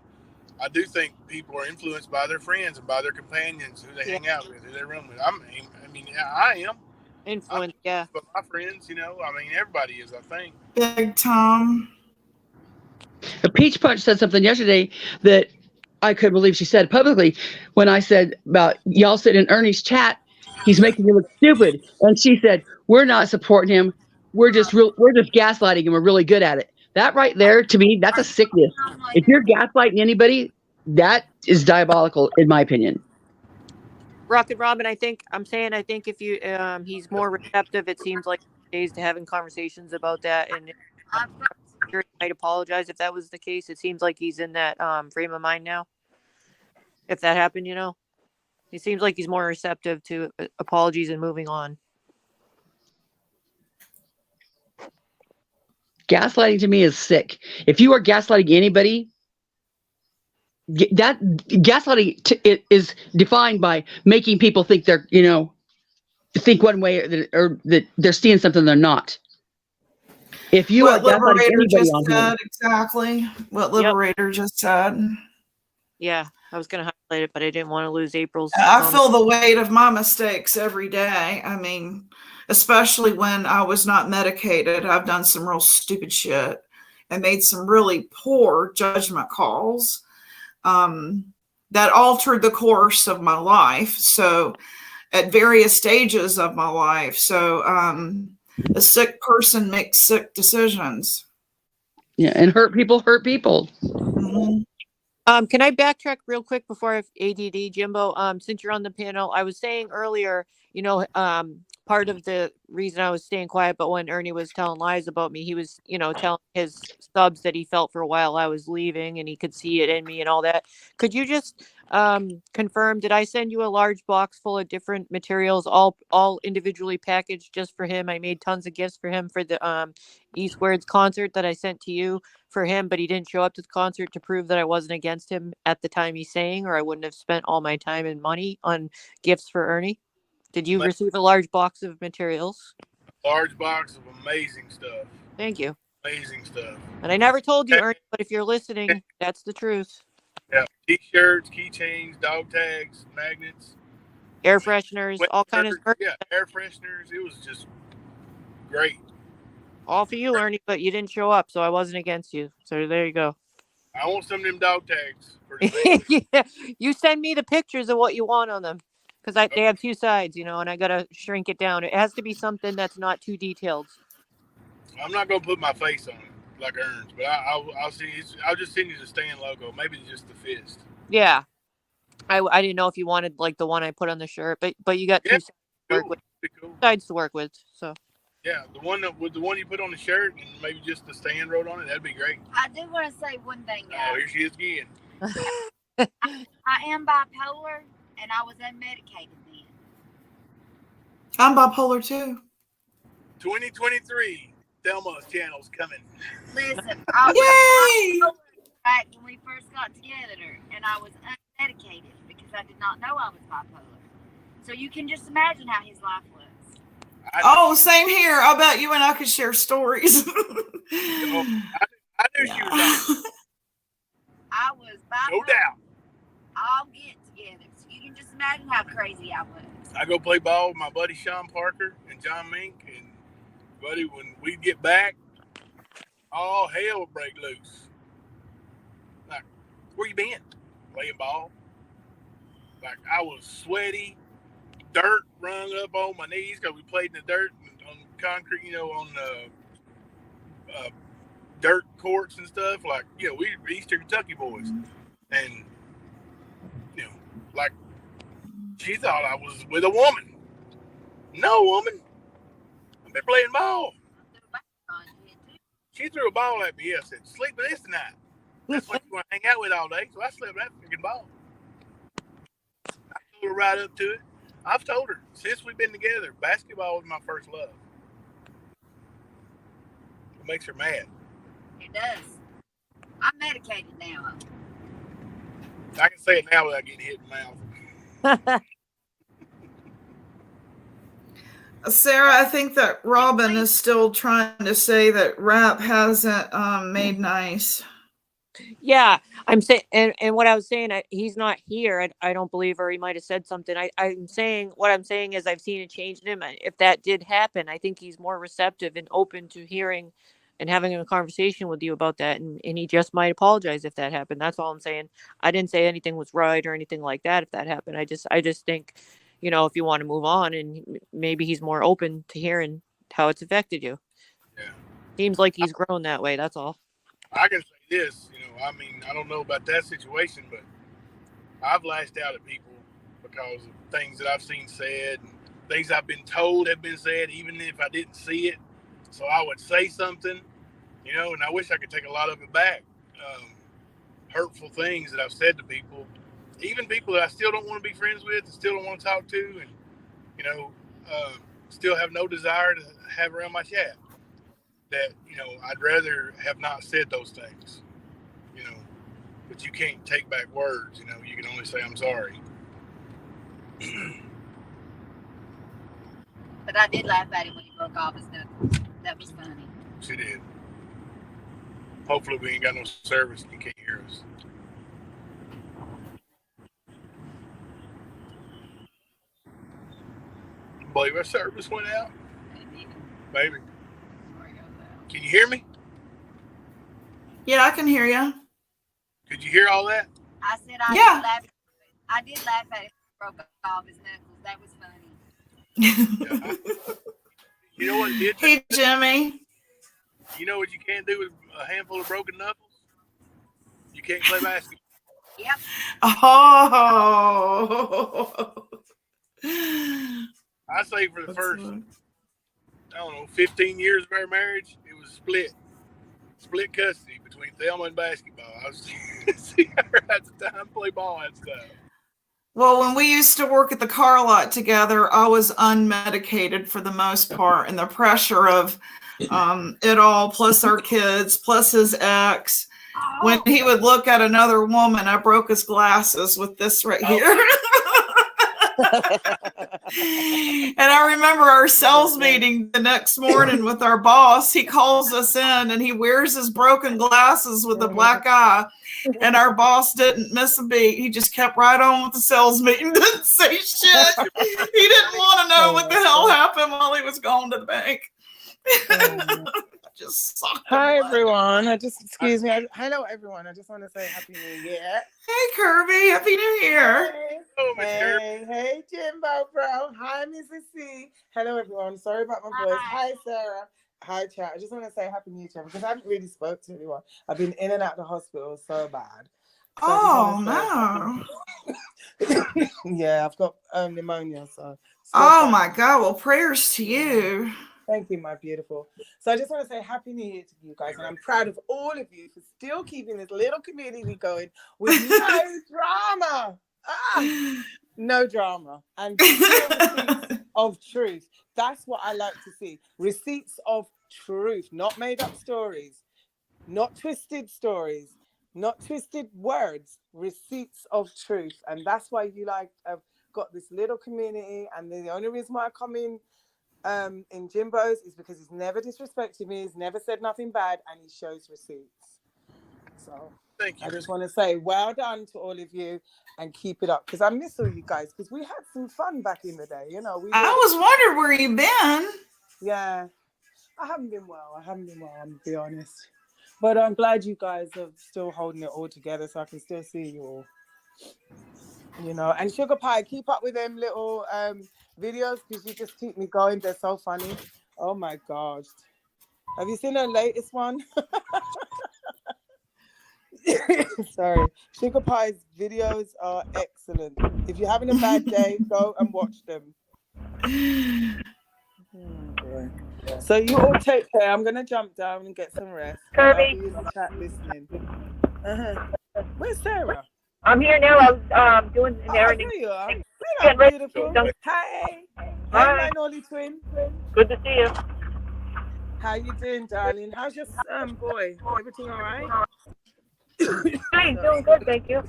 I do think people are influenced by their friends and by their companions, who they hang out with, who they run with. I mean, I am. Influence, yeah. But my friends, I mean, everybody is. I think. Big Tom. Peach Punch said something yesterday that I couldn't believe she said publicly when I said about y'all sitting in Ernie's chat, he's making you look stupid. And she said, we're not supporting him. We're just gaslighting him. We're really good at it. That right there, to me, that's a sickness. If you're gaslighting anybody, that is diabolical, in my opinion. Rocket Robin, I think if you he's more receptive, it seems like days to having conversations about that, and he might apologize if that was the case. It seems like he's in that frame of mind now. If that happened, he seems like he's more receptive to apologies and moving on. Gaslighting to me is sick. If you are gaslighting anybody, that gaslighting is defined by making people think they're, think one way or that they're seeing something they're not. If you are gaslighting anybody on here, exactly what Liberator just said. Yeah, I was going to highlight it, but I didn't want to lose April's. I feel the weight of my mistakes every day. I mean, especially when I was not medicated, I've done some real stupid shit and made some really poor judgment calls that altered the course of my life. So at various stages of my life. So a sick person makes sick decisions. Yeah, and hurt people hurt people. Mm-hmm. Can I backtrack real quick before I have ADD, Jimbo? Since you're on the panel, I was saying earlier, part of the reason I was staying quiet, but when Ernie was telling lies about me, he was, telling his subs that he felt for a while I was leaving and he could see it in me and all that. Could you just confirm, did I send you a large box full of different materials, all individually packaged just for him? I made tons of gifts for him for the Eastwards concert that I sent to you for him, but he didn't show up to the concert to prove that I wasn't against him at the time he sang, or I wouldn't have spent all my time and money on gifts for Ernie. Did you receive a large box of materials? Large box of amazing stuff. Thank you. Amazing stuff. And I never told you, Ernie, but if you're listening, that's the truth. Yeah, t-shirts, keychains, dog tags, magnets, air fresheners, all kinds of. Yeah, air fresheners. It was just great. All for you, Ernie, but you didn't show up, so I wasn't against you. So there you go. I want some of them dog tags. For the yeah, you send me the pictures of what you want on them, because they have two sides, and I gotta shrink it down. It has to be something that's not too detailed. I'm not gonna put my face on it like Ern's, but I'll see. I'll just send you the stand logo, maybe just the fist. Yeah, I didn't know if you wanted like the one I put on the shirt, but you got two sides to work with. Cool. Sides to work with, so. Yeah, the one you put on the shirt and maybe just the stand wrote on it, that'd be great. I do want to say one thing, guys. Oh, here she is again. I am bipolar, and I was unmedicated then. I'm bipolar too. 2023, Thelma's channel's coming. Listen, I was Yay! bipolar back when we first got together, and I was unmedicated because I did not know I was bipolar. So you can just imagine how his life was. Oh, same here. I bet you and I could share stories. I knew she was. I was bipolar. No doubt. All get together. So you can just imagine how crazy I was. I go play ball with my buddy Sean Parker and John Mink, and buddy, when we get back, all hell would break loose. Like, where you been? Playing ball. Like, I was sweaty, dirt rung up on my knees because we played in the dirt on concrete, on dirt courts and stuff. Like, we were Eastern Kentucky boys, and like, she thought I was with a woman. No, woman. I've been playing ball. She threw a ball at me. I said, sleep with this tonight. That's what you want to hang out with all day. So I slept with that freaking ball. I told her right up to it. I've told her since we've been together, basketball was my first love. It makes her mad. It does. I'm medicated now. I can say it now without getting hit in the mouth. Sarah, I think that Robin is still trying to say that rap hasn't made nice. Yeah, I'm saying, and what I was saying, he's not here. I don't believe, or he might have said something. I'm saying, what I'm saying is I've seen a change in him. If that did happen, I think he's more receptive and open to hearing and having a conversation with you about that. And he just might apologize if that happened. That's all I'm saying. I didn't say anything was right or anything like that if that happened. I just think, if you want to move on, and maybe he's more open to hearing how it's affected you. Yeah. Seems like he's grown that way. That's all. I can say this, I don't know about that situation, but I've lashed out at people because of things that I've seen said and things I've been told have been said, even if I didn't see it. So I would say something, and I wish I could take a lot of it back. Hurtful things that I've said to people, even people that I still don't want to be friends with and still don't want to talk to, and, still have no desire to have around my chat. That, I'd rather have not said those things, but you can't take back words, you can only say, I'm sorry. But I did laugh at him when he broke off his knuckles. That was funny. She did. Hopefully we ain't got no service and you can't hear us. I believe our service went out. Maybe. Can you hear me? Yeah, I can hear you. Could you hear all that? I said I did laugh at him when he broke off his knuckles. That was funny. You know what it did? Hey, Jimmy. You know what you can't do with a handful of broken knuckles? You can't play basketball. Yep. Oh. I say for the first, 15 years of our marriage, it was split custody between Thelma and basketball. I was seeing her at the time play ball and stuff. Well, when we used to work at the car lot together, I was unmedicated for the most part, and the pressure of it all, plus our kids, plus his ex. When he would look at another woman, I broke his glasses with this right here. And I remember our sales meeting the next morning with our boss. He calls us in and he wears his broken glasses with a black eye. And our boss didn't miss a beat. He just kept right on with the sales meeting, didn't say shit. He didn't want to know what the hell happened while he was going to the bank. Hi everyone. Excuse me. Hello everyone. I just want to say Happy New Year. Hey Kirby, Happy New Year. Hey Jimbo, bro. Hi Mrs. C. Hello everyone. Sorry about my voice. Hi Sarah. Hi chat. I just want to say Happy New Year because I haven't really spoke to anyone. I've been in and out of the hospital so bad. So no. Yeah, I've got pneumonia. My God. Well, prayers to you. Thank you, my beautiful. So I just want to say Happy New Year to you guys. And I'm proud of all of you for still keeping this little community going with no drama. No drama. And receipts of truth. That's what I like to see. Receipts of truth, not made up stories, not twisted stories, not twisted words, receipts of truth. And that's why you have got this little community. And the only reason why I come in Jimbo's is because he's never disrespected me, he's never said nothing bad, and he shows receipts. So thank you. I just want to say well done to all of you and keep it up because I miss all you guys because we had some fun back in the day, I was wondering where you've been. Yeah, I haven't been well, I'm gonna be honest, but I'm glad you guys are still holding it all together so I can still see you all. And Sugar Pie, keep up with them little videos because you just keep me going. They're so funny. Oh my gosh. Have you seen her latest one? Sorry. Sugar Pie's videos are excellent. If you're having a bad day, go and watch them. Boy. So you all take care. I'm gonna jump down and get some rest. But I'll Kirby, be in the chat listening. Where's Sarah? I'm here now. I was doing Oh, everything, here you are. Hello, getting ready. beautiful. Done. Hey. Hey, Hi. my Nolly twin. Good to see you. How you doing, darling? How's your boy? Everything all right? Hi, doing good, thank you.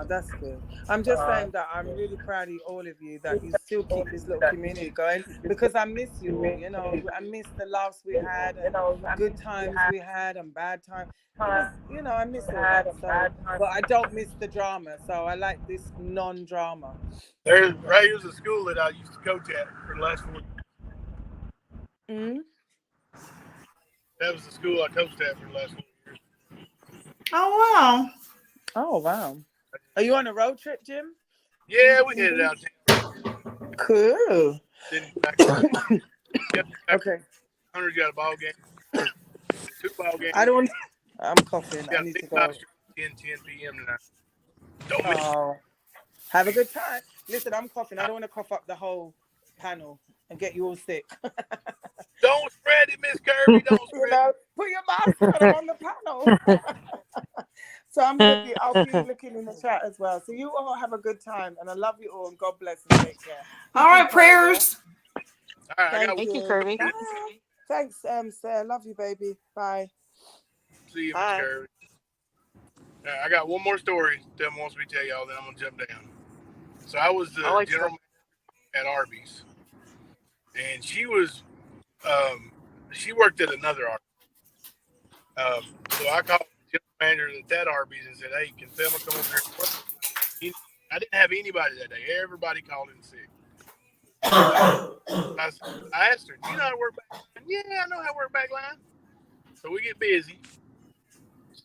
That's good. I'm just saying that I'm really proud of all of you that you still keep this little community going because I miss you all. You know, I miss the laughs we had and good times we had and bad times. It was, you know, I miss all that. So, but I don't miss the drama. So I like this non-drama. There's right here's a school that I used to coach at for the last 4 years. That was the school I coached at for the last 4 years. Oh wow. Oh wow. Are you on a road trip, Jim? Yeah, we headed out there. Cool. Then back Okay. Hunter's got a ball game. 2 ball games. I don't. I'm coughing. I Got need to big go. box 10 p.m. tonight. Don't miss. Oh, have a good time. Listen, I'm coughing. I don't want to cough up the whole panel and get you all sick. Don't spread it, Miss Kirby. Don't You spread know, it. put your mask on. I'm on the panel. So I'll be looking in the chat as well. So you all have a good time, and I love you all, and God bless and take care. All right, prayers. All right, Thank you, Kirby. Bye. Thanks, Sarah. Love you, baby. Bye. See you, Miss Bye. Kirby. All right, I got one more story Tim wants me to tell y'all, then I'm going to jump down. So I was the general manager at Arby's, and she was, she worked at another Arby's. So I called the general manager at that Arby's and said, hey, can Thelma come over here? I didn't have anybody that day. Everybody called in sick. I asked her, do you know how to work back line? Yeah, I know how to work back line. So we get busy.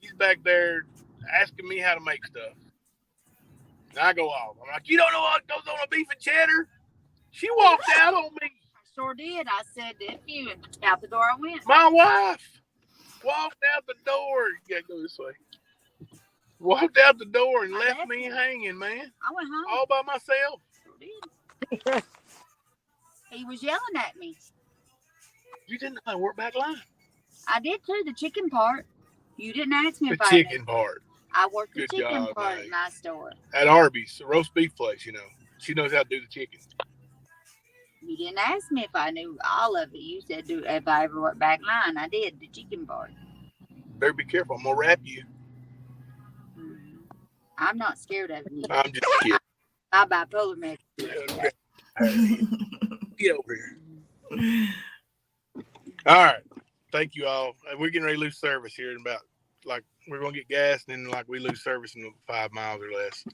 She's back there asking me how to make stuff. And I go off. I'm like, you don't know what goes on a beef and cheddar? She walked out on me. I sure did. I said, if you, and out the door I went. My wife walked out the door. You gotta go this way. Walked out the door and left me hanging, man. I went home. All by myself. Sure did. He was yelling at me. You didn't know how to work back line. I did too, the chicken part. You didn't ask me The if I chicken knew. part. I worked the Good chicken job, part man. at my store. At Arby's, the roast beef place, you know. She knows how to do the chicken. You didn't ask me if I knew all of it. You said, "Do if I ever worked back line?" I did the chicken part. Better be careful. I'm gonna wrap you. I'm not scared of you. I'm just kidding. My bipolar med. Get over here. All right. Thank you all. We're getting ready to lose service here in about, like, we're going to get gas and then, like, we lose service in 5 miles or less.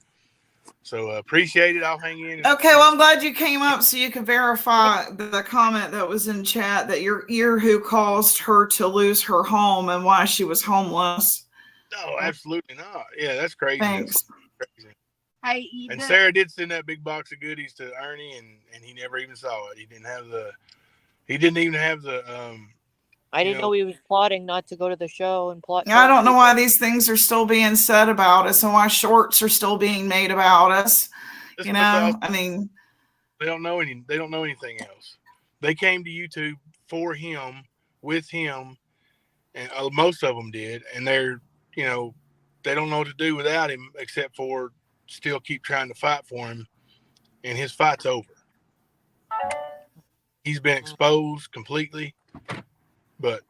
So appreciate it. I'll hang in. Okay, well, I'm glad you came up so you could verify the comment that was in chat that you're who caused her to lose her home and why she was homeless. No, absolutely not. Yeah, that's crazy. Thanks. That's crazy. Hey, And Sarah did send that big box of goodies to Ernie, and he never even saw it. He didn't even have the. I didn't know he was plotting not to go to the show and plot. I don't know why these things are still being said about us and why shorts are still being made about us. You know, I mean, they don't know anything else. They came to YouTube for him, with him, and most of them did. And they're, you know, they don't know what to do without him except for still keep trying to fight for him. And his fight's over. He's been exposed completely. But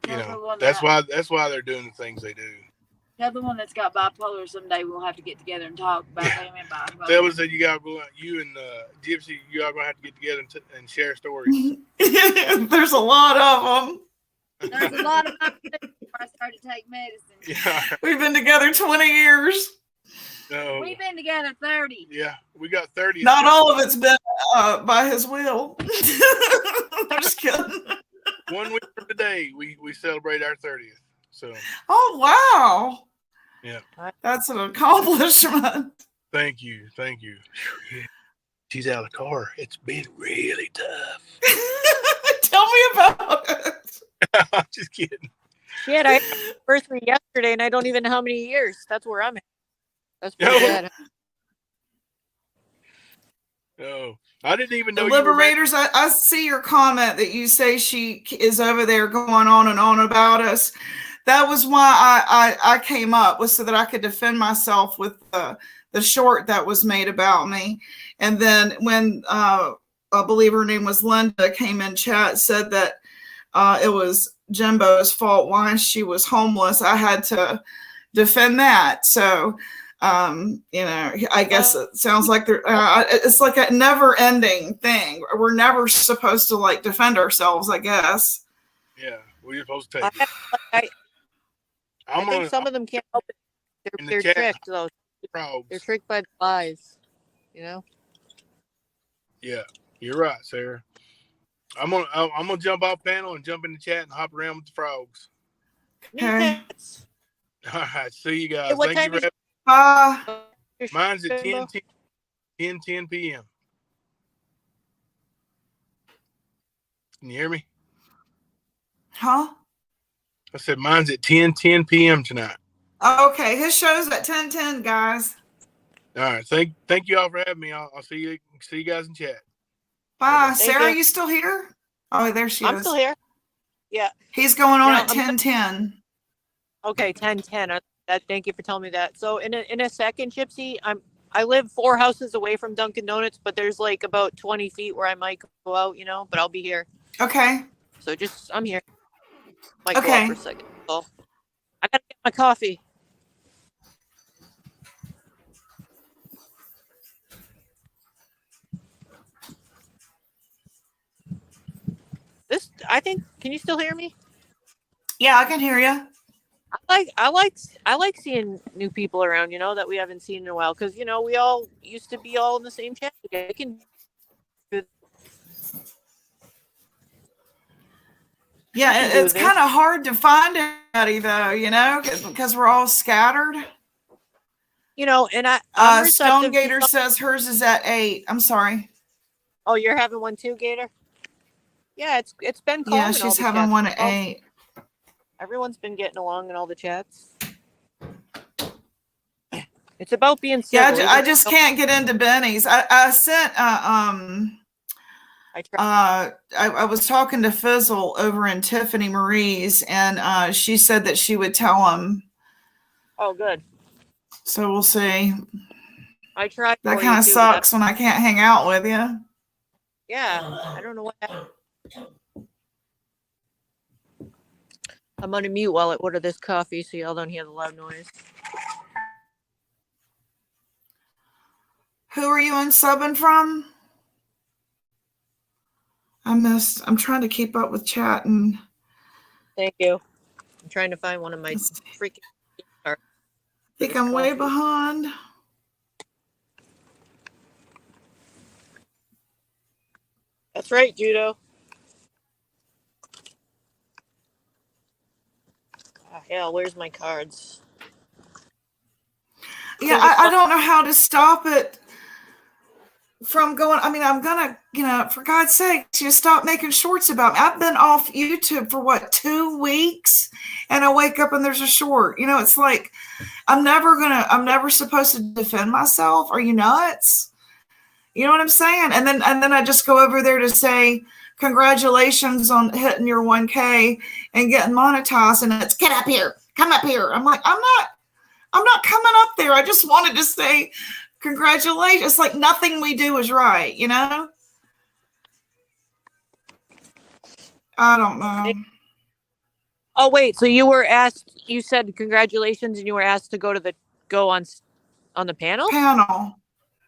you know, that's why they're doing the things they do. The other one that's got bipolar, someday we'll have to get together and talk about him and bipolar. That was that you got you and Gypsy, you all gonna have to get together and share stories. There's a lot of them. There's a lot of them before I started to take medicine. Yeah. We've been together 20 years. No. We've been together 30. Yeah, we got 30. Not all of it's been by his will. I'm just kidding. 1 week from today, we celebrate our 30th. So. Oh wow. Yeah. That's an accomplishment. Thank you. She's out of the car. It's been really tough. Tell me about it. I'm just kidding. She had our anniversary yesterday, and I don't even know how many years. That's where I'm at. That's pretty bad. Oh, I didn't even The know you were back. Liberators, I see your comment that you say she is over there going on and on about us. That was why I came up, was so that I could defend myself with the short that was made about me. And then when I believe her name was Linda came in chat, said that it was Jimbo's fault why she was homeless, I had to defend that. So I guess it sounds like it's like a never ending thing. We're never supposed to like defend ourselves, I guess. Yeah, we're supposed to take it. I think some of them can't help it. They're tricked, though. Frogs. They're tricked by the lies, you know? Yeah, you're right, Sarah. I'm gonna jump off panel and jump in the chat and hop around with the frogs. Okay. All right, see you guys. Hey, what Thank time you. is Mine's at Jimbo? 10 p.m. Can you hear me? Huh? I said mine's at 10 p.m. tonight. Okay, his show's at 10:10, guys. All right, thank you all for having me. I'll see you guys in chat. Bye. Thank Sarah, you. you still here? Oh, there she is. I'm still here. Yeah. He's going on Now, at 10:10. Okay, 10:10. Thank you for telling me that. So in a second, Gypsy, I live 4 houses away from Dunkin' Donuts, but there's like about 20 feet where I might go out, you know, but I'll be here. Okay. So I'm here. Might go Okay. out for a second. So I gotta get my coffee. I think, can you still hear me? Yeah, I can hear you. I like seeing new people around, you know, that we haven't seen in a while, because you know we all used to be all in the same chat together. Yeah, it's kind of hard to find everybody though, you know, because we're all scattered. You know, and I'm Stone Gator says hers is at 8. I'm sorry. Oh, you're having one too, Gator? Yeah, it's been calm. Yeah, she's having one at 8. Everyone's been getting along in all the chats. It's about being civil. Yeah, I just can't get into Benny's. I sent I was talking to Fizzle over in Tiffany Marie's, and she said that she would tell him. Oh, good. So we'll see. I tried. That kind of sucks when I can't hang out with you. Yeah, I don't know what happened. I'm gonna mute while I order this coffee so y'all don't hear the loud noise. Who are you unsubbing from? I'm trying to keep up with chat and. Thank you. I'm trying to find one of my freaking. I think I'm way behind. That's right, Judo. Hell, where's my cards? Yeah, I don't know how to stop it from going. I mean, I'm gonna, for God's sake, just stop making shorts about me. I've been off YouTube for 2 weeks, and I wake up and there's a short. You know, it's like I'm never supposed to defend myself. Are you nuts? You know what I'm saying? And then I just go over there to say congratulations on hitting your 1K and getting monetized, and it's get up here, come up here. I'm like, I'm not coming up there. I just wanted to say congratulations. It's like nothing we do is right, you know? I don't know. Oh wait, so you were asked, you said congratulations and you were asked to go on the panel?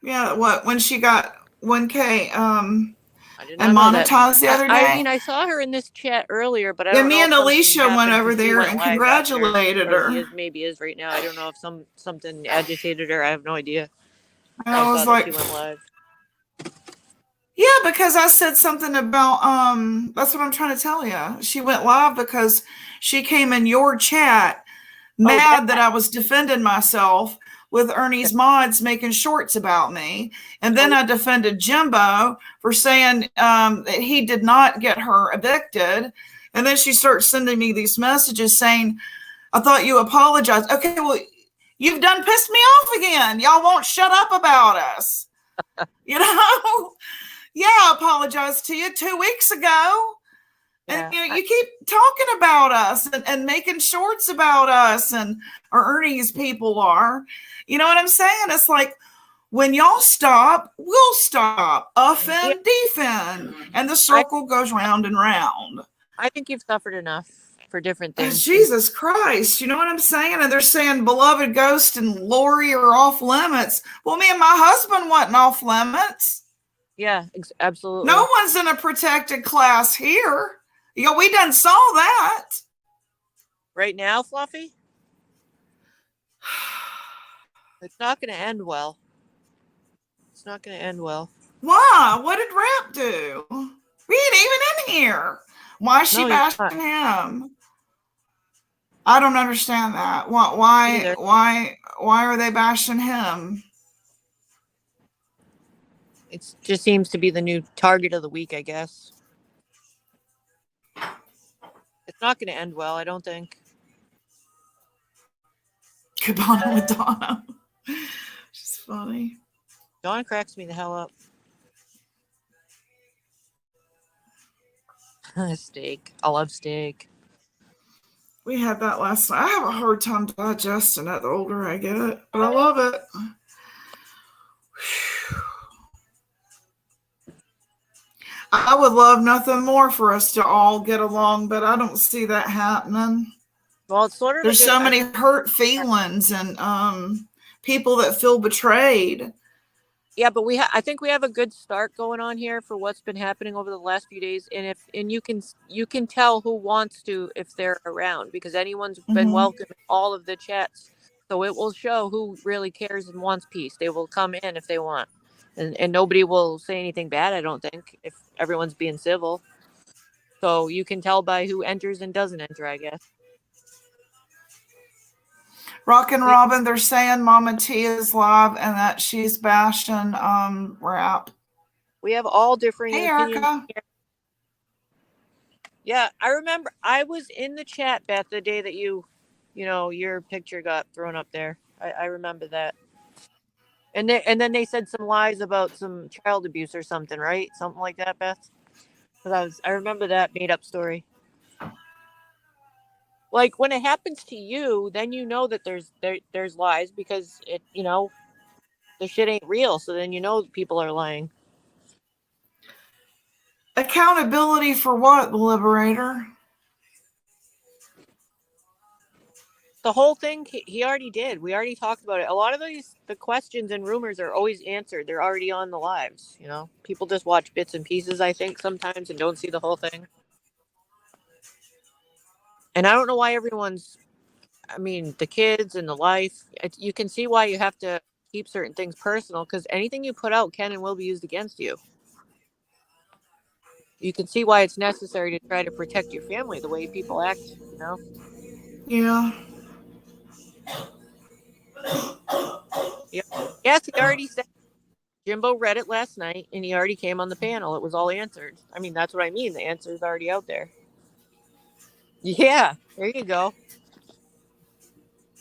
Yeah, when she got 1K and monetized the other day. I mean, I saw her in this chat earlier, but I don't know. Me and Alicia went over there and congratulated her. Maybe is right now. I don't know if something agitated her. I have no idea. I was like, she went live. Yeah, because I said something about that's what I'm trying to tell you. She went live because she came in your chat mad that I was defending myself with Ernie's mods making shorts about me. And then I defended Jimbo for saying that he did not get her evicted. And then she starts sending me these messages saying, I thought you apologized. Okay, well, you've done pissed me off again. Y'all won't shut up about us. You know? Yeah, I apologized to you 2 weeks ago. And Yeah. you keep talking about us and making shorts about us and or Ernie's people are. You know what I'm saying? It's like when y'all stop, we'll stop. Yeah, Offend, defend. And the circle goes round and round. I think you've suffered enough for different things. Jesus Christ, you know what I'm saying? And they're saying Beloved Ghost and Lori are off limits. Well, me and my husband wasn't off limits. Yeah, absolutely. No one's in a protected class here. We done saw that. Right now, Fluffy, it's not going to end well. It's not going to end well. Why? What did Rap do? We ain't even in here. Why is she bashing him? I don't understand that. Why are they bashing him? It just seems to be the new target of the week, I guess. It's not going to end well, I don't think. Cabana with Donna. She's funny. Donna cracks me the hell up. Steak. I love steak. We had that last night. I have a hard time digesting it the older I get, but I love it. I would love nothing more for us to all get along, but I don't see that happening. Well, it's sort of there's so many hurt feelings and people that feel betrayed. Yeah, but I think we have a good start going on here for what's been happening over the last few days, and you can tell who wants to if they're around, because anyone's been welcome in all of the chats, so it will show who really cares and wants peace. They will come in if they want, and nobody will say anything bad, I don't think, if everyone's being civil. So you can tell by who enters and doesn't enter, I guess. Rockin' Robin, they're saying Mama T is live and that she's bashing Rap. We have all differing opinions. Erica. Yeah, I remember I was in the chat, Beth, the day that your picture got thrown up there. I remember that. And then they said some lies about some child abuse or something, right? Something like that, Beth. Because I remember that made up story. Like when it happens to you, then you know that there's lies, because the shit ain't real. So then people are lying. Accountability for what, the Liberator? The whole thing he already did. We already talked about it. A lot of the questions and rumors are always answered. They're already on the lives. People just watch bits and pieces, I think, sometimes, and don't see the whole thing. And I don't know why the kids and the life, you can see why you have to keep certain things personal, because anything you put out can and will be used against you. You can see why it's necessary to try to protect your family the way people act, Yeah. Yes, he already said. Jimbo read it last night, and he already came on the panel. It was all answered. I mean, that's what I mean. The answer is already out there. Yeah, there you go.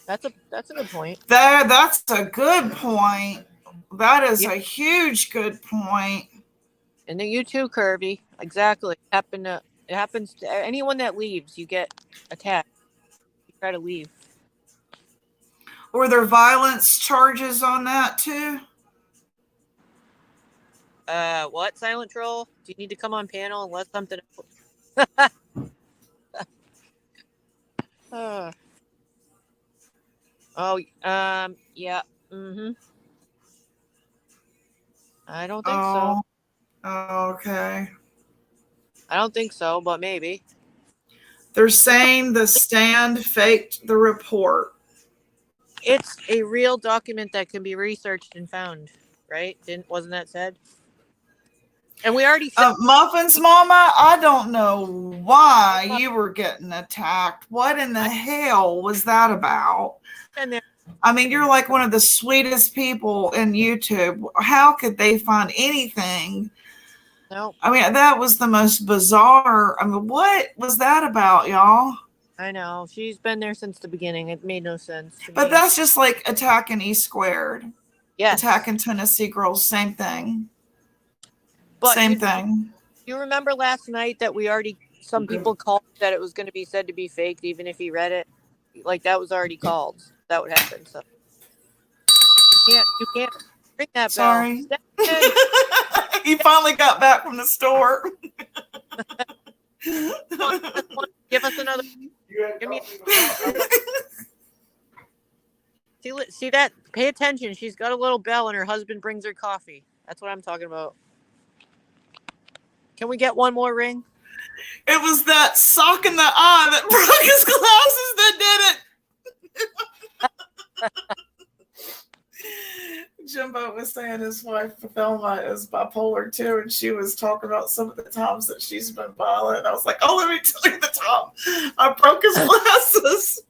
That's a good point. That's a good point. That is a huge good point. And then you too, Curvy. Exactly. It happens to anyone that leaves. You get attacked. You try to leave. Were there violence charges on that too? What, Silent Troll? Do you need to come on panel and let something out? Yeah. I don't think so. Oh, okay. I don't think so, but maybe. They're saying the Stand faked the report. It's a real document that can be researched and found, right? Wasn't that said? And we already said Muffins Mama, I don't know why you were getting attacked. What in the hell was that about? I mean, you're like one of the sweetest people in YouTube. How could they find anything? No. I mean, that was the most bizarre. I mean, what was that about, y'all? I know. She's been there since the beginning. It made no sense. But that's just like attacking E Squared. Yes. attacking Tennessee girls, same thing. But Same thing. you remember last night that some people called that it was going to be said to be faked, even if he read it? Like, that was already called. That would happen. So you can't ring that bell. Sorry. Step in. He finally got back from the store. Give us another. Give me. See that? Pay attention. She's got a little bell, and her husband brings her coffee. That's what I'm talking about. Can we get one more ring? It was that sock in the eye that broke his glasses that did it. Jimbo was saying his wife Thelma is bipolar too, and she was talking about some of the times that she's been violent. I was like, "Oh, let me tell you the time I broke his glasses,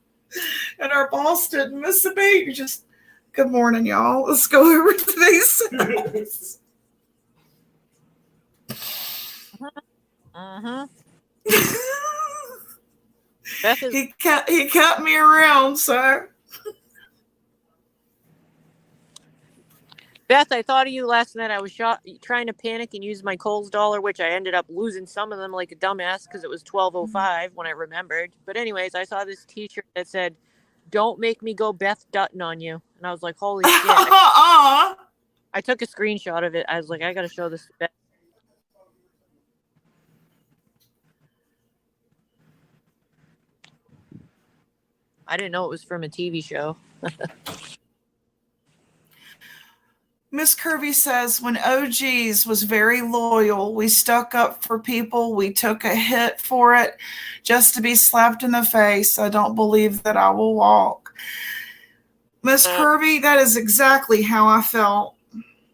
and our boss didn't miss a beat." You just, good morning, y'all. Let's go over today's sales. He kept me around, sir. Beth, I thought of you last night. I was trying to panic and use my Kohl's dollar, which I ended up losing some of them like a dumbass because it was $12.05 when I remembered. But anyways, I saw this T-shirt that said, "Don't make me go Beth Dutton on you," and I was like, "Holy shit!" I took a screenshot of it. I was like, "I got to show this to Beth." I didn't know it was from a TV show. Miss Kirby says, when OGs was very loyal, we stuck up for people. We took a hit for it just to be slapped in the face. I don't believe that I will walk. Miss Kirby, that is exactly how I felt.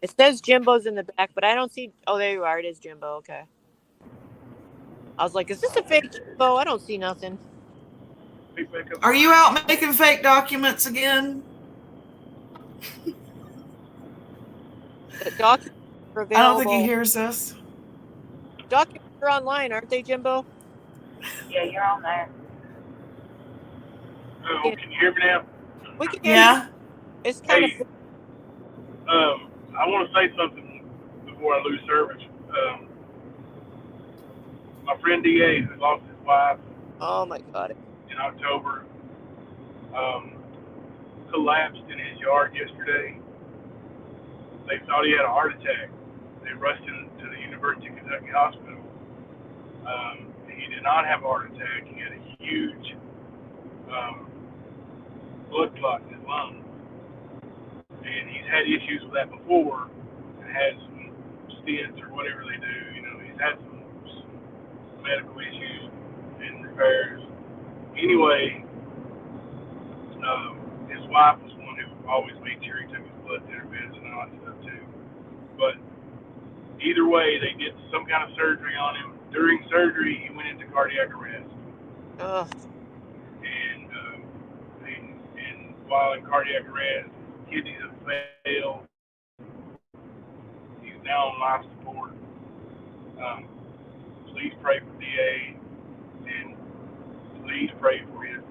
It says Jimbo's in the back, but I don't see. Oh, there you are. It is Jimbo. Okay. I was like, is this a fake Jimbo? I don't see nothing. Are you out making fake documents again? The documents are available. I don't think he hears us. Documents are online, aren't they, Jimbo? Yeah, you're on there. Oh, can you hear me now? We can hear you. It's kind of. I want to say something before I lose service. My friend DA, who lost his wife. Oh my God. In October, collapsed in his yard yesterday. They thought he had a heart attack. They rushed him to the University of Kentucky Hospital. He did not have a heart attack. He had a huge blood clot in his lung. And he's had issues with that before and had some stents or whatever they do. You know, he's had some medical issues and repairs. Anyway, his wife was one who always made sure he took his blood thinner meds and all that stuff too. But either way, they did some kind of surgery on him. During surgery, he went into cardiac arrest. Ugh. And while in cardiac arrest, kidneys have failed. He's now on life support. Please pray for DA, and please pray for his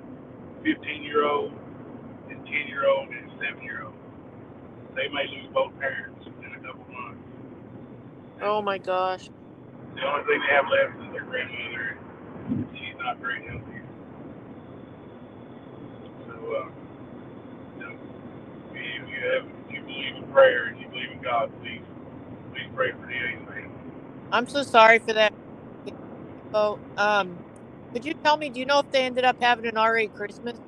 15-year-old, his 10-year-old, and his 7-year-old. They may lose both parents in a couple months. Oh my gosh. The only thing they have left is their grandmother. She's not very healthy. So, if you believe in prayer and you believe in God, please pray for DA's family. I'm so sorry for that. So, could you tell me, do you know if they ended up having an RA Christmas?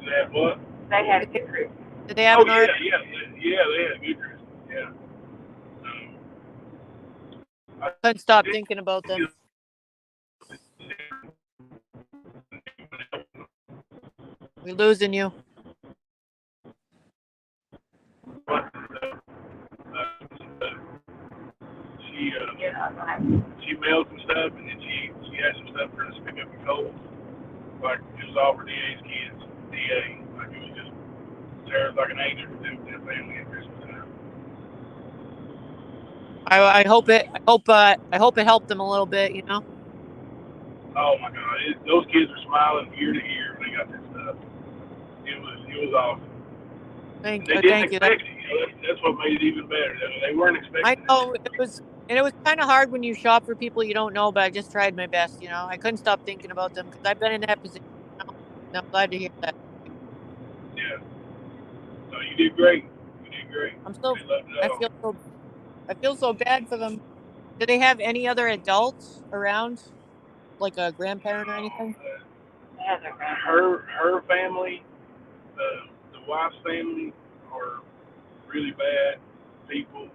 Did they have what? They had a good Christmas. Did they have an RA? Yeah, they had a good Christmas. Yeah. I couldn't stop thinking about them. We're losing you. She mailed some stuff, and then she had some stuff for us to pick up in Kohl's. Like, it was all for DA's kids. DA. Like, it was just Sarah's like an angel for them family at Christmas time. I hope it helped them a little bit, you know. Oh my God, those kids were smiling ear to ear when they got this stuff. It was awesome. Thank They you. didn't expect it. That's what made it even better. They weren't expecting I it. know it was, and it was kind of hard when you shop for people you don't know. But I just tried my best. I couldn't stop thinking about them because I've been in that position. And I'm glad to hear that. Yeah. No, you did great. You did great. I'm so They loved it I all. feel so bad for them. Do they have any other adults around, like a grandparent or anything? Her family, the wife's family, are really bad people.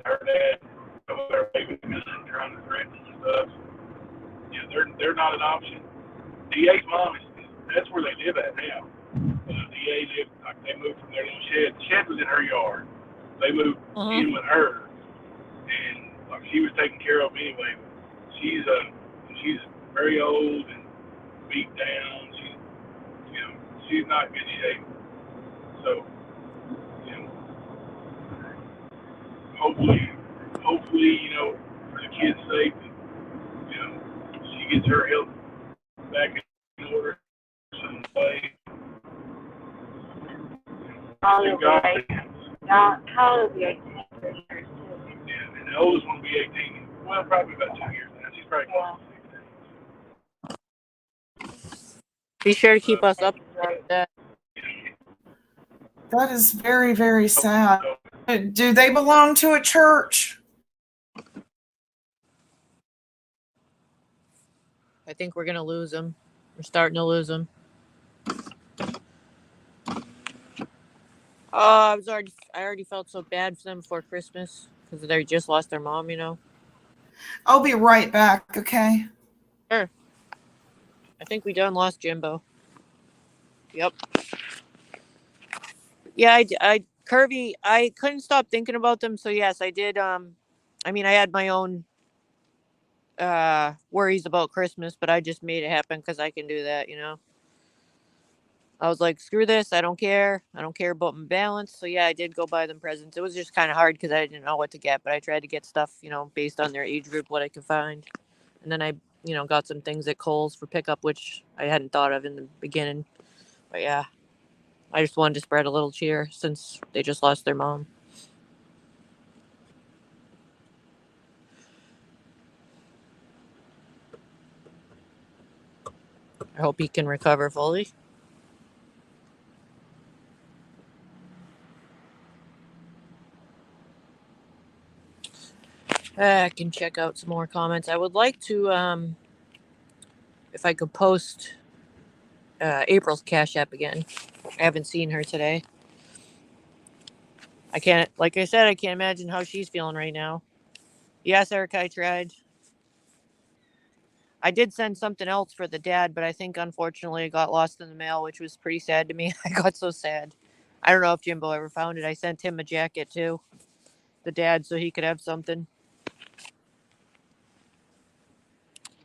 Her dad over there waving a gun, trying to threaten and stuff. Yeah, they're not an option. DA's mom that's where they live at now. DA lived like they moved from their little shed. The shed was in her yard. They moved in with her, and like she was taken care of anyway. She's very old and beat down. She's not in good shape. So hopefully, for the kids' sake, she gets her health back in order some way. How old will be 18 for sure, too. Yeah, and the oldest one will be 18. Well, probably about 2 years now. She's probably close to 16. Be sure to keep us up. That is very, very sad. Do they belong to a church? I think we're gonna lose them. We're starting to lose them. Oh, I already felt so bad for them before Christmas because they just lost their mom. I'll be right back. Okay. Sure. I think we done lost Jimbo. Yep. Yeah, Kirby, I couldn't stop thinking about them. So yes, I did. I had my own worries about Christmas, but I just made it happen because I can do that. I was like, screw this. I don't care. I don't care about my balance. So yeah, I did go buy them presents. It was just kind of hard because I didn't know what to get, but I tried to get stuff, based on their age group, what I could find. And then I, got some things at Kohl's for pickup, which I hadn't thought of in the beginning. But yeah, I just wanted to spread a little cheer since they just lost their mom. I hope he can recover fully. I can check out some more comments. I would like to, if I could post April's Cash App again. I haven't seen her today. Like I said, I can't imagine how she's feeling right now. Yes, Eric, I tried. I did send something else for the dad, but I think unfortunately it got lost in the mail, which was pretty sad to me. I got so sad. I don't know if Jimbo ever found it. I sent him a jacket too, the dad, so he could have something.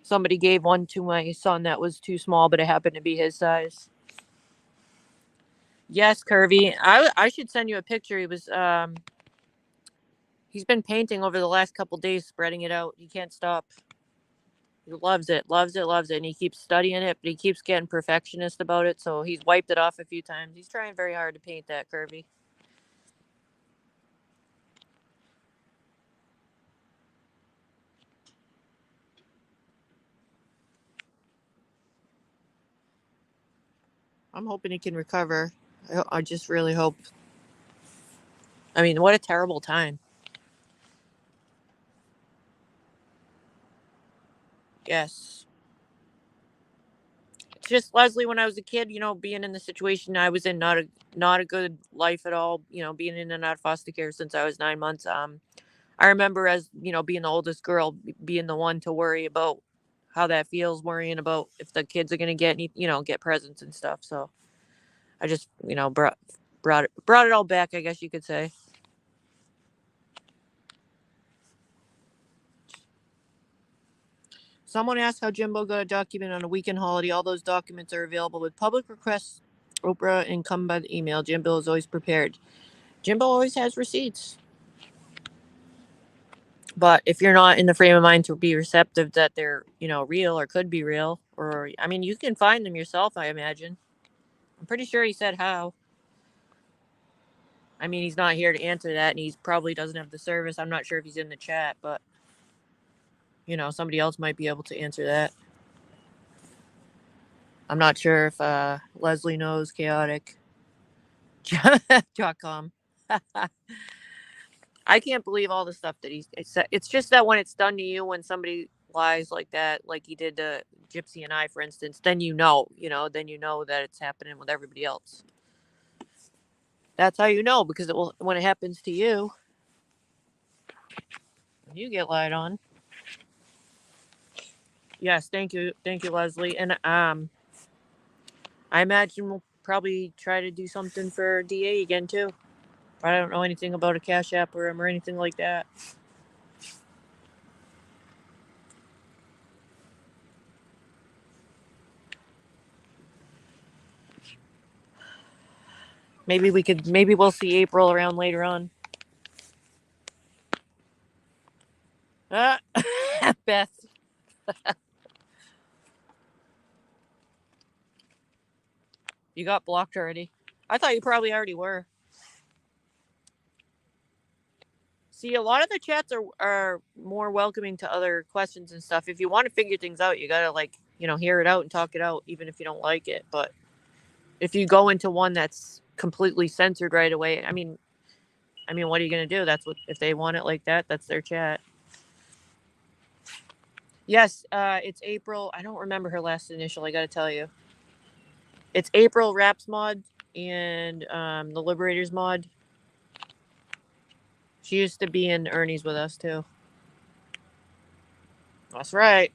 Somebody gave one to my son that was too small, but it happened to be his size. Yes, Curvy. I should send you a picture. He's been painting over the last couple days, spreading it out. He can't stop. He loves it, and he keeps studying it, but he keeps getting perfectionist about it, so he's wiped it off a few times. He's trying very hard to paint that, Curvy. I'm hoping he can recover. I just really hope. I mean, what a terrible time. Yes. It's just, Leslie, when I was a kid, being in the situation I was in, not a good life at all, being in and out of foster care since I was 9 months. I remember as, being the oldest girl, being the one to worry about how that feels, worrying about if the kids are going to get any, get presents and stuff. So I just, brought it all back, I guess you could say. Someone asked how Jimbo got a document on a weekend holiday. All those documents are available with public requests, Oprah, and come by the email. Jimbo is always prepared. Jimbo always has receipts. But if you're not in the frame of mind to be receptive that they're, real or could be real, or, I mean, you can find them yourself, I imagine. I'm pretty sure he said how. I mean, he's not here to answer that, and he probably doesn't have the service. I'm not sure if he's in the chat, but, somebody else might be able to answer that. I'm not sure if Leslie knows chaotic.com. I can't believe all the stuff that he's said. It's just that when it's done to you, when somebody lies like that, like he did to Gypsy and I, for instance, then then you know that it's happening with everybody else. That's how you know, because when it happens to you, you get lied on. Yes, thank you, Leslie, and I imagine we'll probably try to do something for DA again too. I don't know anything about a Cash App or him or anything like that. Maybe we'll see April around later on. Beth. You got blocked already. I thought you probably already were. See, a lot of the chats are more welcoming to other questions and stuff. If you want to figure things out, you gotta hear it out and talk it out, even if you don't like it. But if you go into one that's completely censored right away, I mean, what are you gonna do? That's what, if they want it like that, that's their chat. Yes, it's April. I don't remember her last initial. I gotta tell you, it's April Raps mod and the Liberators mod. She used to be in Ernie's with us too. That's right.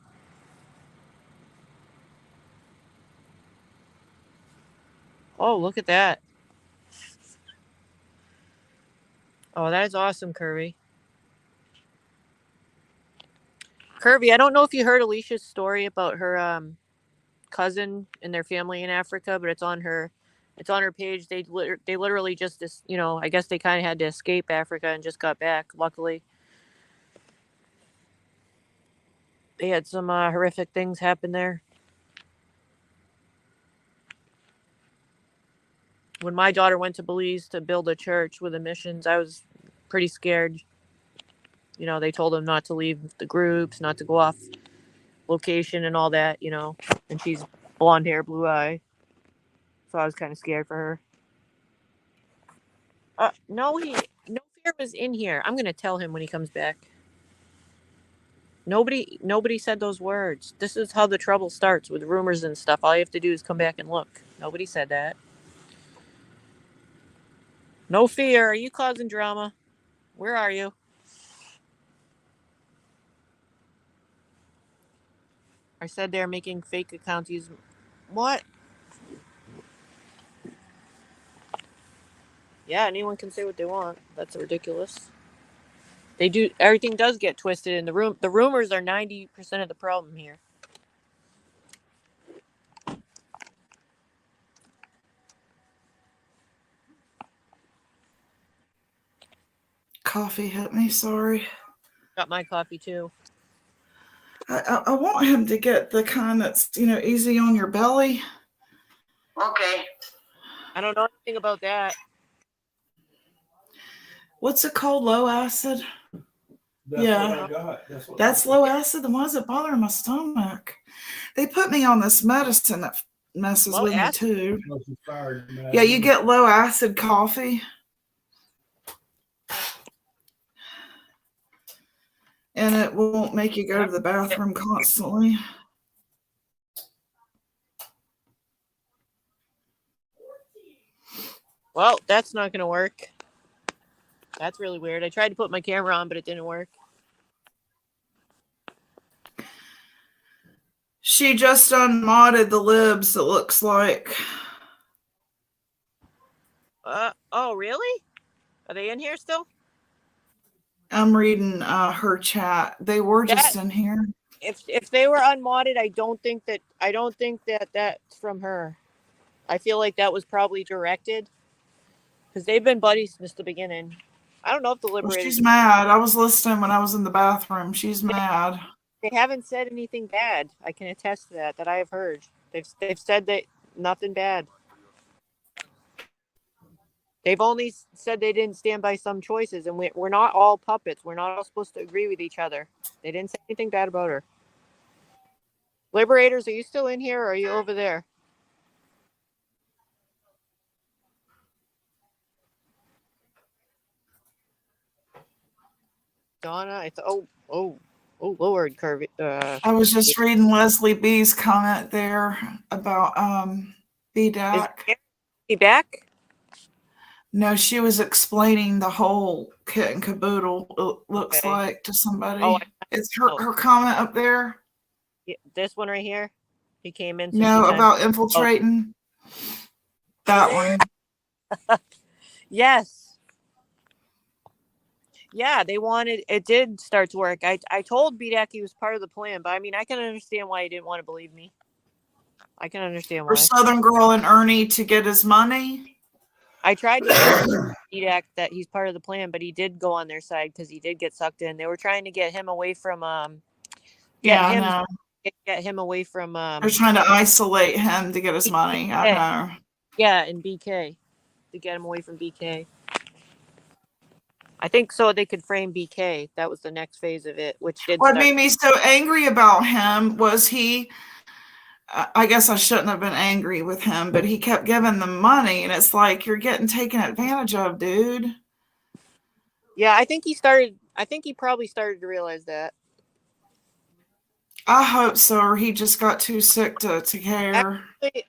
Oh, look at that. Oh, that is awesome, Kirby. Kirby, I don't know if you heard Alicia's story about her cousin and their family in Africa, but it's on her page. They literally just I guess they kind of had to escape Africa and just got back. Luckily, they had some horrific things happen there. When my daughter went to Belize to build a church with the missions, I was pretty scared. They told them not to leave the groups, not to go off location and all that, and she's blonde hair, blue eye. So I was kind of scared for her. No fear was in here. I'm going to tell him when he comes back. Nobody said those words. This is how the trouble starts with rumors and stuff. All you have to do is come back and look. Nobody said that. No fear. Are you causing drama? Where are you? I said they're making fake accounts. What? Yeah, anyone can say what they want. That's ridiculous. They do. Everything does get twisted in the room. The rumors are 90% of the problem here. Coffee hit me, sorry. Got my coffee too. I want him to get the kind that's, easy on your belly. Okay. I don't know anything about that. What's it called? Low acid? That's Yeah. what I got. That's low acid. Then why is it bothering my stomach? They put me on this medicine that messes Low with acid? me too. Yeah, you get low acid coffee. And it won't make you go to the bathroom constantly. Well, that's not going to work. That's really weird. I tried to put my camera on, but it didn't work. She just unmodded the libs, it looks like. Oh, really? Are they in here still? I'm reading her chat. They were just in here. If they were unmodded, I don't think that that's from her. I feel like that was probably directed because they've been buddies since the beginning. I don't know if the Well, Liberators. she's mad. I was listening when I was in the bathroom. She's mad. They haven't said anything bad. I can attest to that I have heard. They've said that nothing bad. They've only said they didn't stand by some choices, and we're not all puppets. We're not all supposed to agree with each other. They didn't say anything bad about her. Liberators, are you still in here or are you over there? Donna, oh, Lord, Curvy. I was just reading Leslie B's comment there about BDAC. Is he back? No, she was explaining the whole kit and caboodle, it looks Okay. like, to somebody. Oh, It's her comment up there. this one right here. He came in. So No, about infiltrating. That one. Yes. Yeah, they wanted. It did start to work. I told BDAC he was part of the plan, but I mean, I can understand why he didn't want to believe me. I can understand For why. Southern Girl and Ernie to get his money. I tried to get BDAC that he's part of the plan, but he did go on their side because he did get sucked in. They were trying to get him away from get him away from They're trying to isolate him to get his money. I know. Yeah, and BK to get him away from BK. I think so they could frame BK. That was the next phase of it, which did. What made me so angry about him was I guess I shouldn't have been angry with him, but he kept giving them money, and it's like, you're getting taken advantage of, dude. Yeah, I think he probably started to realize that. I hope so, or he just got too sick to care. Actually,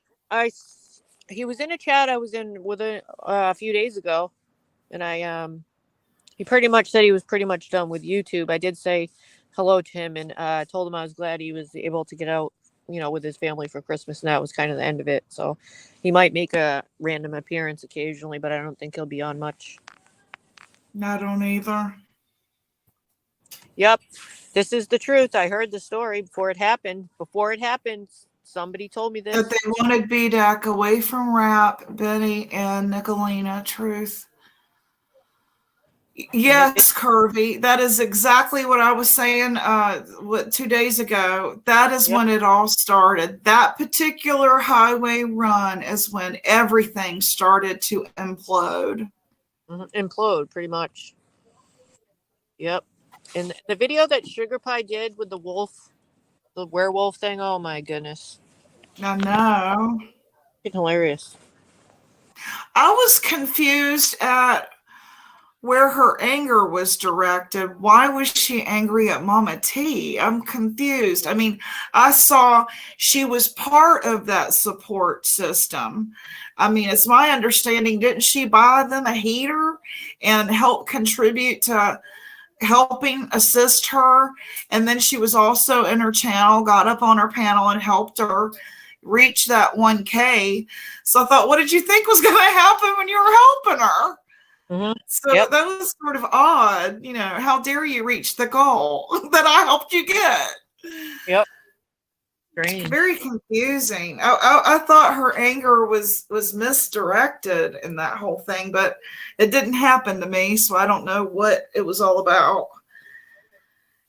he was in a chat I was in with a few days ago, and he pretty much said he was pretty much done with YouTube. I did say hello to him and told him I was glad he was able to get out, with his family for Christmas, and that was kind of the end of it. So he might make a random appearance occasionally, but I don't think he'll be on much. I don't either. Yep. This is the truth. I heard the story before it happened. Somebody told me this. That they wanted BDAC away from Rap, Benny, and Nicolina. Truth. Yes, Curvy. That is exactly what I was saying 2 days ago. That is when it all started. That particular highway run is when everything started to implode. Implode, pretty much. Yep. And the video that Sugar Pie did with the werewolf thing, oh my goodness. I know. It's hilarious. I was confused at where her anger was directed. Why was she angry at Mama T? I'm confused. I mean, I saw she was part of that support system. I mean, it's my understanding, didn't she buy them a heater and help contribute to helping assist her? And then she was also in her channel, got up on her panel and helped her reach that 1K. So I thought, what did you think was going to happen when you were helping her? Mm-hmm. So that was sort of odd. How dare you reach the goal that I helped you get? Yep. Strange. Very confusing. I thought her anger was misdirected in that whole thing, but it didn't happen to me, so I don't know what it was all about.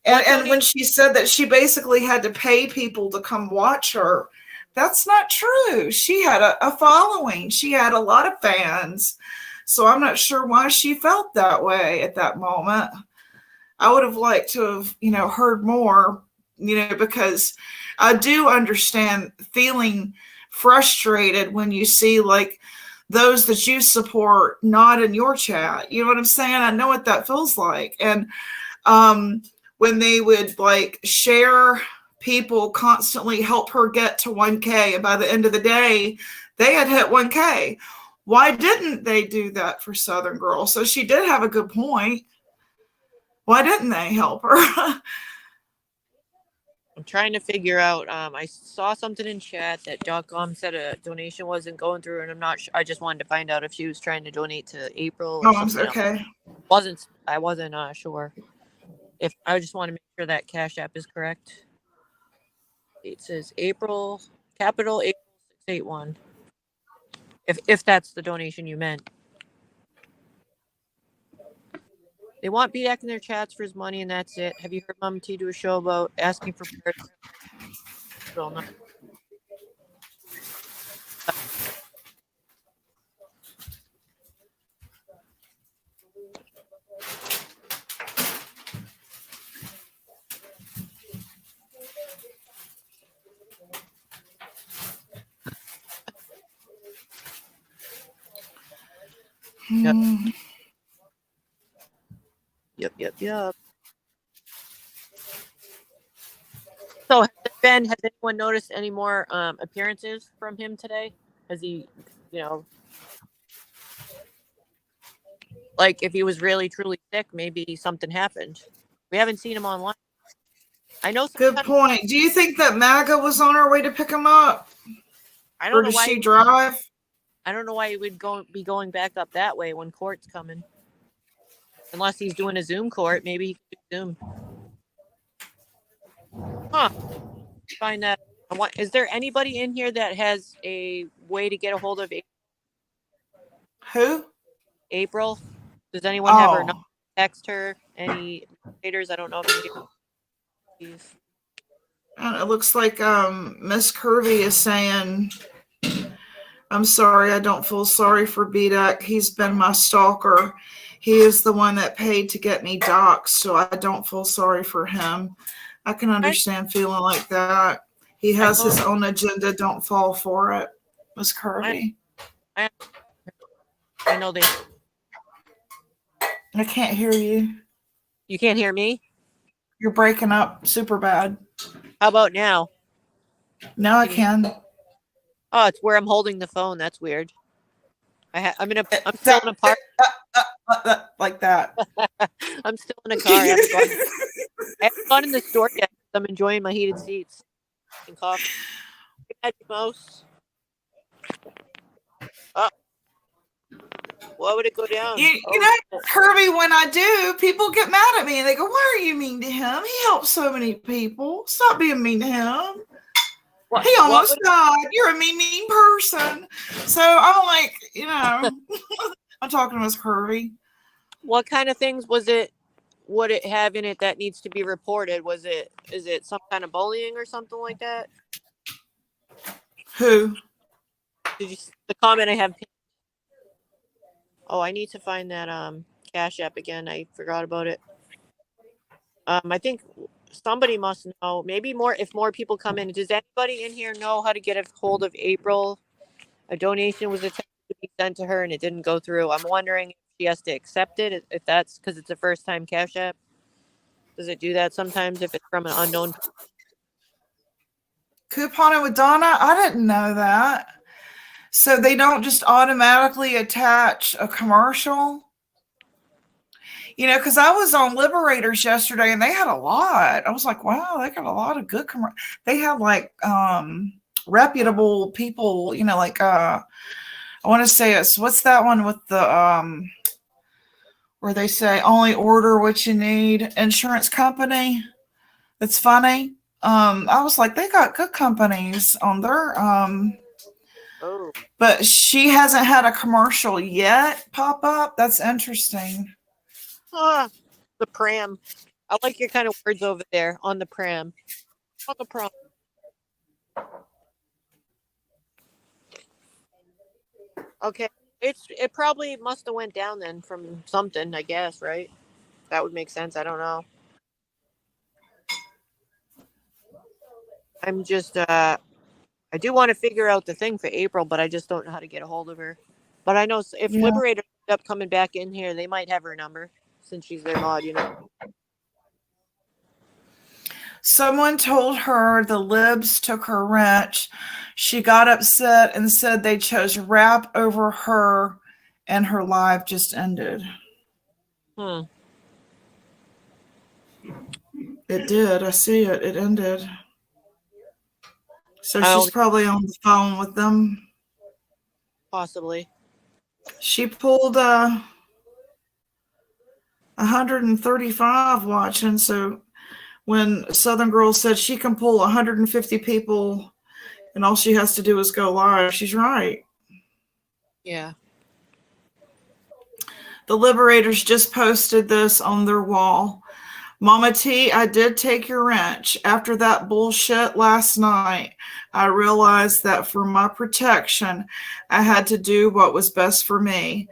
And when she said that she basically had to pay people to come watch her, that's not true. She had a following. She had a lot of fans. So I'm not sure why she felt that way at that moment. I would have liked to have, heard more, because I do understand feeling frustrated when you see like those that you support not in your chat. You know what I'm saying? I know what that feels like. And when they would like share, people constantly help her get to 1K. And by the end of the day, they had hit 1K. Why didn't they do that for Southern Girl? So she did have a good point. Why didn't they help her? I'm trying to figure out. I saw something in chat that .com said a donation wasn't going through, and I'm not sure. I just wanted to find out if she was trying to donate to April or something. Okay. I wasn't sure. If I just want to make sure that Cash App is correct. It says April, capital April 681. If that's the donation you meant. They want BDAC in their chats for his money, and that's it. Have you heard Mom T do a show about asking for prayers? Well, no. Yep. So, has anyone noticed any more appearances from him today? Has he, like if he was really truly sick, maybe something happened. We haven't seen him online. I know. Good point. Do you think that MAGA was on her way to pick him up? I don't know does why she drive? I don't know why he would be going back up that way when court's coming. Unless he's doing a Zoom court, maybe he can do Zoom. Huh. Find that. Is there anybody in here that has a way to get a hold of Who? April? Does anyone have her number? Text her? Any haters? I don't know if he's. It looks like Miss Curvy is saying, I'm sorry, I don't feel sorry for BDAC. He's been my stalker. He is the one that paid to get me doxxed, so I don't feel sorry for him. I can understand feeling like that. He has his own agenda. Don't fall for it. Miss Curvy. I know they. I can't hear you. You can't hear me? You're breaking up super bad. How about now? Now I can. Oh, it's where I'm holding the phone. That's weird. I'm still in a park. Like that. I'm still in a car. I haven't gone in the store yet. I'm enjoying my heated seats and coffee. Mouse. Oh. Why would it go down? You know, Kirby, when I do, people get mad at me and they go, why are you mean to him? He helps so many people. Stop being mean to him. He almost died. You're a mean person. So I'm like, I'm talking to Miss Kirby. What kind of things would it have in it that needs to be reported? Is it some kind of bullying or something like that? Who? Did you see the comment I have? Oh, I need to find that Cash App again. I forgot about it. I think somebody must know. Maybe if more people come in. Does anybody in here know how to get a hold of April? A donation was attempted to be sent to her and it didn't go through. I'm wondering if she has to accept it, if that's because it's a first time Cash App. Does it do that sometimes if it's from an unknown? Couponing with Donna? I didn't know that. So they don't just automatically attach a commercial? Because I was on Liberators yesterday and they had a lot. I was like, wow, they got a lot of good commercials. They have like reputable people, I want to say what's that one with the where they say only order what you need, insurance company. That's funny. I was like, they got good companies on their but she hasn't had a commercial yet pop up. That's interesting. The pram. I like your kind of words over there on the pram. On the pram. Okay. It probably must have went down then from something, I guess, right? That would make sense. I don't know. I'm just I do want to figure out the thing for April, but I just don't know how to get a hold of her. But I know if Liberator ends up coming back in here, they might have her number since she's their mod, Someone told her the libs took her wrench. She got upset and said they chose rap over her, and her live just ended. It did. I see it. It ended. So she's probably on the phone with them. Possibly. She pulled 135 watching. So when Southern Girl said she can pull 150 people and all she has to do is go live, she's right. Yeah. The Liberators just posted this on their wall. Mama T, I did take your wrench. After that bullshit last night, I realized that for my protection, I had to do what was best for me.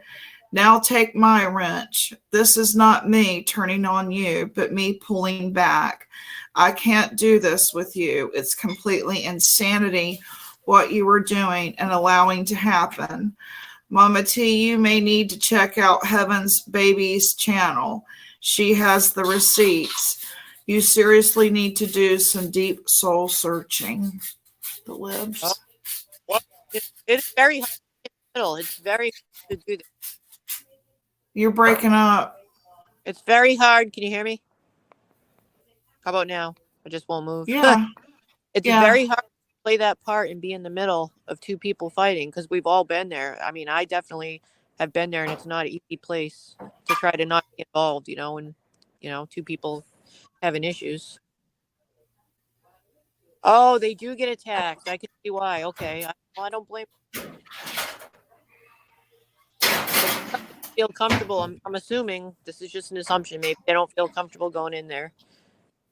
Now take my wrench. This is not me turning on you, but me pulling back. I can't do this with you. It's completely insanity what you were doing and allowing to happen. Mama T, you may need to check out Heaven's Babies channel. She has the receipts. You seriously need to do some deep soul searching. The libs. Oh, well, it's very hard in the middle. It's very hard to do this. You're breaking up. It's very hard. Can you hear me? How about now? I just won't move. Yeah. It's very hard to play that part and be in the middle of two people fighting because we've all been there. I mean, I definitely have been there, and it's not an easy place to try to not get involved, and, two people having issues. Oh, they do get attacked. I can see why. Okay. I don't blame them. Feel comfortable. I'm assuming this is just an assumption. Maybe they don't feel comfortable going in there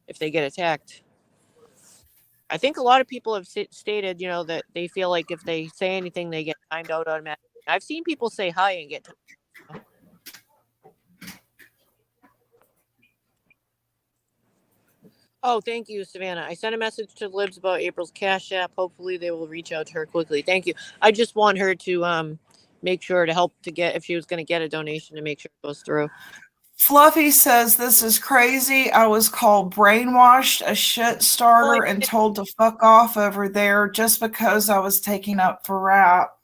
if they get attacked. I think a lot of people have stated, that they feel like if they say anything, they get timed out automatically. I've seen people say hi and get timed out. Oh, thank you, Savannah. I sent a message to Libs about April's Cash App. Hopefully they will reach out to her quickly. Thank you. I just want her to make sure to help to get, if she was going to get a donation, to make sure it goes through. Fluffy says this is crazy. I was called brainwashed, a shit starter, and told to fuck off over there just because I was taking up for rap.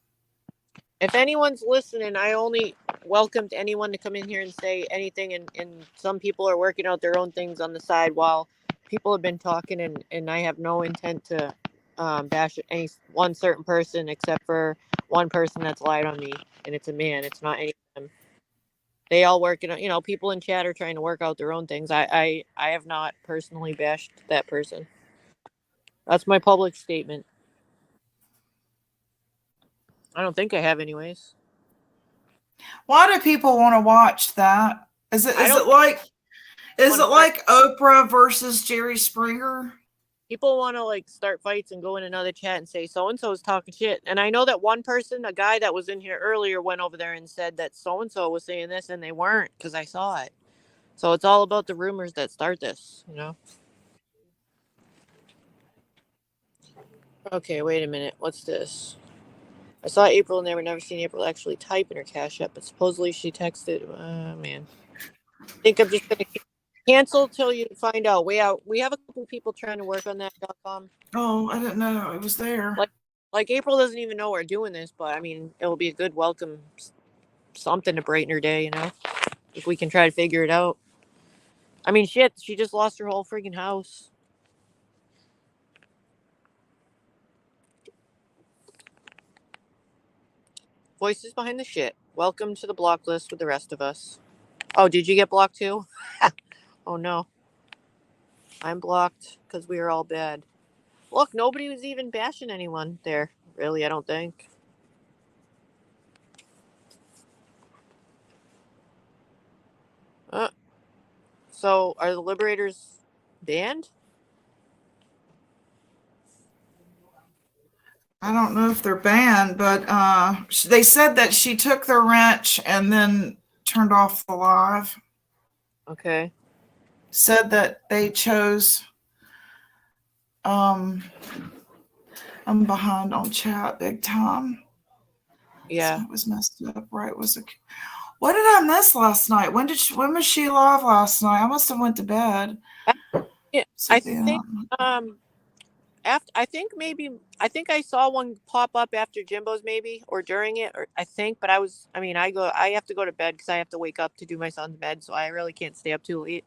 If anyone's listening, I only welcomed anyone to come in here and say anything, and some people are working out their own things on the side while people have been talking, and I have no intent to bash any one certain person except for one person that's lied on me, and it's a man. It's not any of them. They all work, people in chat are trying to work out their own things. I have not personally bashed that person. That's my public statement. I don't think I have anyways. Why do people want to watch that? Is it like Oprah versus Jerry Springer? People want to start fights and go in another chat and say so-and-so is talking shit. And I know that one person, a guy that was in here earlier, went over there and said that so-and-so was saying this, and they weren't, because I saw it. So it's all about the rumors that start this, Okay, wait a minute. What's this? I saw April in there, but never seen April actually type in her Cash App, but supposedly she texted. Man. I think I'm just going to cancel till you find out. We have a couple people trying to work on that .com. Oh, I didn't know it was there. Like April doesn't even know we're doing this, but I mean, it will be a good welcome, something to brighten her day, if we can try to figure it out. I mean, shit, she just lost her whole freaking house. Voices behind the shit. Welcome to the block list with the rest of us. Oh, did you get blocked too? Oh no. I'm blocked because we are all bad. Look, nobody was even bashing anyone there. Really, I don't think. So, are the Liberators banned? I don't know if they're banned, but they said that she took their wrench and then turned off the live. Okay. Said that they chose. I'm behind on chat big time. Yeah. So it was messed up, right? What did I miss last night? When was she live last night? I must have went to bed. Yeah, I think I think I saw one pop up after Jimbo's maybe, or during it, or I think, but I have to go to bed because I have to wake up to do my son's bed, so I really can't stay up too late.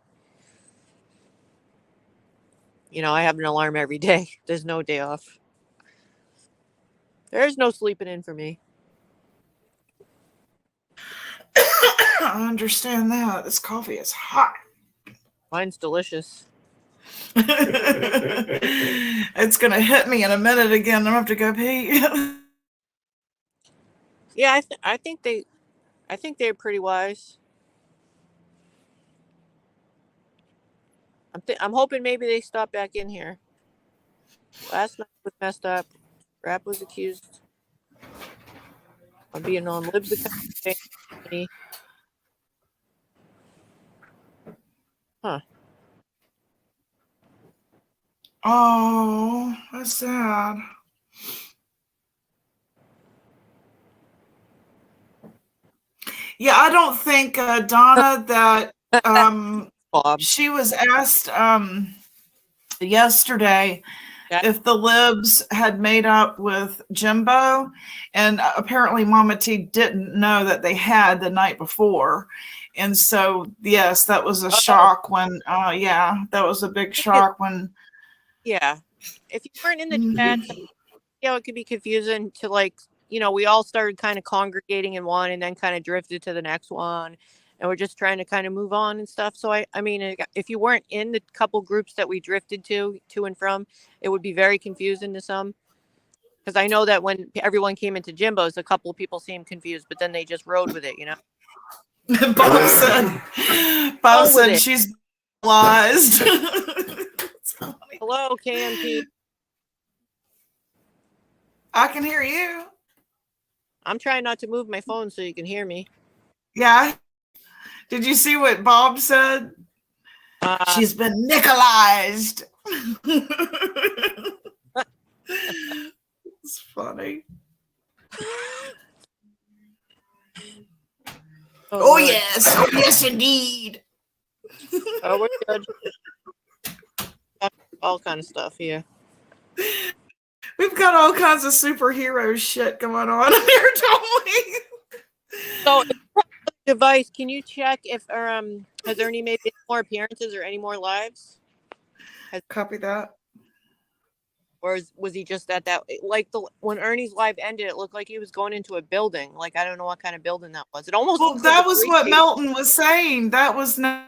I have an alarm every day. There's no day off. There's no sleeping in for me. I understand that. This coffee is hot. Mine's delicious. It's gonna hit me in a minute again. I'm gonna have to go pee. Yeah, I think they're pretty wise. I'm hoping maybe they stop back in here. Last night was messed up. Rap was accused of being on Lib's account. Huh. Oh, that's sad. Yeah, I don't think Donna that Bob. she was asked yesterday Yeah. if the libs had made up with Jimbo, and apparently Mama T didn't know that they had the night before. And so, yes, that was a shock when, that was a big shock when. Yeah. If you weren't in the chat, it could be confusing to we all started kind of congregating in one and then kind of drifted to the next one. And we're just trying to kind of move on and stuff. So, I mean, if you weren't in the couple groups that we drifted to and from, it would be very confusing to some. Because I know that when everyone came into Jimbo's, a couple of people seemed confused, but then they just rode with it, Bob said she's lies. Hello, KMT. I can hear you. I'm trying not to move my phone so you can hear me. Yeah. Did you see what Bob said? She's been Nicolized. It's funny. Oh yes. Oh, yes, indeed. Oh, we're good. All kind of stuff here. We've got all kinds of superhero shit going on here, don't we? So, device, can you check if has Ernie made any more appearances or any more lives? Copy that. Or was he just at that? When Ernie's live ended, it looked like he was going into a building. Like, I don't know what kind of building that was. It almost looks that like was what Melton was saying. That was now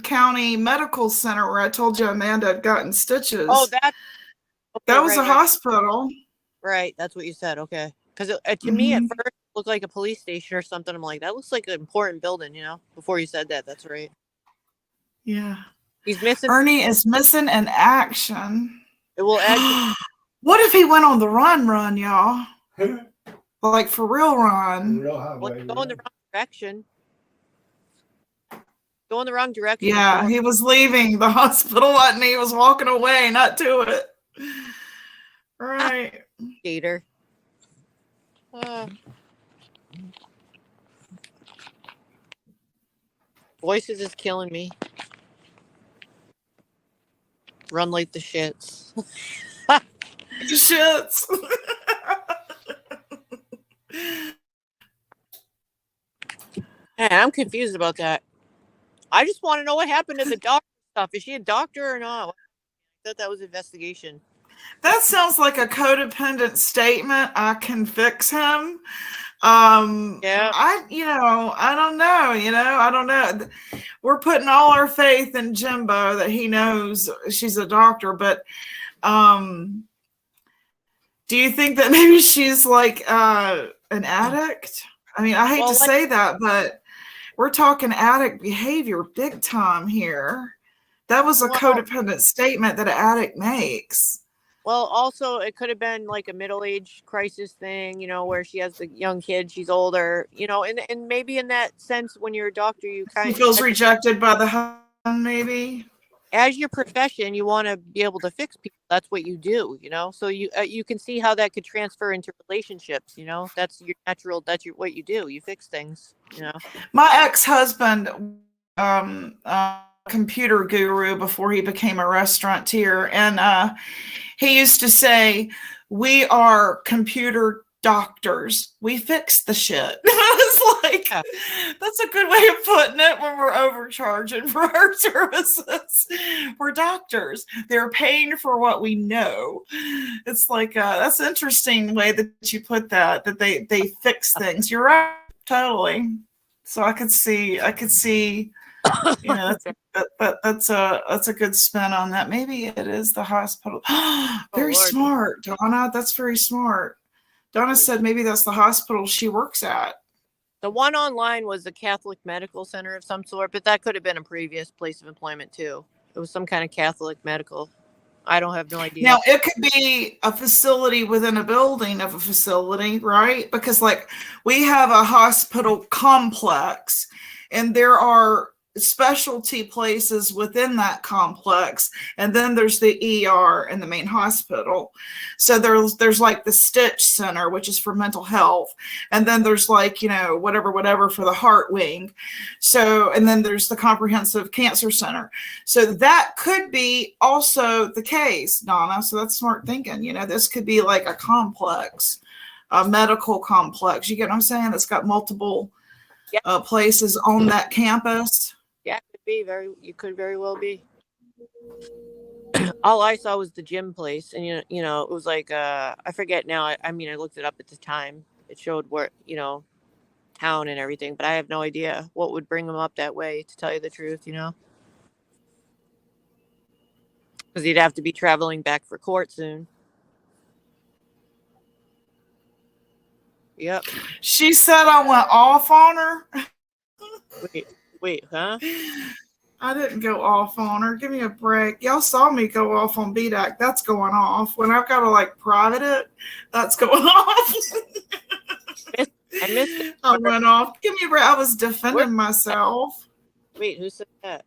County Medical Center where I told you Amanda had gotten stitches. Oh, that was a hospital. Right, that's what you said. Okay, because to me at first it looked like a police station or something. I'm like, that looks like an important building, Before you said that, that's right. Yeah, he's missing. Ernie is missing in action. It will add. What if he went on the run, y'all? Like for real run. Go in the wrong direction. Go in the wrong direction. Yeah, he was leaving the hospital and he was walking away, not to it. Right. Gator. Voices is killing me. Run like the shits. The shits. Man, I'm confused about that. I just want to know what happened to the doctor stuff. Is she a doctor or not? I thought that was investigation. That sounds like a codependent statement. I can fix him. Yeah. I don't know. I don't know. We're putting all our faith in Jimbo that he knows she's a doctor, but do you think that maybe she's like an addict? I mean, I hate to say that, but we're talking addict behavior big time here. That was a codependent statement that an addict makes. Well, also, it could have been like a middle-age crisis thing, where she has the young kid, she's older, and maybe in that sense, when you're a doctor, you kind of feels rejected by the husband, maybe. As your profession, you want to be able to fix people. That's what you do, So you can see how that could transfer into relationships. That's your natural. That's what you do. You fix things. My ex-husband, computer guru before he became a restaurateur, and he used to say, "We are computer doctors. We fix the shit." I was like, that's a good way of putting it when we're overcharging for our services. We're doctors. They're paying for what we know. It's like, that's an interesting way that you put that they fix things. You're right. Totally. So I could see, that's a good spin on that. Maybe it is the hospital. Very smart, Donna. That's very smart. Donna said maybe that's the hospital she works at. The one online was a Catholic medical center of some sort, but that could have been a previous place of employment too. It was some kind of Catholic medical. I don't have no idea. Now, it could be a facility within a building of a facility, right? Because, like, we have a hospital complex, and there are specialty places within that complex, and then there's the ER and the main hospital. So there's like the Stitch Center, which is for mental health, and then there's like, you know, whatever for the heart wing. So, and then there's the Comprehensive Cancer Center. So that could be also the case, Donna. So that's smart thinking. You know, this could be like a complex, a medical complex. You get what I'm saying? It's got multiple places on that campus. Yeah, it could be you could very well be. All I saw was the gym place, and you know, it was like I forget now. I mean, I looked it up at the time. It showed where, you know, town and everything, but I have no idea what would bring them up that way, to tell you the truth, you know. Because he'd have to be traveling back for court soon. Yep. She said I went off on her. Wait, huh? I didn't go off on her. Give me a break. Y'all saw me go off on BDAC. That's going off. When I've got to like private it, that's going off. I missed it. I went off. Give me a break. I was defending myself. Wait, who said that?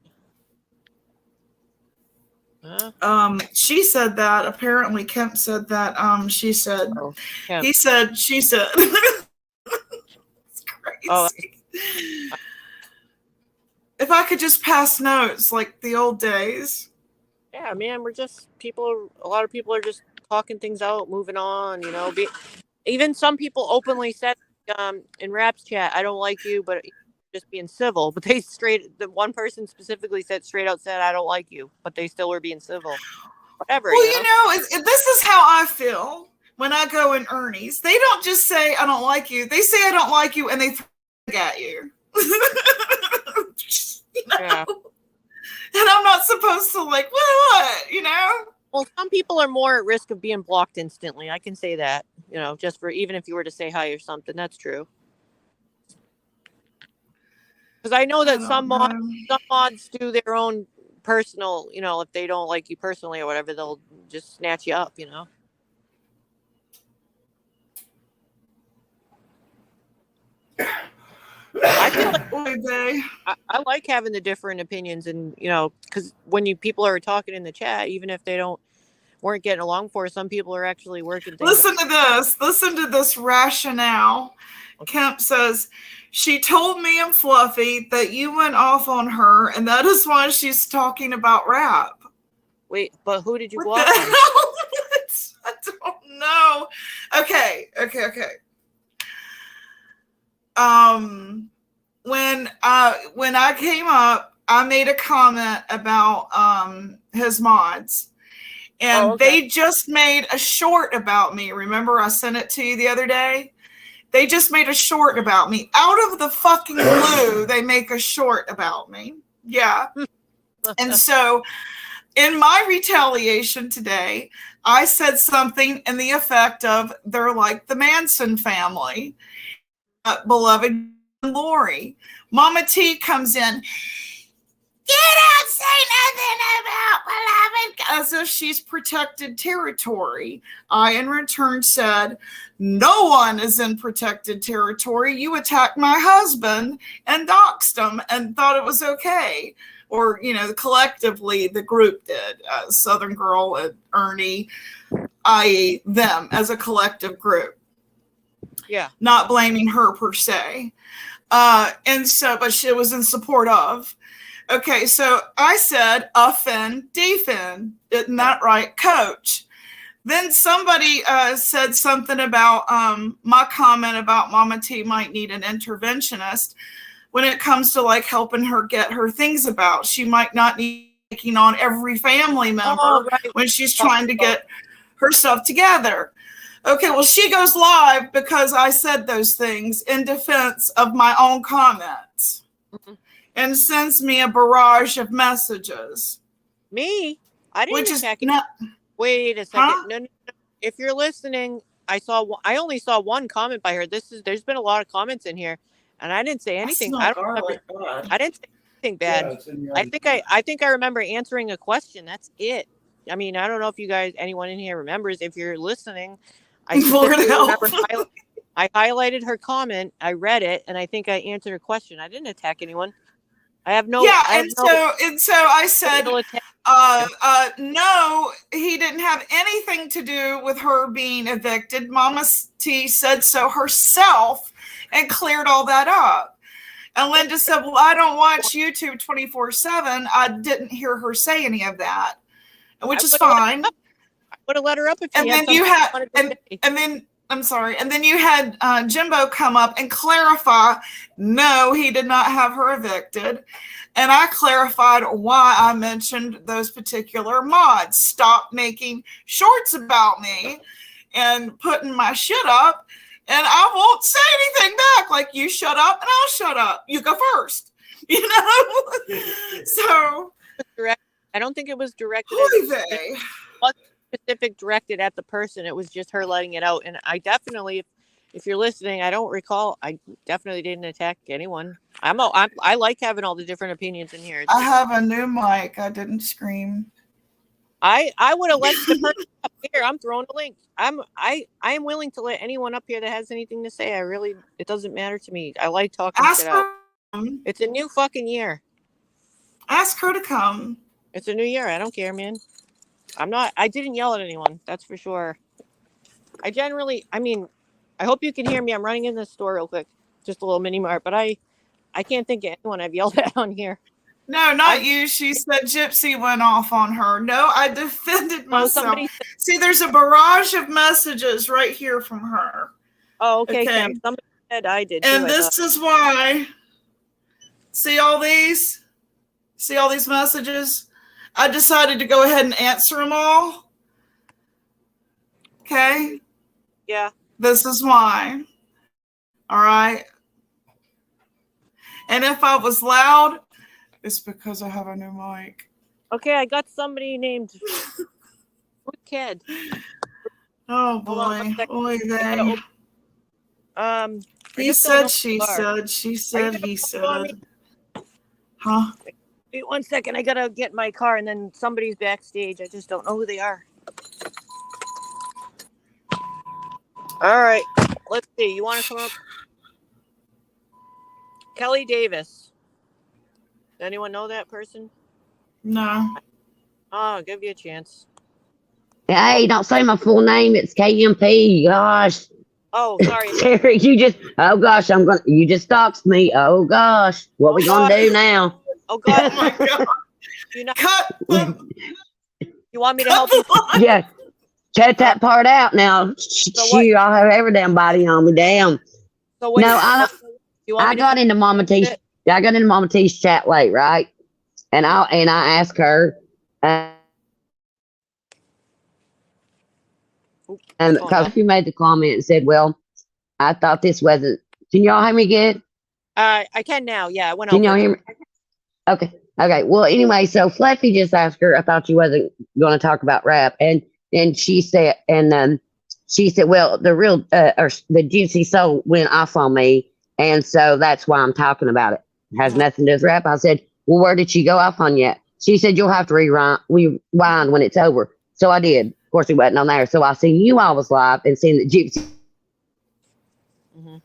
Huh? She said that. Apparently Kemp said that. She said, Kemp. He said, she said. It's crazy. Oh, if I could just pass notes like the old days. Yeah, man, a lot of people are just talking things out, moving on, you know. Even some people openly said in Rap's chat, I don't like you, but just being civil. But the one person specifically said, I don't like you, but they still were being civil. Whatever. Well, you know, this is how I feel when I go in Ernie's. They don't just say, I don't like you. They say, I don't like you, and they throw at you. You know? Yeah. And I'm not supposed to like, what, you know? Well, some people are more at risk of being blocked instantly. I can say that, you know, just for even if you were to say hi or something, that's true. Because I know that some mods do their own personal, you know, if they don't like you personally or whatever, they'll just snatch you up, you know. I feel like I like having the different opinions, and you know, because when people are talking in the chat, even if they weren't getting along for, some people are actually working things Listen to this rationale. Kemp says, she told me and Fluffy that you went off on her, and that is why she's talking about Rap. Wait, but who did you go off on? I don't know. Okay. When I came up, I made a comment about his mods, and they just made a short about me. Remember, I sent it to you the other day. They just made a short about me. Out of the fucking blue, they make a short about me. Yeah. And so in my retaliation today, I said something in the effect of, they're like the Manson family. Beloved Lori. Mama T comes in. You don't say nothing about beloved, as if she's protected territory. I, in return, said, no one is in protected territory. You attacked my husband and doxed him and thought it was okay. Or, you know, collectively, the group did. Southern Girl and Ernie, i.e. them, as a collective group. Yeah. Not blaming her per se. And so, but she was in support of. Okay, so I said, offend, defend. Isn't that right, coach? Then somebody said something about my comment about Mama T might need an interventionist when it comes to like helping her get her things about. She might not need taking on every family member when she's trying to get her stuff together. Okay, well, she goes live because I said those things in defense of my own comments. Mm-hmm. And sends me a barrage of messages. Me? I didn't attack you. Wait a second. Huh? No. If you're listening, I only saw one comment by her. There's been a lot of comments in here, And I didn't say I anything. smell I don't remember. garlic. God. I didn't say anything bad. I think I remember answering a question. That's it. I mean, I don't know if you guys, anyone in here remembers. If you're listening, I Lord specifically help. remember I highlighted her comment. I read it, and I think I answered her question. I didn't attack anyone. I have no. Yeah, I have and no so I said, ill attack. no, he didn't have anything to do with her being evicted. Mama T said so herself and cleared all that up. And Linda said, well, I don't watch YouTube 24/7. I didn't hear her say any of that, which is fine. I would have let her up if And she then had you had, something she wanted to say. and then, I'm sorry, and then you had Jimbo come up and clarify, no, he did not have her evicted. And I clarified why I mentioned those particular mods. Stop making shorts about me and putting my shit up, and I won't say anything back. Like, you shut up and I'll shut up. You go first. You know? So I don't think it was directed specific directed at the person. It was just her letting it out. And I definitely, if you're listening, I don't recall. I definitely didn't attack anyone. I like having all the different opinions in here. I have a new mic. I didn't scream. I would have let the person up here. I'm throwing a link. I am willing to let anyone up here that has anything to say. It doesn't matter to me. I like talking shit out. It's a new fucking year. Ask her to come. It's a new year. I don't care, man. I didn't yell at anyone. That's for sure. I hope you can hear me. I'm running in the store real quick. Just a little mini mart, but I can't think of anyone I've yelled at on here. No, not you. She said Gypsy went off on her. No, I defended myself. See, there's a barrage of messages right here from her. Oh, okay. Somebody said I did. And this is why. See all these? See all these messages? I decided to go ahead and answer them all. Okay? Yeah. This is why. All right? And if I was loud, it's because I have a new mic. Okay, I got somebody named Kid. Oh boy. Oy vey. He said, she said, she said, he said. Huh? Wait 1 second. I gotta get my car, and then somebody's backstage. I just don't know who they are. All right. Let's see. You want to come up? Kelly Davis. Does anyone know that person? No. Oh, I'll give you a chance. Hey, don't say my full name. It's KMP. Gosh. Oh, sorry. Terry, you just doxed me. Oh, gosh. What we going to do now? Oh, God. Oh, my God. You want me to help you? Yeah. Cut that part out now. Shoot, I'll have every damn body on me. Damn. So what no, I got into Mama T's. I got into Mama T's chat late, right? And I asked her, and because she made the comment and said, "Well, I thought this wasn't." Can y'all hear me good? I can now. Yeah, I went. Can y'all hear me? Okay. Okay. Well, anyway, so Fluffy just asked her. I thought she wasn't going to talk about rap, and she said, well, the real or the juicy soul went off on me, and so that's why I'm talking about it. Has nothing to do with rap. I said, well, where did she go off on yet? She said, you'll have to rewind when it's over. So I did. Of course, it wasn't on there. So I seen you all was live and seen the gypsy. Mm-hmm.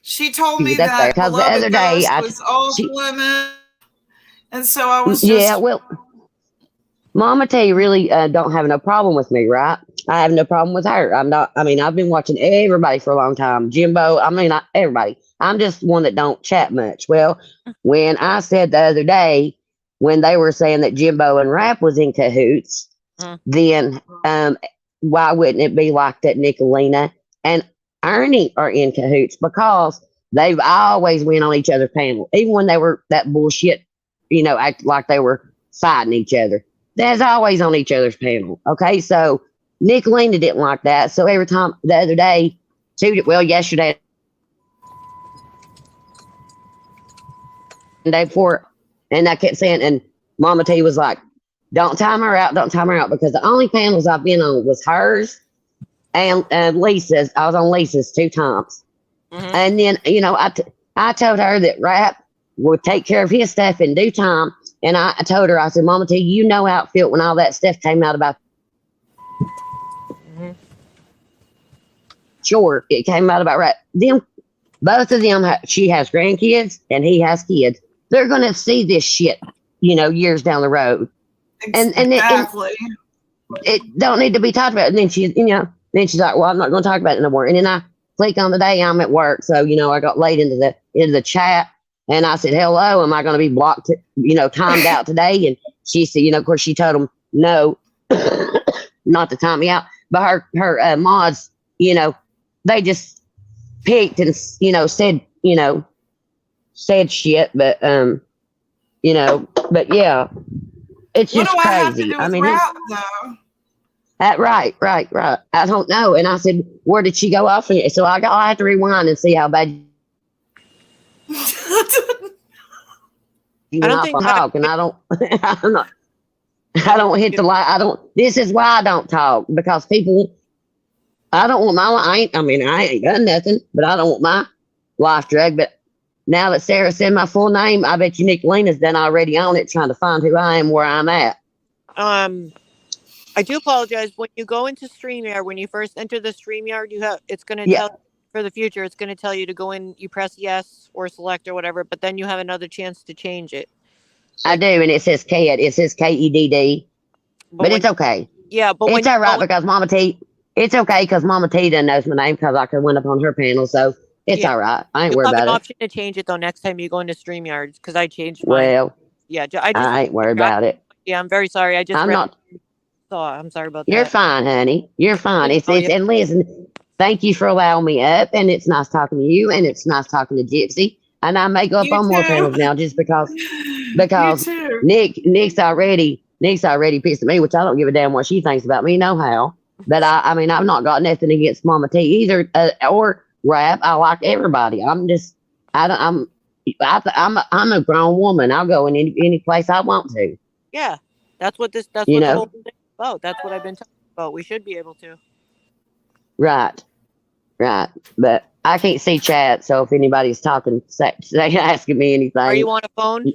She told me that because the other day I was off limit, and so I was just... Yeah, well, Mama T really don't have no problem with me, right? I have no problem with her. I've been watching everybody for a long time. Jimbo, not everybody. I'm just one that don't chat much. Well, when I said the other day, when they were saying that Jimbo and Rap was in cahoots, then why wouldn't it be like that Nicolina and Ernie are in cahoots? Because they've always went on each other's panel. Even when they were that bullshit, act like they were fighting each other. There's always on each other's panel. Okay, so Nicolina didn't like that. So every time the other day, yesterday, and day before, and I kept saying, and Mama T was like, don't time her out, because the only panels I've been on was hers and Lisa's. I was on Lisa's 2 times. Mhm. And then, I told her that Rap would take care of his stuff in due time. And I told her, I said, Mama T, you know how it felt when all that stuff came out about. Mhm. Sure, it came out about Rap. Them, both of them, she has grandkids and he has kids. They're going to see this shit, years down the road. And Exactly. it don't need to be talked about. And then then she's like, well, I'm not going to talk about it no more. And then I click on the day I'm at work. So, I got late into the chat and I said, hello, am I going to be blocked, timed out today? And she said, of course she told them no, not to time me out. But her mods, they just picked and, said shit. But, but yeah, it's What just do I have to crazy. do I with mean, rap though? right. I don't know. And I said, where did she go off? So I had to rewind and see how bad you I went don't off think on Rap. talk. And I don't, I'm not, I I don't don't hit think the light. This is why I don't talk because people, I don't want my, I ain't done nothing, but I don't want my life dragged. But now that Sarah said my full name, I bet you Nicolina's done already on it trying to find who I am, where I'm at. I do apologize. When you go into StreamYard, when you first enter the StreamYard, it's going to Yeah, tell for the future. It's going to tell you to go in. You press yes or select or whatever, but then you have another chance to change it. I Like, do. And it says KED. It says KEDD, but but when it's okay. but when It's you all right go, because Mama T, it's okay because Mama T doesn't knows my name because I could win up on her panel. So it's yeah, all right. I ain't you'll worried have an about it. option to change it though next time you go into StreamYard because I changed mine. Well, Yeah, I just I ain't worried about it. yeah, I'm very sorry. I just I'm read not. saw. I'm sorry about You're that. fine, honey. You're fine. Oh yeah, And listen, thank you for allowing me up. And it's nice talking to you. And it's nice talking to Gypsy. And I may go up You on more too. panels now just because You because too. Nick's already pissed at me, which I don't give a damn what she thinks about me, no how. But I've not got nothing against Mama T either, or Rap. I like everybody. I'm just, I don't, I'm a grown woman. I'll go in any place I want to. yeah. That's what That's You what the know, whole thing is about. That's what I've been talking about. We should be able to. right, right. But I can't see chat, so if anybody's talking, asking me Are anything, you on a phone?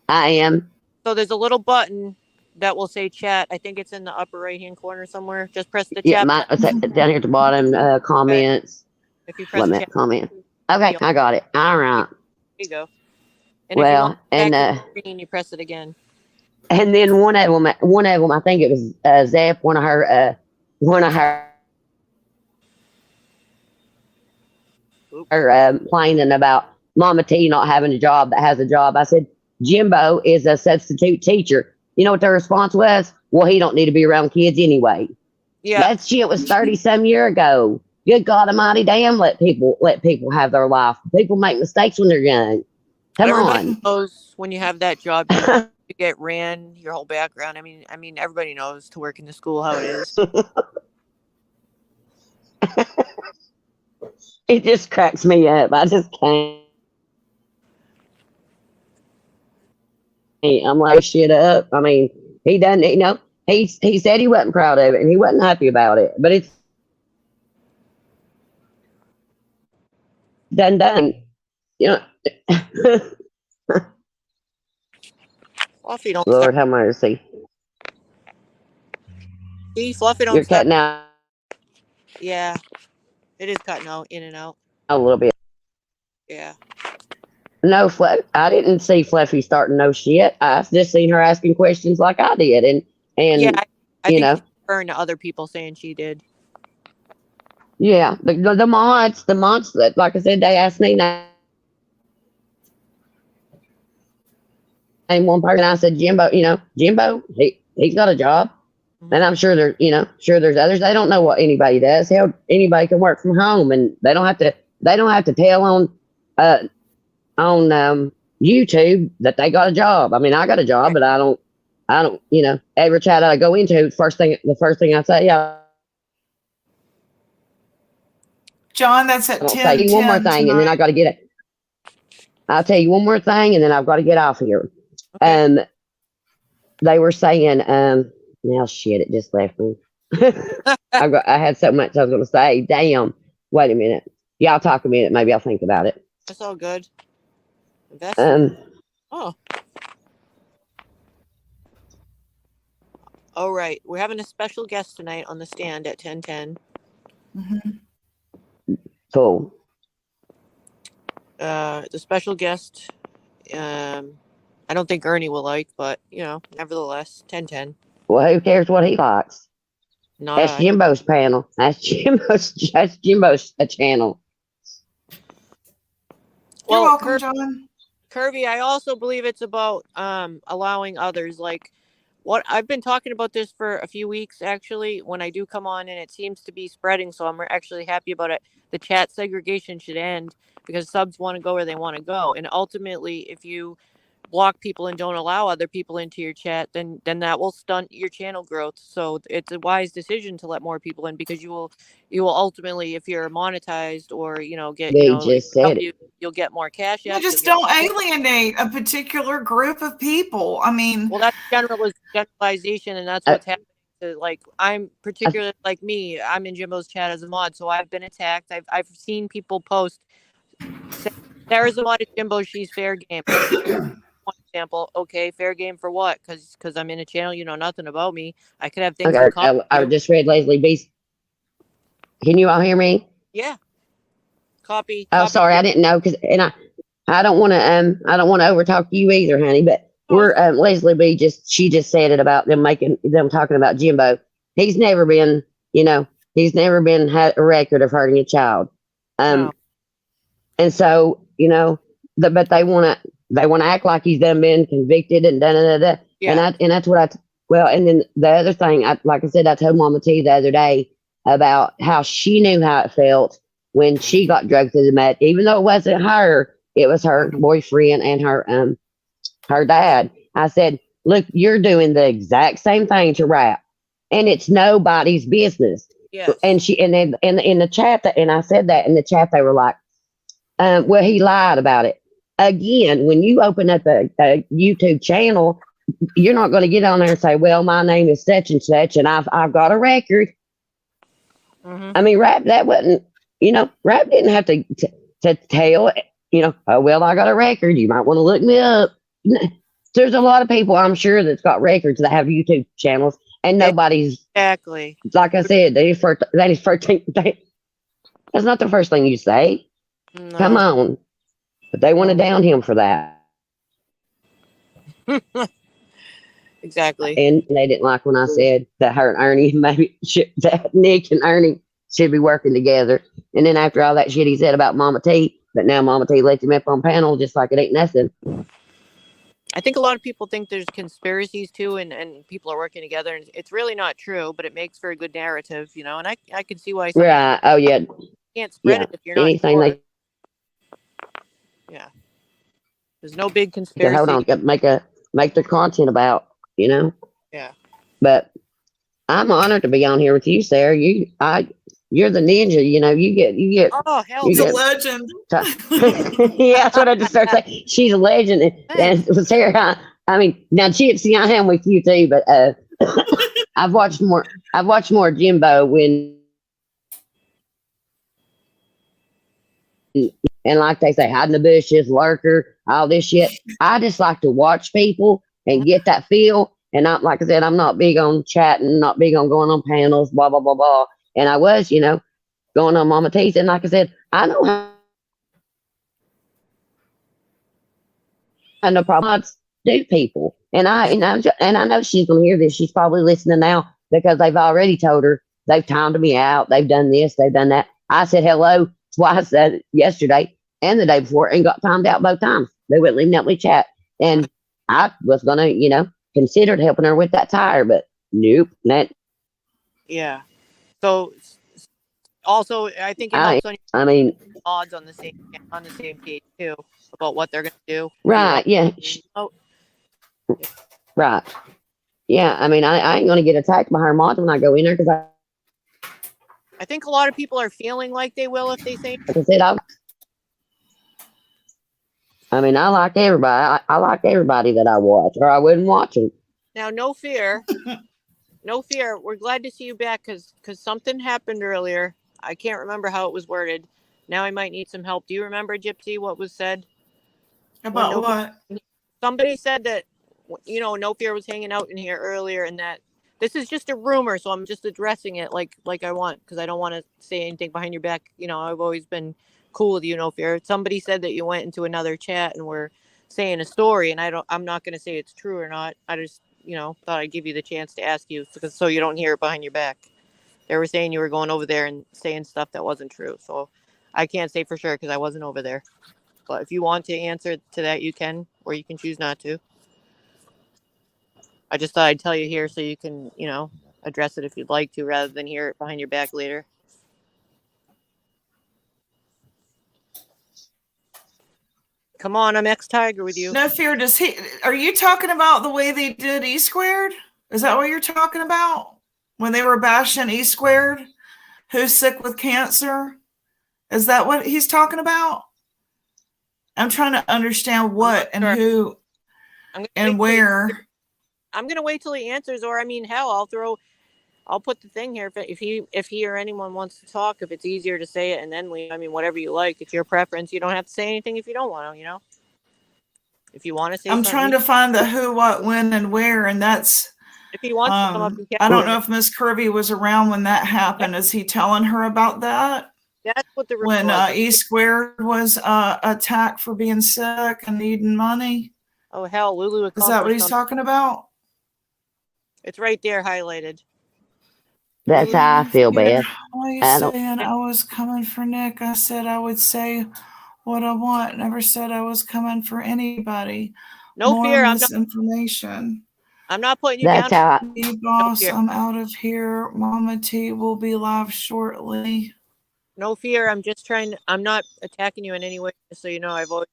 I am. So there's a little button that will say chat. I think it's in the upper right hand corner somewhere. Just press the Yeah, chat button. down here at the bottom, Okay. comments. If you press What chat, minute comment? Okay, I got it. All there right. you go. And if you want Well, back to the screen, you press it again. and then one of them, I think it was Zep, one of her Oop. complaining about Mama T not having a job that has a job. I said, Jimbo is a substitute teacher. You know what their response was? Well, he don't need to be around kids anyway. Yeah. That shit was 30 some year ago. Good God Almighty, damn! Let people have their life. People make mistakes when they're young. Come Everybody on. knows when you have that job, you get ran your whole background. I mean, everybody knows to work in the school how it is. It just cracks me up. I just can't. I'm like shit up. I mean, he doesn't. He said he wasn't proud of it and he wasn't happy about it. But it's done. You know. Fluffy don't start. Lord have mercy. See, Fluffy don't You're start. cutting out Yeah, it is cutting out in and out. a little bit. Yeah. No, I didn't see Fluffy starting no shit. I just seen her asking questions like I did, Yeah, and I you think know, she's referring to other people saying she did. yeah, the mods, that, like I said, they asked me name one person. I said Jimbo. Jimbo, he's got a job, and I'm sure there's others. They don't know what anybody does. Hell, anybody can work from home, and they don't have to tell on YouTube that they got a job. I mean, I got a job, Right. but I don't. Every chat I go into, the first thing I say, yeah, John, that's I at don't say one more 10:10 thing, and then I tonight. got to get it. I'll tell you one more thing, and then I've got to get off here. Okay. They were saying, now shit, it just left me. I had so much I was going to say. Damn. Wait a minute. Y'all talk a minute. Maybe I'll think about it. That's all good. Investment. Oh. All right. We're having a special guest tonight on the stand at 10:10. Cool. The special guest, I don't think Ernie will like, but nevertheless, 10:10. Well, who cares what he likes? Not That's I. Jimbo's panel. That's Jimbo's channel. You're Well, welcome, John. Kirby, I also believe it's about allowing others. Like, what I've been talking about this for a few weeks, actually, when I do come on, and it seems to be spreading, so I'm actually happy about it. The chat segregation should end because subs want to go where they want to go. And ultimately, if you block people and don't allow other people into your chat, then that will stunt your channel growth. So it's a wise decision to let more people in, because you will ultimately, if you're monetized or get They just said it. you'll get more cash. Yeah, just don't alienate a particular group of people. I mean, well, that's generalization, and that's what's happening. Like, I'm particularly like me. I'm in Jimbo's chat as a mod, so I've been attacked. I've seen people post, Sarah's a mod at Jimbo, she's fair game. Let's one example. Okay, fair game for what? Because I'm in a channel you know nothing about me. I could have things in common. I just read Leslie B's. Can you all hear me? Yeah. Copy. Sorry, I didn't know, I don't want to overtalk you either, honey. But we're Leslie B she just said it about them talking about Jimbo. He's never been had a record of hurting a child. No. And so but they want to act like he's done been convicted and da. Yeah. And that's what and then the other thing, like I said, I told Mama T the other day about how she knew how it felt when she got drugged through the mud, even though it wasn't her, it was her boyfriend and her dad. I said, look, you're doing the exact same thing to rap, and it's nobody's business. Yes. And then in the chat, and I said that in the chat, they were like, well, he lied about it. Again, when you open up a YouTube channel, you're not going to get on there and say, well, my name is such and such, and I've got a record. I mean, rap, that wasn't, rap didn't have to tell, oh, well, I got a record. You might want to look me up. There's a lot of people, I'm sure, that's got records that have YouTube channels, and nobody's exactly. Like I said, that's not the first thing you say. No. Come on. But they want to down him for that. Exactly. And they didn't like when I said that her and Ernie, that Nick and Ernie should be working together. And then after all that shit he said about Mama T, but now Mama T lets him up on panel just like it ain't nothing. I think a lot of people think there's conspiracies too, and people are working together, and it's really not true, but it makes for a good narrative, and I can see why some right. Oh yeah. Can't spread it if you're not anything sure. Yeah. There's no big conspiracy. Hold on, make their content about, Yeah. But I'm honored to be on here with you, Sarah. You're the ninja, you get. Oh, hell, he's a legend. Yeah, that's what I just started saying. She's a legend, and Sarah. I mean, now see, I am with you too, but I've watched more Jimbo when, and like they say, hide in the bushes, lurker, all this shit. I just like to watch people and get that feel. And like I said, I'm not big on chatting, not big on going on panels, blah, blah, blah, blah. And I was, going on Mama T's. And like I said, I know how no problem do people. And I know she's going to hear this. She's probably listening now because they've already told her they've timed me out. They've done this, they've done that. I said hello twice yesterday and the day before and got timed out both times. They wouldn't leave me chat. And I was going to, considered helping her with that tire, but nope. Yeah. So also, I think it helps odds on the same page too about what they're going to do. Right. Yeah. Oh. Right. Yeah. I mean, I ain't going to get attacked by her mods when I go in there because I think a lot of people are feeling like they will if they say. Like I said, I like everybody. I like everybody that I watch, or I wouldn't watch them. Now, no fear. No fear. We're glad to see you back because something happened earlier. I can't remember how it was worded, Now I might need some help. Do you remember, Gypsy, what was said? About No what? Somebody said that, No Fear was hanging out in here earlier, and that this is just a rumor, so I'm just addressing it like I want, because I don't want to say anything behind your back. I've always been cool with you, No Fear. Somebody said that you went into another chat and were saying a story, and I'm not going to say it's true or not. I just thought I'd give you the chance to ask you, so you don't hear it behind your back. They were saying you were going over there and saying stuff that wasn't true, so I can't say for sure because I wasn't over there. But if you want to answer to that, you can, or you can choose not to. I just thought I'd tell you here so you can, address it if you'd like to, rather than hear it behind your back later. Come on, I'm ex-Tiger with you. No Fear, are you talking about the way they did E Squared? Is that what you're talking about? When they were bashing E Squared? Who's sick with cancer? Is that what he's talking about? I'm trying to understand what and who and where. I'm going to wait till he answers, or hell, I'll put the thing here if he or anyone wants to talk, if it's easier to say it and then leave. Whatever you like. It's your preference. You don't have to say anything if you don't want to, If you want to say I'm something. trying to find the who, what, when, and where, and that's if he wants to come up, he can. I don't know if Miss Kirby was around when that happened. Yeah. Is he telling her about that? That's what the when was. E Squared was attacked for being sick and needing money. Oh hell, Lulu! Is that what he's talking about? It's right there highlighted. That's how I feel, Beth. Why are you saying I was coming for Nick? I said I would say what I want. Never said I was coming for anybody. No More fear. misinformation. I'm not putting you That's down. how Hey, boss, I'm out of here. Mama T will be live shortly. No fear. I'm not attacking you in any way. Just so you know, I've always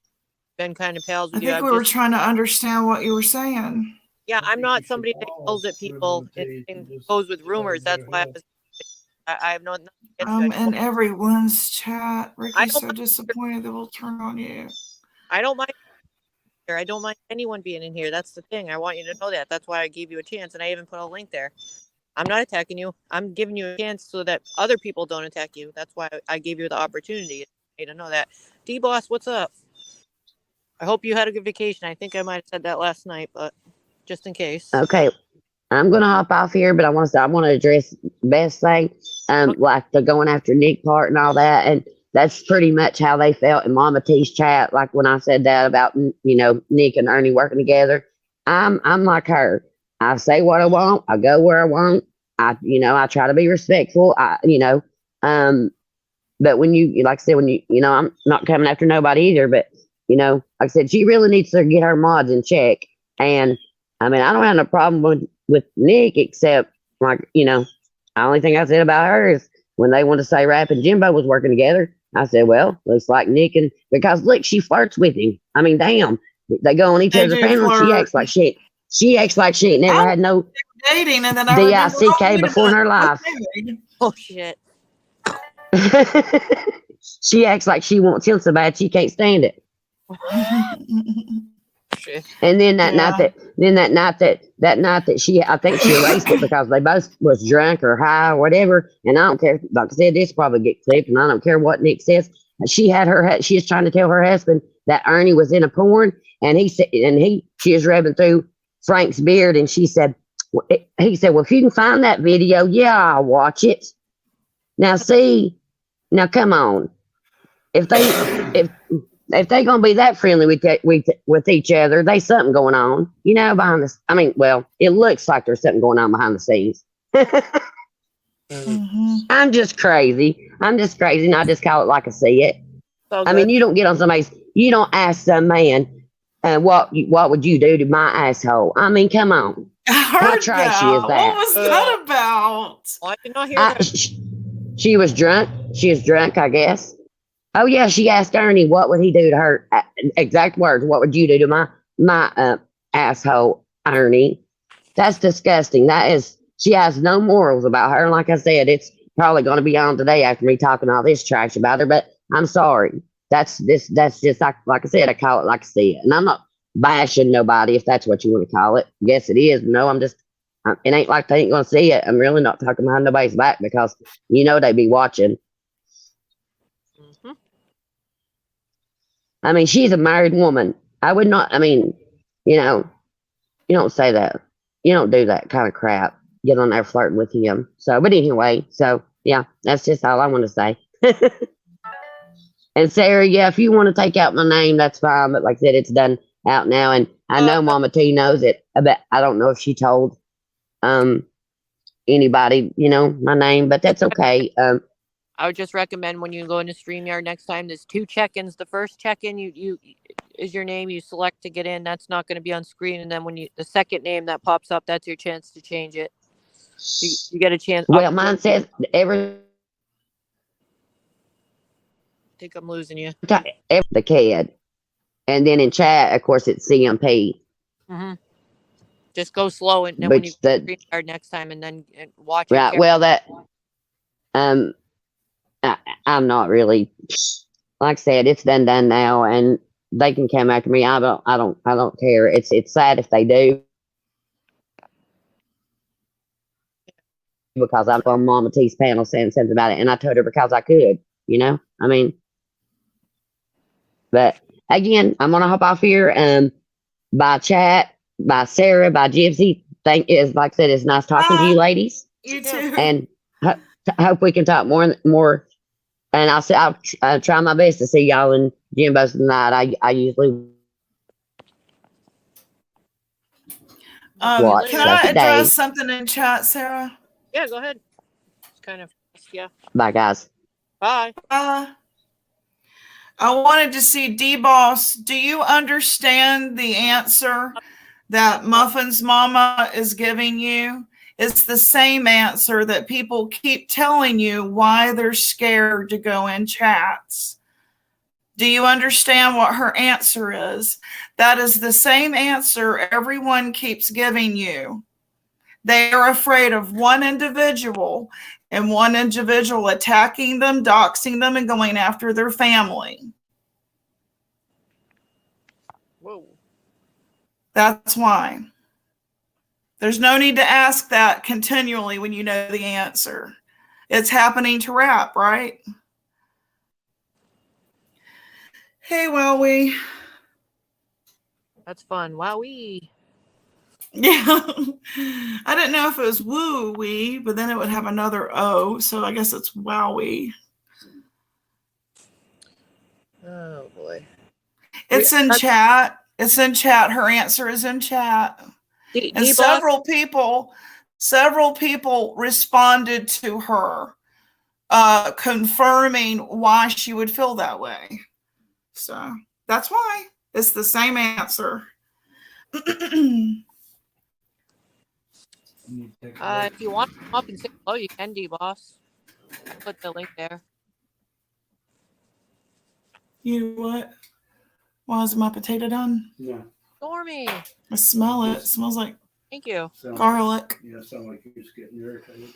been kind of pals with you. I think we were trying to understand what you were saying. Yeah, I'm not somebody that yells at people and goes with rumors. That's why I have no. I'm in everyone's chat. Ricky's so disappointed that we'll turn on you. I don't mind. I don't mind anyone being in here. That's the thing. I want you to know that. That's why I gave you a chance, and I even put a link there. I'm not attacking you. I'm giving you a chance so that other people don't attack you. That's why I gave you the opportunity to know that. D-Boss, what's up? I hope you had a good vacation. I think I might have said that last night, but just in case. Okay, I'm gonna hop off here, but I want to address Beth's thing, like the going after Nick part and all that, and that's pretty much how they felt in Mama T's chat. Like when I said that about Nick and Ernie working together, I'm like her. I say what I want. I go where I want. I try to be respectful. But when you, like I said, I'm not coming after nobody either. But like I said, she really needs to get her mods in check. And I don't have no problem with Nick, except the only thing I said about her is when they want to say Rap and Jimbo was working together, I said, well, looks like Nick because look, she flirts with him. Damn, they go on each other's panels. She acts like shit. She acts like she ain't never had no dating, and then DICK before in her life. Oh shit. She acts like she wants him so bad she can't stand it. And then that night that she, I think she erased it because they both was drunk or high or whatever. And I don't care. Like I said, this probably get clipped, and I don't care what Nick says. She was trying to tell her husband that Ernie was in a porn, and she was rubbing through Frank's beard, and he said, well, if you can find that video, yeah, I'll watch it. Now come on. If they gonna be that friendly with each other, there's something going on, behind this. It looks like there's something going on behind the scenes. I'm just crazy, and I just call it like I see it. So you don't get on you don't ask some man, what would you do to my asshole? Come on. How trashy is that? What was that about? I did not hear that. She was drunk. She was drunk, I guess. Oh yeah, she asked Ernie what would he do to her. Exact words. What would you do to my asshole, Ernie? That's disgusting. She has no morals about her. And like I said, it's probably going to be on today after me talking all this trash about her. But I'm sorry. That's just like I said. I call it like I see it, and I'm not bashing nobody if that's what you want to call it. Yes, it is. No, it ain't like they ain't going to see it. I'm really not talking behind nobody's back because they be watching. I mean, she's a married woman. I would not. I mean, you know, you don't say that. You don't do that kind of crap. Get on there flirting with him. So, but anyway, so yeah, that's just all I want to say. And Sarah, yeah, if you want to take out my name, that's fine. But like I said, it's done out now, and I know Mama T knows it. But I don't know if she told anybody, my name, but that's okay. I would just recommend when you go into StreamYard next time, there's 2 check-ins. The first check-in you is your name. You select to get in. That's not going to be on screen. And then the second name that pops up, that's your chance to change it. You get a chance. Well, mine says every I think I'm losing you. the kid, and then in chat, of course, it's CMP. Mm-hmm. Just go slow, and then when you go to StreamYard next time, and then watch it. Right. Well, that I'm not really. Like I said, it's done now, and they can come after me. I don't care. It's sad if they do, because I'm on Mama T's panel saying something about it, and I told her because I could. I mean, but again, I'm gonna hop off here. By chat, by Sarah, by Gypsy. Like I said, it's nice talking to you, ladies. You too. And hope we can talk more. And I'll try my best to see y'all in Jimbo's tonight. I usually watch. Can I address something in chat, Sarah? Yeah, go ahead. It's kind of, yeah. Bye, guys. Bye. I wanted to see D-Boss. Do you understand the answer that Muffin's mama is giving you? It's the same answer that people keep telling you why they're scared to go in chats. Do you understand what her answer is? That is the same answer everyone keeps giving you. They are afraid of one individual, and one individual attacking them, doxing them, and going after their family. Whoa. That's why. There's no need to ask that continually when you know the answer. It's happening to rap, right? Hey, Wowie. That's fun. Wowee. Yeah. I didn't know if it was woo-wee, but then it would have another O, so I guess it's Wowie. Oh, boy. It's in chat. It's in chat. Her answer is in chat. And several people responded to her, confirming why she would feel that way. So that's why. It's the same answer. If you want to come up and say hello, you can, D-Boss. I'll put the link there. You what? Why is my potato done? Yeah. Stormy. I smell it. It smells like Thank you. Garlic. Yeah, sound like you're just getting irritated.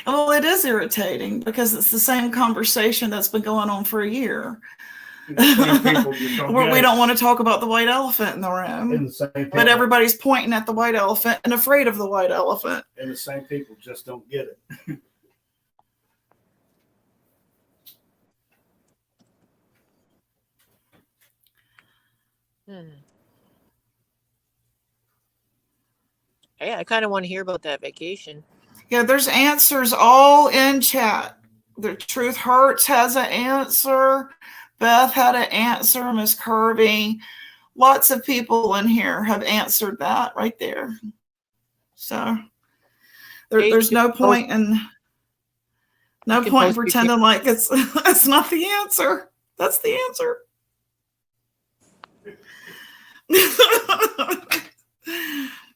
Well, it is irritating because it's the same conversation that's been going on for a year. We don't want to talk about the white elephant in the room, but everybody's pointing at the white elephant and afraid of the white elephant. And the same people just don't get it. Hey, I kind of want to hear about that vacation. Yeah, there's answers all in chat. The Truth Hurts has an answer. Beth had an answer. Miss Kirby. Lots of people in here have answered that right there. So there's no point in pretending like it's not the answer. That's the answer.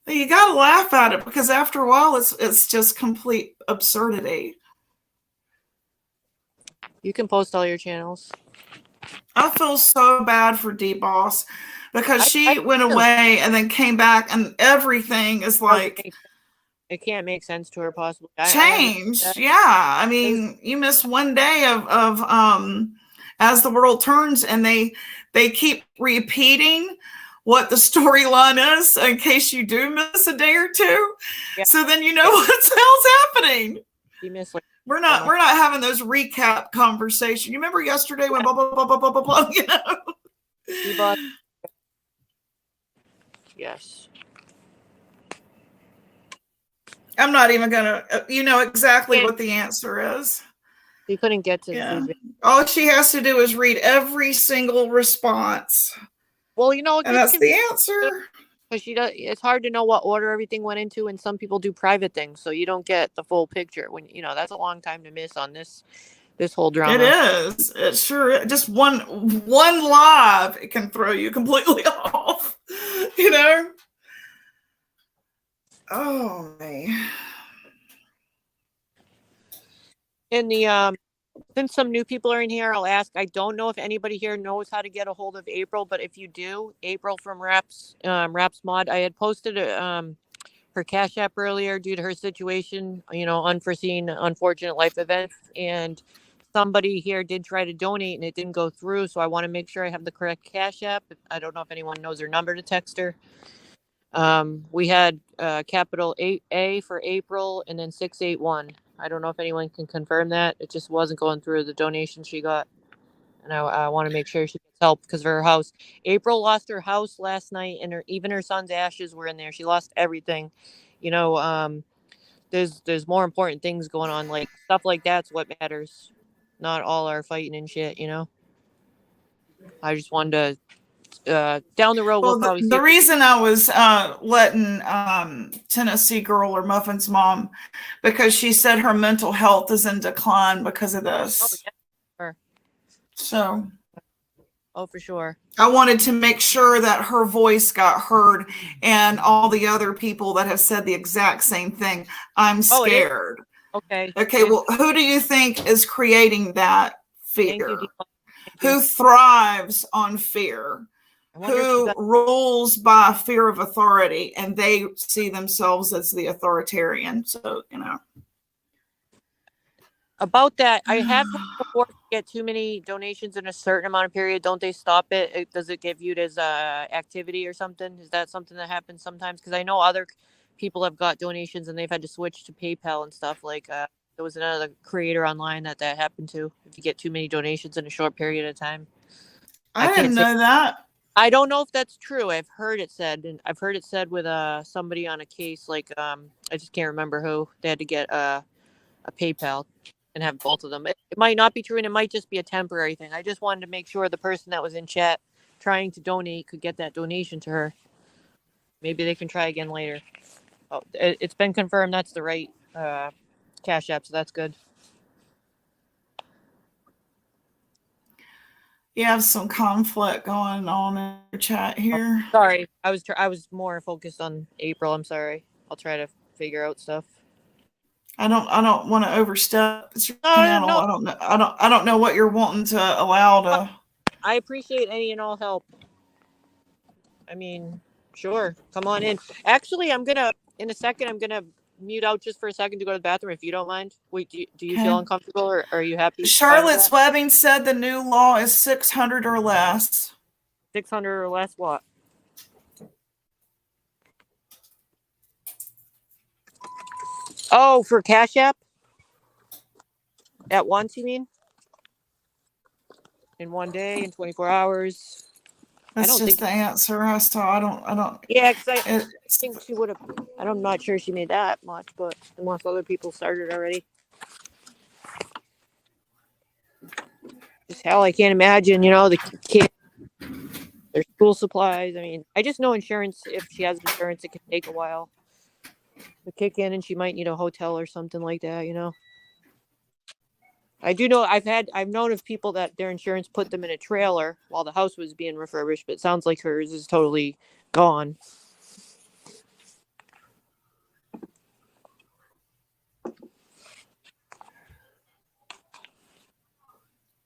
You gotta laugh at it because after a while it's just complete absurdity. You can post all your channels. I feel so bad for D-Boss because she went away and then came back and everything is like it can't make sense to her possibly. Changed. Yeah. I mean, you miss one day of As the World Turns, and they keep repeating what the storyline is in case you do miss a day or two. Yeah. So then you know what the hell's happening. You miss like We're not having those recap conversations. You remember yesterday when blah blah blah blah blah blah blah, you know? Yes. I'm not even gonna you know exactly what the answer is. You couldn't get to the Yeah. feedback. All she has to do is read every single response. Well, you know, and that's the answer. Because it's hard to know what order everything went into, and some people do private things, so you don't get the full picture. When that's a long time to miss on this whole drama. It is. It sure is. Just one live, it can throw you completely off. You know. Oh man. In the since some new people are in here, I'll ask. I don't know if anybody here knows how to get a hold of April, but if you do, April from Raps Mod, I had posted her Cash App earlier due to her situation, unforeseen, unfortunate life events, and somebody here did try to donate and it didn't go through. So I want to make sure I have the correct Cash App. I don't know if anyone knows her number to text her. We had capital A for April and then 681. I don't know if anyone can confirm that. It just wasn't going through the donation she got. And I want to make sure she gets help because of her house. April lost her house last night, and even her son's ashes were in there. She lost everything. There's more important things going on. Like stuff like that's what matters. Not all our fighting and shit, I just wanted to down the road. Well, We'll probably the reason I was letting Tennessee Girl or Muffin's mom, because she said her mental health is in decline because of this. Oh, yeah. Sure. So. Oh, for sure. I wanted to make sure that her voice got heard, and all the other people that have said the exact same thing. I'm scared. Okay. Okay. Well, who do you think is creating that fear? Thank you. Who thrives on fear? Who rules by fear of authority, and they see themselves as the authoritarian. So, About that, I have heard before, get too many donations in a certain amount of period, don't they stop it? Does it get viewed as activity or something? Is that something that happens sometimes? Because I know other people have got donations and they've had to switch to PayPal and stuff. Like there was another creator online that happened to. If you get too many donations in a short period of time. I didn't know that. I don't know if that's true. I've heard it said, and I've heard it said with somebody on a case. Like I just can't remember who. They had to get a PayPal and have both of them. It might not be true, and it might just be a temporary thing. I just wanted to make sure the person that was in chat trying to donate could get that donation to her. Maybe they can try again later. Oh, it's been confirmed that's the right Cash App, so that's good. You have some conflict going on in your chat here. Oh, sorry, I was more focused on April. I'm sorry. I'll try to figure out stuff. I don't want to overstep. It's your channel. No. I don't know what you're wanting to allow to. I appreciate any and all help. I mean, sure, come on in. Actually, in a second, I'm gonna mute out just for a second to go to the bathroom if you don't mind. Wait, do you feel uncomfortable, or are you happy? Charlotte's Webbing said the new law is 600 or less. 600 or less what? Oh, for Cash App? At once, you mean? In one day, in 24 hours? That's just the answer. I don't. Yeah, because I think she would have. I'm not sure she made that much, but unless other people started already. Just hell, I can't imagine, the kids, their school supplies. I mean, I just know insurance, if she has insurance, it can take a while to kick in, and she might need a hotel or something like that, I do know I've known of people that their insurance put them in a trailer while the house was being refurbished, but it sounds like hers is totally gone.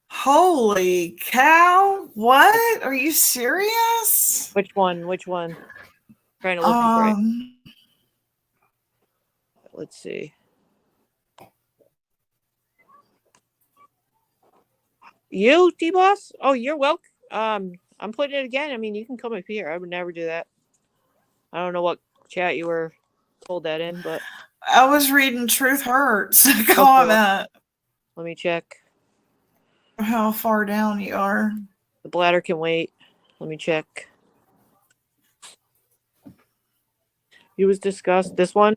Holy cow. What? Are you serious? Which one? Trying to look right. Let's see. You, T-Boss? Oh, you're welcome. I'm putting it again. I mean, you can come up here. I would never do that. I don't know what chat you were told that in, but I was reading Truth Hurts Okay, comment. let me check. How far down you are. The bladder can wait. Let me check. It was discussed. This one?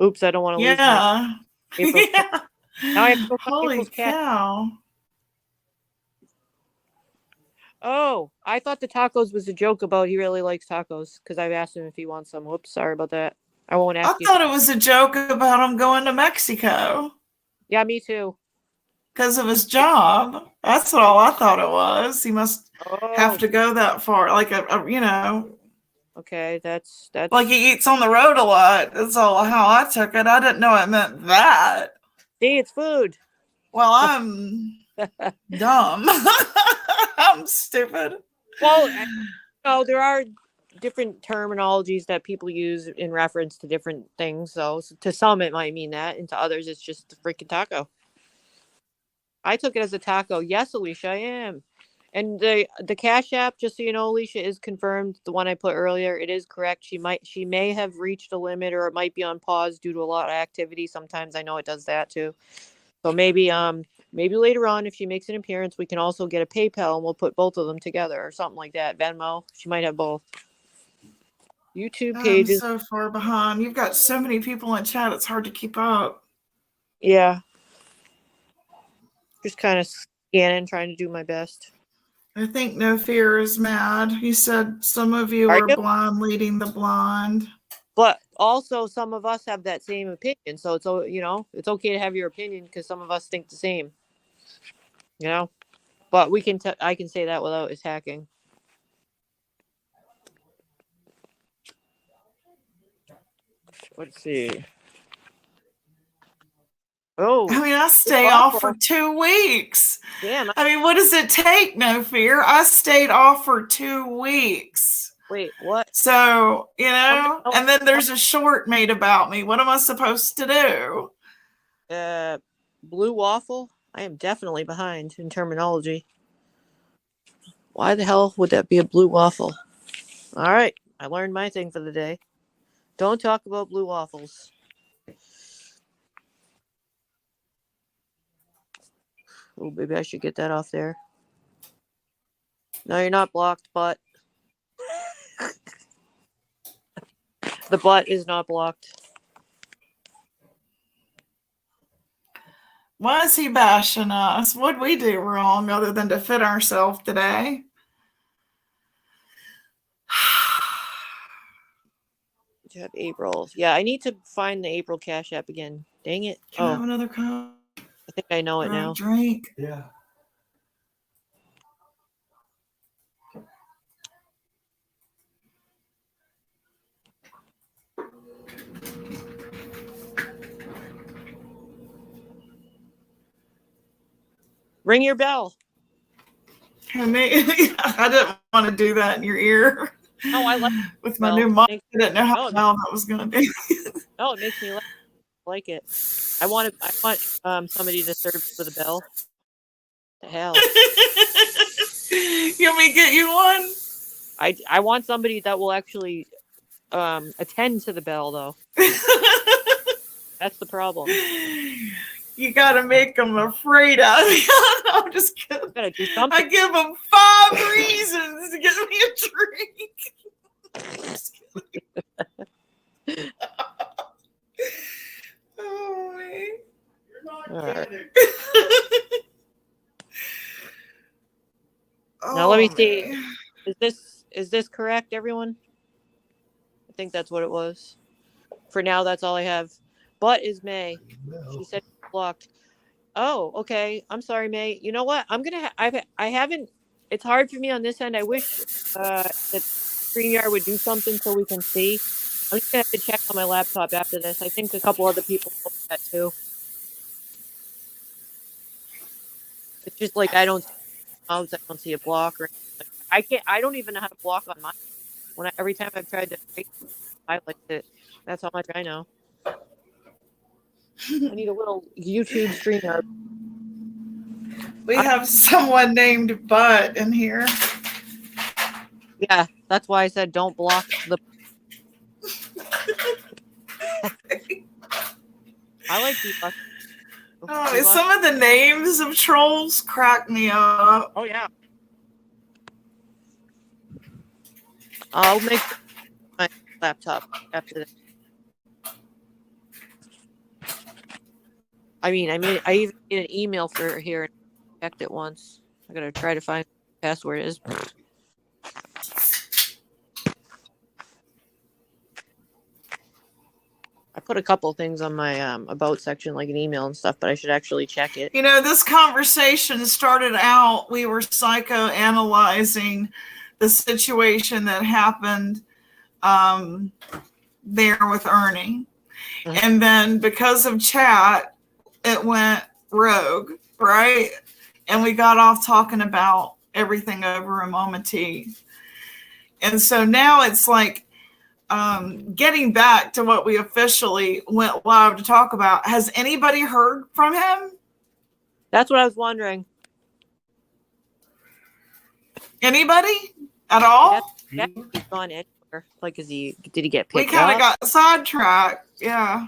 Oops, I don't want to lose my Yeah. April's cat. Yeah. Now I have to go find Holy April's cat. cow. Oh, I thought the tacos was a joke about he really likes tacos because I've asked him if he wants some. Whoops, sorry about that. I won't I ask you. thought it was a joke about him going to Mexico Yeah, me too. because of his job. That's all I thought it was. He must have Oh, to go that far. Like you know, okay. That's like he eats on the road a lot. That's all how I took it. I didn't know it meant that. See, it's food. Well, I'm dumb. I'm stupid. Well, there are different terminologies that people use in reference to different things. So to some it might mean that, and to others it's just a freaking taco. I took it as a taco. Yes, Alicia, I am. And the Cash App, just so you know, Alicia, is confirmed. The one I put earlier, it is correct. She may have reached a limit, or it might be on pause due to a lot of activity. Sometimes I know it does that too. So maybe later on, if she makes an appearance, we can also get a PayPal and we'll put both of them together or something like that. Venmo, she might have both. YouTube I'm pages. so far behind. You've got so many people in chat. It's hard to keep up. Yeah. Just kind of scanning, trying to do my best. I think No Fear is mad. He said some of you Are are you? blind leading the blind. But also, some of us have that same opinion. So it's it's okay to have your opinion because some of us think the same. You know, but I can say that without attacking. Let's see. Oh, I mean, I stay off for 2 weeks. Damn. I mean, what does it take, No Fear? I stayed off for 2 weeks. Wait, what? So, and then there's a short made about me. What am I supposed to do? Blue waffle? I am definitely behind in terminology. Why the hell would that be a blue waffle? All right, I learned my thing for the day. Don't talk about blue waffles. Oh, maybe I should get that off there. No, you're not blocked, but the butt is not blocked. Why is he bashing us? What'd we do wrong other than to fit ourselves today? You have April. Yeah, I need to find the April Cash App again. Dang it. Can I have another cup? I think I know it now. Drink. Yeah. Ring your bell. I didn't want to do that in your ear. No, I like with my new mic. I didn't know how loud that was going to be. No, it makes me like it. I want somebody to serve with a bell. The hell. You want me to get you one? I want somebody that will actually attend to the bell, though. That's the problem. You got to make them afraid of me. I'm just kidding. Gotta do something. I give them 5 reasons to get me a drink. Just kidding. Oh, man. You're not kidding. Now let me see. Is this correct, everyone? I think that's what it was. For now, that's all I have. But is May? She said blocked. Oh, okay. I'm sorry, May. You know what? I'm gonna. I haven't. It's hard for me on this end. I wish that StreamYard would do something so we can see. I'm just gonna have to check on my laptop after this. I think a couple other people told that too. It's just like I don't see a block or anything. I don't even know how to block on mine. Every time I've tried to highlight it, that's how much I know. I need a little YouTube StreamYard. We have someone named Butt in here. Yeah, that's why I said don't block the. I like debust. Oh, some of the names of trolls crack me up. Oh yeah. I'll make my laptop after that. I even made an email for here and checked it once. I gotta try to find what the password is. I put a couple things on my about section, like an email and stuff, but I should actually check it. You know, this conversation started out, we were psychoanalyzing the situation that happened there with Ernie. Mm-hmm. And then because of chat, it went rogue, right? And we got off talking about everything over a moment tea. And so now it's like, getting back to what we officially went live to talk about, has anybody heard from him? That's what I was wondering. Anybody at all? Yeah, he's gone anywhere. Like, did he get picked up? We kind of got sidetracked. Yeah.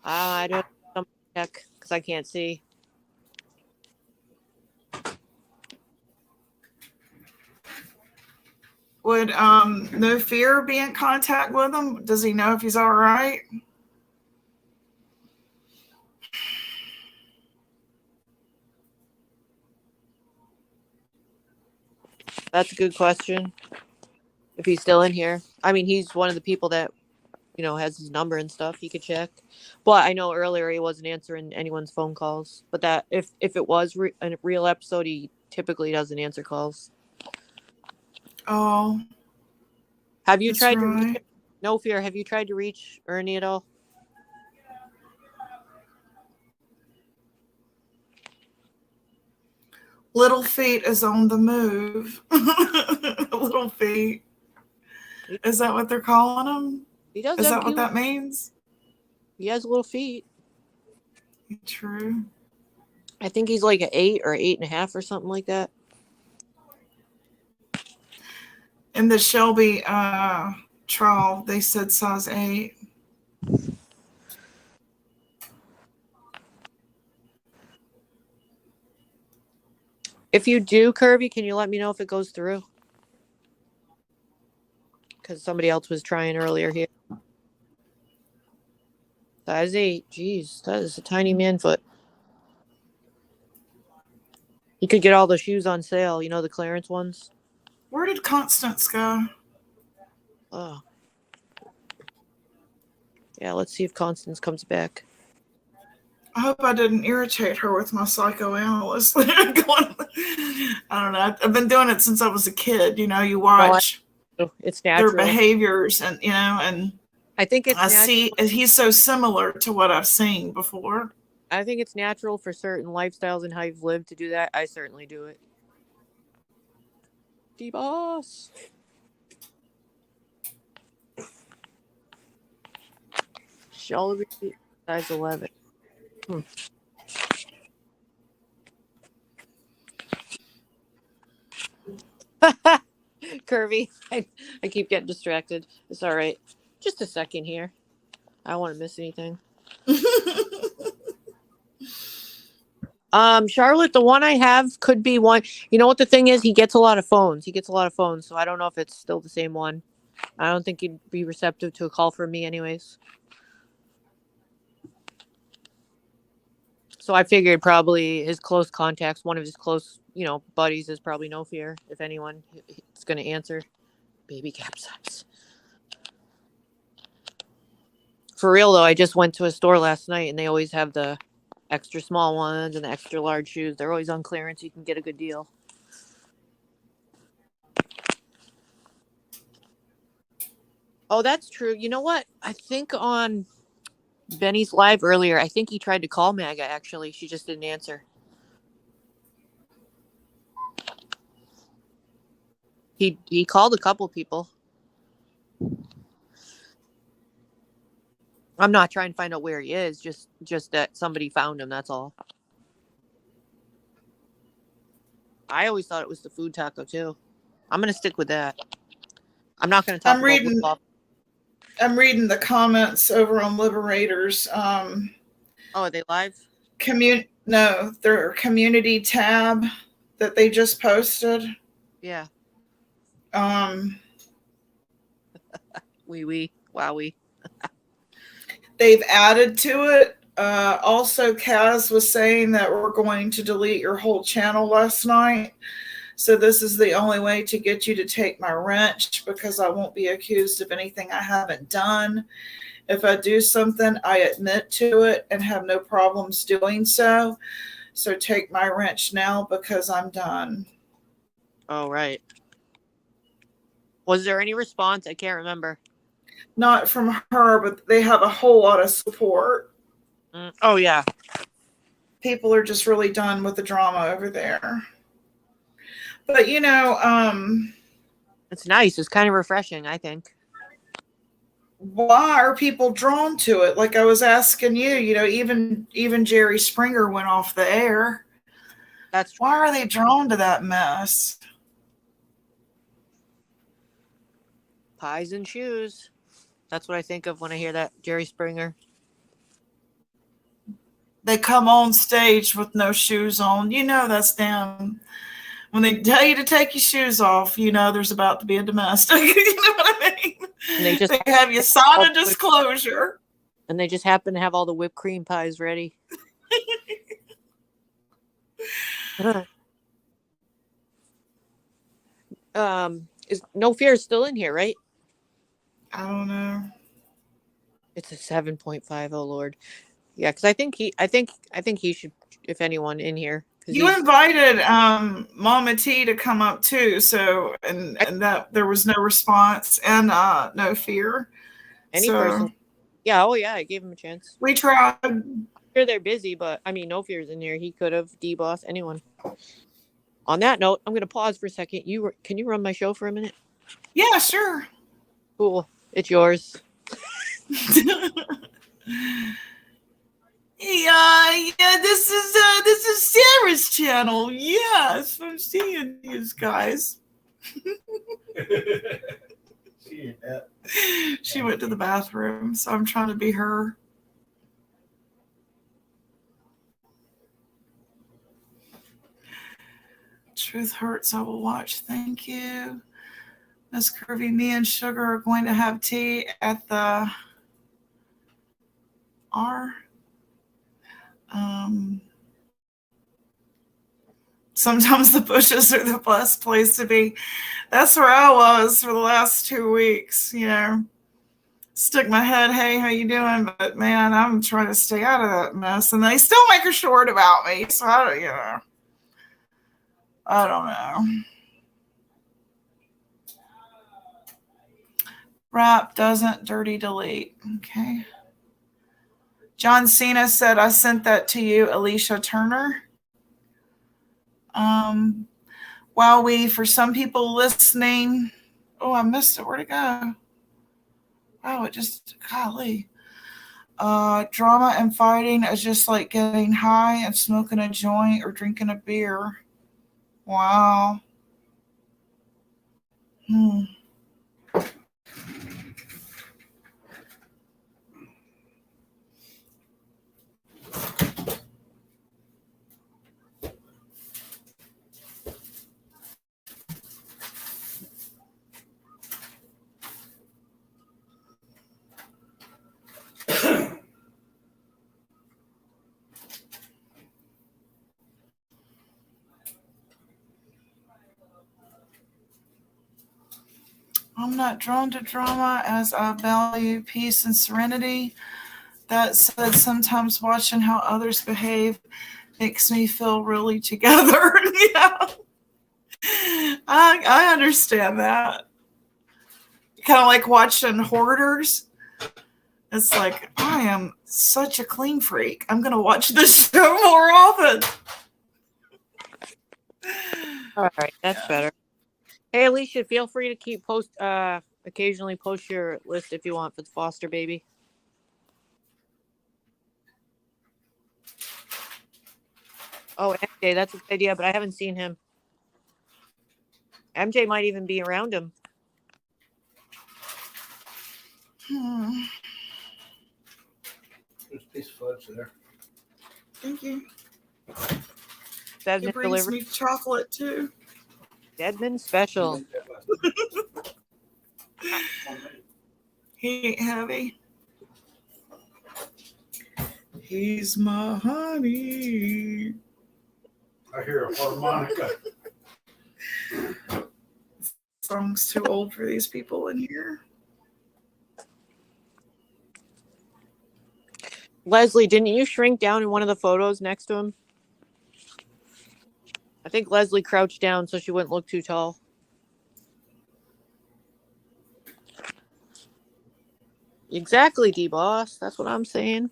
I don't check because I can't see. Would No Fear be in contact with him? Does he know if he's all right? That's a good question. If he's still in here. I mean, he's one of the people that, has his number and stuff. He could check. But I know earlier he wasn't answering anyone's phone calls. But that if it was a real episode, he typically doesn't answer calls. Oh. Have you tried to reach No Fear, have you tried to reach Ernie at all? Little Feet is on the move. Little Feet. Is that what they're calling him? He does. Is that what that means? He has little feet. True. I think he's like an 8 or 8.5 or something like that. In the Shelby trial, they said size 8. If you do, Kirby, can you let me know if it goes through? Because somebody else was trying earlier here. Size 8. Jeez, that is a tiny man foot. He could get all the shoes on sale, the clearance ones. Where did Constance go? Oh. Yeah, let's see if Constance comes back. I hope I didn't irritate her with my psychoanalyst. I don't know. I've been doing it since I was a kid. You watch it's natural. their behaviors and, and I think it's see he's so similar to what I've seen before. I think it's natural for certain lifestyles and how you've lived to do that. I certainly do it. D-Boss. Shelby, size 11. Kirby, I keep getting distracted. It's all right. Just a second here. I don't want to miss anything. Charlotte, the one I have could be one. You know what the thing is? He gets a lot of phones. So I don't know if it's still the same one. I don't think he'd be receptive to a call from me anyways. So I figured probably his close contacts, one of his close, buddies is probably No Fear. If anyone is going to answer. Baby capsize. For real, though, I just went to a store last night and they always have the extra small ones and the extra large shoes. They're always on clearance. You can get a good deal. Oh, that's true. You know what? I think on Benny's live earlier, I think he tried to call Maga, actually. She just didn't answer. He called a couple people. I'm not trying to find out where he is, just that somebody found him, that's all. I always thought it was the food taco, too. I'm going to stick with that. I'm not going to talk about I'm reading the comments over on Liberators. Oh, are they live? No, their community tab that they just posted. Yeah. Um, Wowie. they've added to it. Also, Kaz was saying that we're going to delete your whole channel last night. So this is the only way to get you to take my wrench, because I won't be accused of anything I haven't done. If I do something, I admit to it and have no problems doing so. So take my wrench now, because I'm done. Oh, right. Was there any response? I can't remember. Not from her, but they have a whole lot of support. Oh, yeah. People are just really done with the drama over there. But, it's nice. It's kind of refreshing, I think. Why are people drawn to it? Like I was asking you, even Jerry Springer went off the air. Why are they drawn to that mess? Pies and shoes. That's what I think of when I hear that, Jerry Springer. They come on stage with no shoes on. That's them. When they tell you to take your shoes off, there's about to be a domestic. You know what I mean? And they have you sign a disclosure. And they just happen to have all the whipped cream pies ready. Is No Fear still in here, right? I don't know. It's a 7.5. Oh Lord. Yeah, because I think he should, if anyone, in here. You invited Mama T to come up too, so and that there was no response and No Fear. Any person. Yeah, oh yeah, I gave him a chance. We tried. I'm sure they're busy, but I mean, No Fear's in here. He could have debossed anyone. On that note, I'm going to pause for a second. Can you run my show for a minute? Yeah, sure. Cool. It's yours. Yeah. This is Sarah's channel. Yes, I'm seeing these guys. She went to the bathroom, so I'm trying to be her. Truth Hurts, I will watch. Thank you. Miss Curvy, me and Sugar are going to have tea at the R. Sometimes the bushes are the best place to be. That's where I was for the last 2 weeks, Stick my head, hey, how you doing? But man, I'm trying to stay out of that mess. And they still make a short about me. So I don't know. Rap doesn't dirty delete. Okay. John Cena said, I sent that to you, Alicia Turner. For some people listening. Oh, I missed it. Where'd it go? Oh, golly. Drama and fighting is just like getting high and smoking a joint or drinking a beer. Wow. I'm not drawn to drama as I value peace and serenity. That said, sometimes watching how others behave makes me feel really together. Yeah. I understand that. Kind of like watching hoarders. It's like, I am such a clean freak. I'm going to watch this show more often. All right, that's better. Hey, Alicia, feel free to keep occasionally post your list if you want for the foster baby. Oh, MJ, that's a good idea, but I haven't seen him. MJ might even be around him. There's a piece of fudge there. Thank you. He Deadman brings delivery. me chocolate too. Deadman special. He ain't heavy. He's my honey. I hear a harmonica. Song's too old for these people in here. Leslie, didn't you shrink down in one of the photos next to him? I think Leslie crouched down so she wouldn't look too tall. Exactly, D-Boss. That's what I'm saying.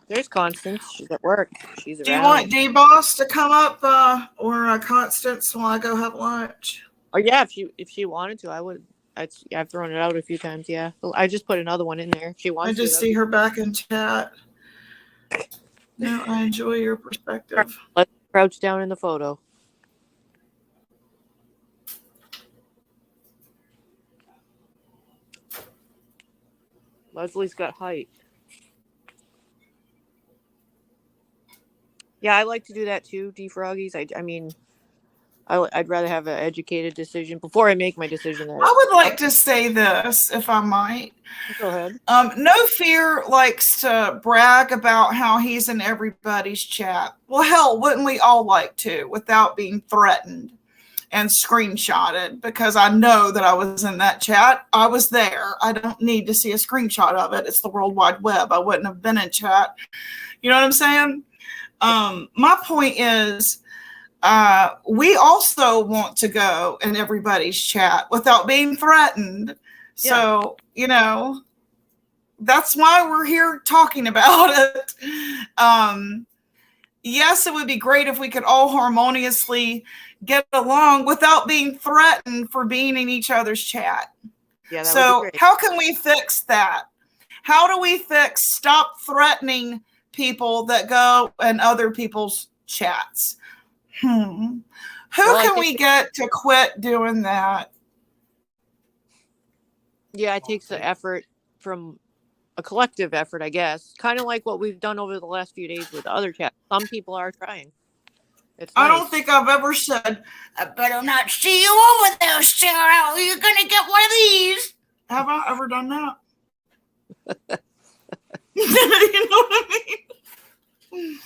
There's Constance. She's at work. She's around. Do you want D-Boss to come up or Constance while I go have lunch? Oh yeah, if she wanted to, I would. I've thrown it out a few times. Yeah, I just put another one in there. If she wants I just to, see her back in chat. No, I enjoy your perspective. Let's crouch down in the photo. Leslie's got height. Yeah, I like to do that too, D-Froggies. I mean, I'd rather have an educated decision before I make my decision. I would like to say this, if I might. Go ahead. No Fear likes to brag about how he's in everybody's chat. Well, hell, wouldn't we all like to, without being threatened and screenshotted? Because I know that I was in that chat. I was there. I don't need to see a screenshot of it. It's the World Wide Web. I wouldn't have been in chat. You know what I'm saying? My point is, we also want to go in everybody's chat without being threatened. So, you know, that's why we're here talking about it. Yes, it would be great if we could all harmoniously get along without being threatened for being in each other's chat. Yeah, that so would be great. How can we fix that? How do we stop threatening people that go in other people's chats? Who can we get to quit doing that? Yeah, it takes an effort from a collective effort, I guess. Kind of like what we've done over the last few days with other chats. Some people are trying. I don't think I've ever said, I better not see you over there, Cheryl. You're going to get one of these. Have I ever done that? You know what I mean?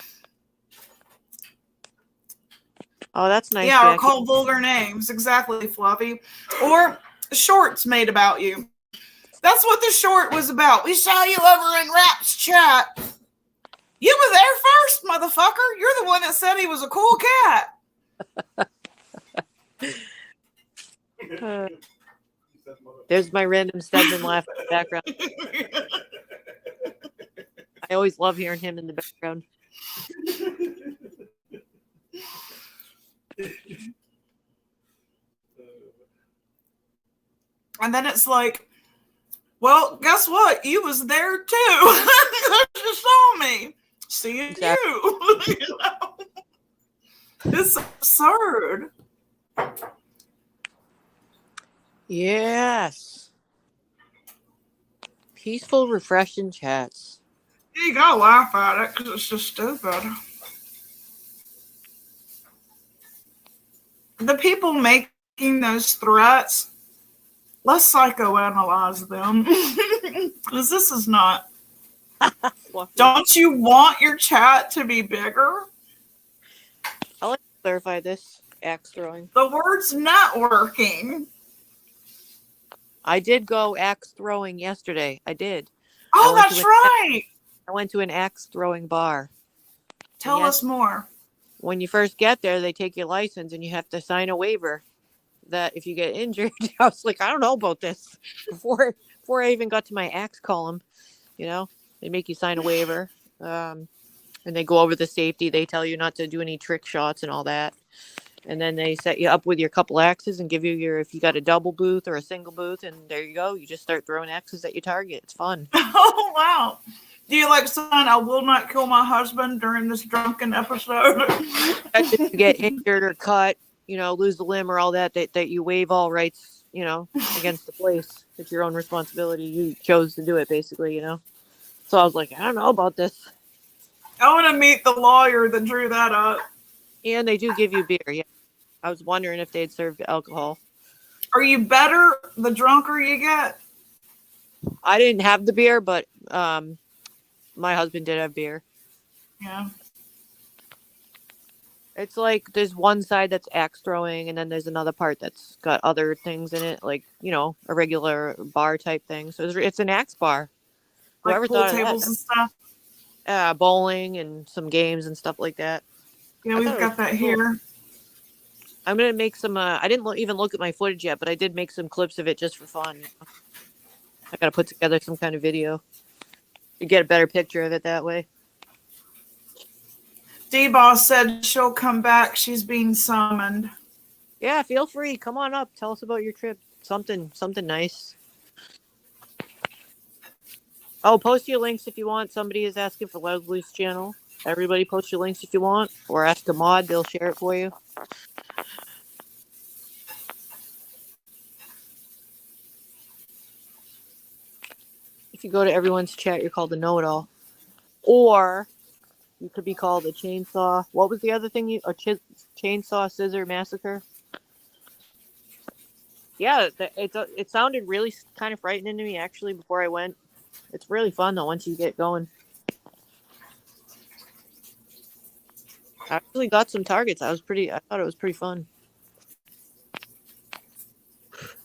Oh, that's nice. Yeah, Jackie. or call vulgar names. Exactly, Fluffy. Or shorts made about you. That's what the short was about. We saw you over in Rap's chat. You were there first, motherfucker. You're the one that said he was a cool cat. There's my random Stedman laugh in the background. I always love hearing him in the background. And then it's like, well, guess what? You was there too. You saw me. Seeing Exactly. you. You know? It's absurd. Yes. Peaceful, refreshing chats. You gotta laugh at it because it's just stupid. The people making those threats, let's psychoanalyze them. Because this is not. Don't you want your chat to be bigger? I'll like to clarify this. Axe throwing. The word's networking. I did go axe throwing yesterday. I did. Oh, that's right. I went to an axe throwing bar. Tell us more. When you first get there, they take your license and you have to sign a waiver that if you get injured, I was like, I don't know about this. Before I even got to my axe column, you know, they make you sign a waiver. And they go over the safety. They tell you not to do any trick shots and all that. And then they set you up with your couple axes and give you if you got a double booth or a single booth, and there you go. You just start throwing axes at your target. It's fun. Oh, wow. Do you like sign, I will not kill my husband during this drunken episode? If you get injured or cut, you know, lose the limb or all that you waive all rights you know, against the place. It's your own responsibility. You chose to do it, basically, you know. So I was like, I don't know about this. I want to meet the lawyer that drew that up. And they do give you beer. Yeah, I was wondering if they'd served alcohol. Are you better the drunker you get? I didn't have the beer, but my husband did have beer. Yeah. It's like there's one side that's axe throwing, and then there's another part that's got other things in it, like, you know, a regular bar type thing. So it's an axe bar. Like Whoever pool thought of tables and stuff. that? Bowling and some games and stuff like that. Yeah, we've got that cool. here. I'm gonna make some. I didn't even look at my footage yet, but I did make some clips of it just for fun. You know? I gotta put together some kind of video to get a better picture of it that way. D-Boss said she'll come back. She's being summoned. Yeah, feel free. Come on up. Tell us about your trip. Something nice. Oh, post your links if you want. Somebody is asking for Leslie's channel. Everybody post your links if you want. Or ask a mod. They'll share it for you. If you go to everyone's chat, you're called a know-it-all. Or you could be called a chainsaw. What was the other thing? Chainsaw scissor massacre? Yeah, it sounded really kind of frightening to me, actually, before I went. It's really fun, though, once you get going. I actually got some targets. I thought it was pretty fun.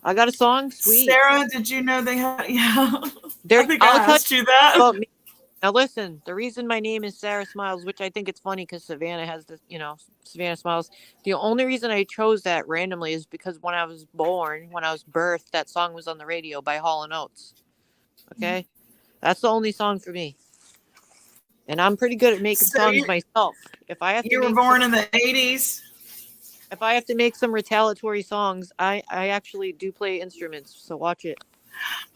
I got a song. Sweet. Sarah, did you know they had... Yeah. I think I asked you that. About me. Now, listen, the reason my name is Sarah Smiles, which I think it's funny because Savannah has this, you know, Savannah Smiles. The only reason I chose that randomly is because when I was birthed, that song was on the radio by Hall & Oates. Okay? That's the only song for me. And I'm pretty good at making songs myself. If I have you were born in the 80s? If I have to make some retaliatory songs, I actually do play instruments, so watch it.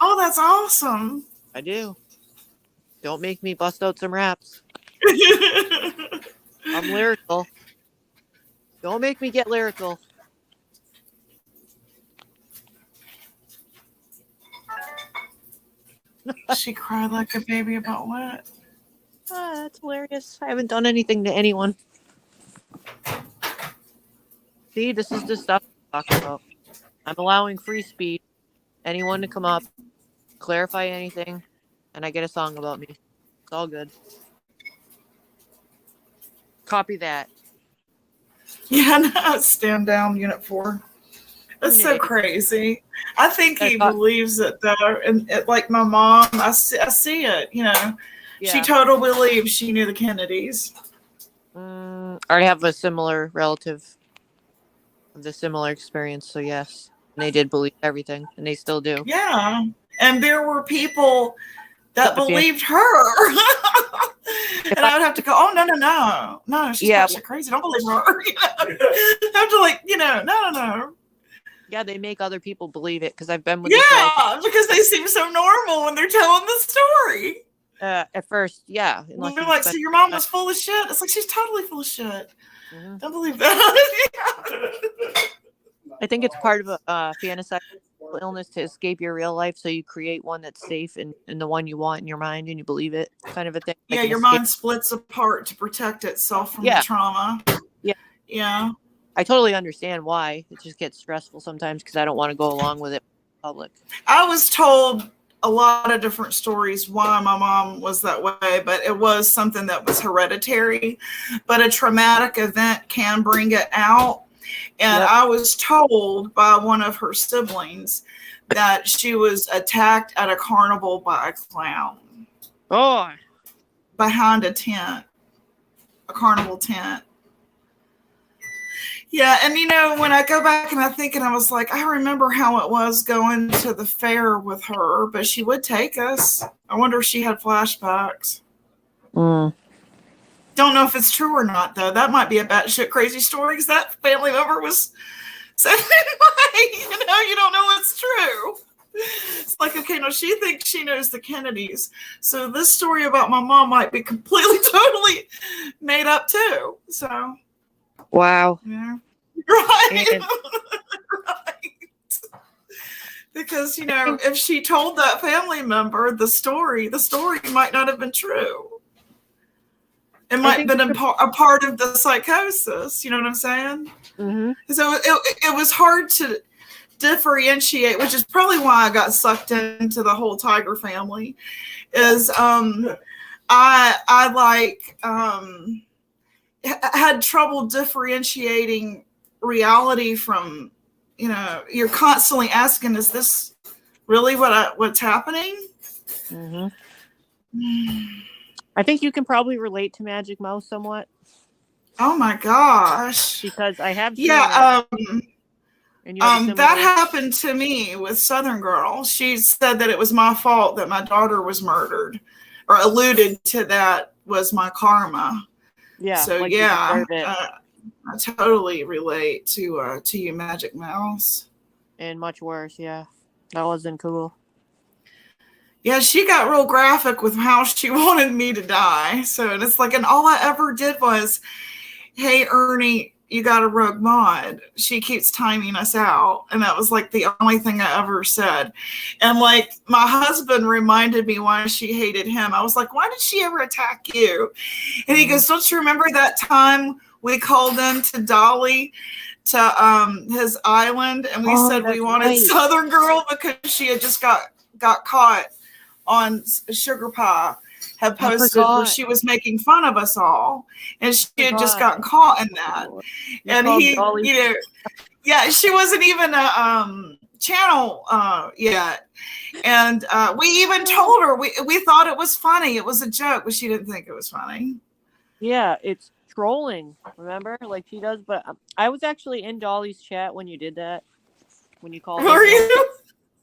Oh, that's awesome. I do. Don't make me bust out some raps. I'm lyrical. Don't make me get lyrical. She cried like a baby about what? That's hilarious. I haven't done anything to anyone. See, this is the stuff I'm talking about. I'm allowing free speech. Anyone to come up, clarify anything, and I get a song about me. It's all good. Copy that. Yeah, no, stand down, Unit 4. That's so crazy. I think he believes it, though. And like my mom, I see it, you know. Yeah. She totally believes she knew the Kennedys. I have a similar relative of the similar experience, so yes. And they did believe everything, and they still do. Yeah. And there were people that believed her. And I would have to go, oh, no, she's actually crazy. Don't believe her. You know? I have to, like, you know, no. Yeah, they make other people believe it, because I've been with because they seem so normal when they're telling the story. At first, yeah. They're like, so your mom was full of shit? It's like, she's totally full of shit. Mm-hmm. Don't believe that. I think it's part of a fantasizing illness to escape your real life, so you create one that's safe and the one you want in your mind, and you believe it, kind of a thing. Yeah, your mind splits apart to protect itself from the trauma. Yeah. I totally understand why. It just gets stressful sometimes because I don't want to go along with it in public. I was told a lot of different stories why my mom was that way, but it was something that was hereditary. But a traumatic event can bring it out. And I was told by one of her siblings that she was attacked at a carnival by a clown. Oh. Behind a tent. A carnival tent. Yeah, and you know, when I go back and I think, and I was like, I remember how it was going to the fair with her, but she would take us. I wonder if she had flashbacks. Don't know if it's true or not, though. That might be a batshit crazy story, because that family member was saying, you know, you don't know what's true. It's like, okay, no, she thinks she knows the Kennedys. So this story about my mom might be completely, totally made up, too. So. Wow. Yeah. Right. And, right. Because, if she told that family member the story might not have been true. It might have been a part of the psychosis. You know what I'm saying? Mm-hmm. So it was hard to differentiate, which is probably why I got sucked into the whole Tiger family. Is had trouble differentiating reality from, you're constantly asking, is this really what's happening? Mm-hmm. I think you can probably relate to Magic Mouse somewhat. Oh my gosh! Because I have seen that similar... happened to me with Southern Girl. She said that it was my fault that my daughter was murdered, or alluded to that was my karma. Yeah. So like I totally relate to you, Magic Mouse. And much worse, yeah. That wasn't cool. Yeah, she got real graphic with how she wanted me to die. So it's like, and all I ever did was, hey, Ernie, you got a rogue mod. She keeps timing us out. And that was like the only thing I ever said. And like my husband reminded me why she hated him. I was like, why did she ever attack you? And he goes, don't you remember that time we called into Dolly to his island? And we said we wanted Southern Girl because she had just got caught on Sugar Pie, had posted where she was making fun of us all, and she had just gotten caught in that. And he, she wasn't even a channel yet, and we even told her we thought it was funny, it was a joke, but she didn't think it was funny. Yeah, it's trolling, remember, like she does. But I was actually in Dolly's chat when you did that, when you called. Were you?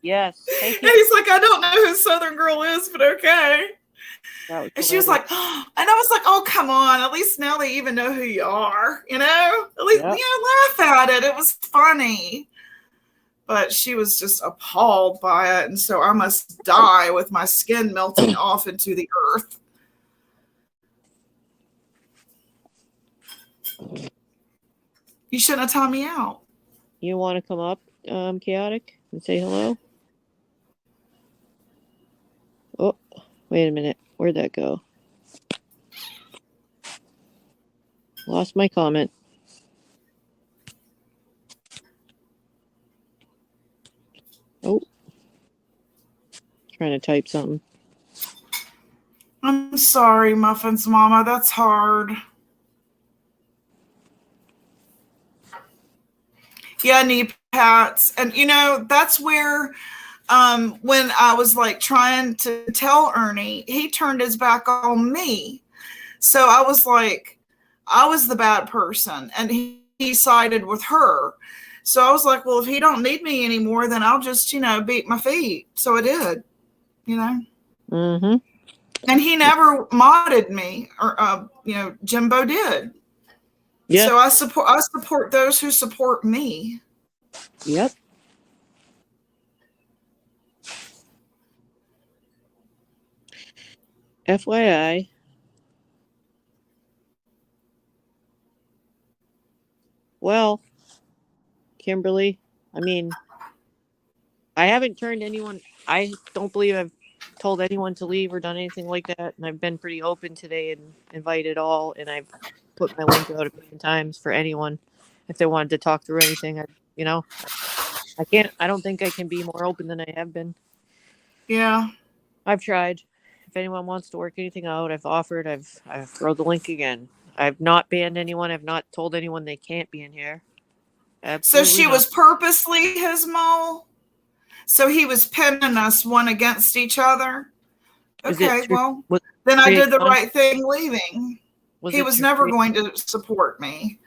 Yes. And he's like, I don't know who Southern Girl is, but okay. And she was like, and I was like, oh, come on. At least now they even know who you are, At least, laugh at it. It was funny. But she was just appalled by it. And so I must die with my skin melting off into the earth. You shouldn't have timed me out. You want to come up, Chaotic, and say hello? Oh, wait a minute. Where'd that go? Lost my comment. Oh. Trying to type something. I'm sorry, Muffins Mama. That's hard. Yeah, knee pats. And, that's where... when I was like trying to tell Ernie, he turned his back on me. So I was like, I was the bad person, and he sided with her. So I was like, well, if he don't need me anymore, then I'll just, beat my feet. So I did, Mm-hmm. And he never modded me, or Jimbo did. Yeah. So I support those who support me. Yep. FYI, well, Kimberly, I mean, I haven't turned anyone, I don't believe I've told anyone to leave or done anything like that, and I've been pretty open today and invited all, and I've put my link out a million times for anyone if they wanted to talk through anything. I don't think I can be more open than I have been. Yeah. I've tried. If anyone wants to work anything out, I've offered. I've thrown the link again. I've not banned anyone. I've not told anyone they can't be in here. Absolutely so she was purposely his mole? So he was pinning us one against each other? Okay, well, then I did the right thing leaving. He was never going to support me.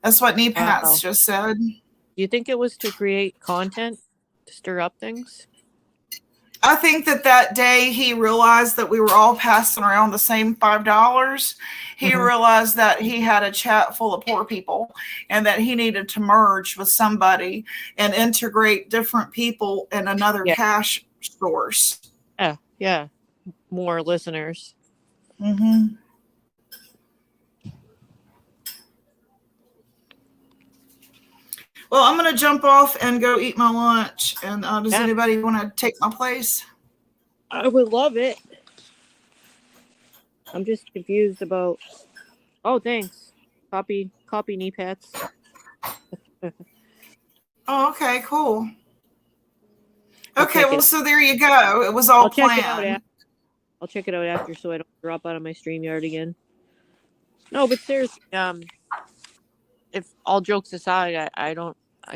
That's what Knee Pats just said. Do you think it was to create content, to stir up things? I think that day he realized that we were all passing around the same $5. He realized that he had a chat full of poor people and that he needed to merge with somebody and integrate different people in another cash source. Yeah. More listeners. Mm-hmm. Well, I'm going to jump off and go eat my lunch. And does Yeah. anybody want to take my place? I would love it. I'm just confused about. Oh, thanks. Copy knee pads. Oh, okay, cool. I'll Okay, check well, it. so there you go. It was all I'll check it out. planned. I'll check it out after, so I don't drop out of my StreamYard again. No, but seriously, if all jokes aside, I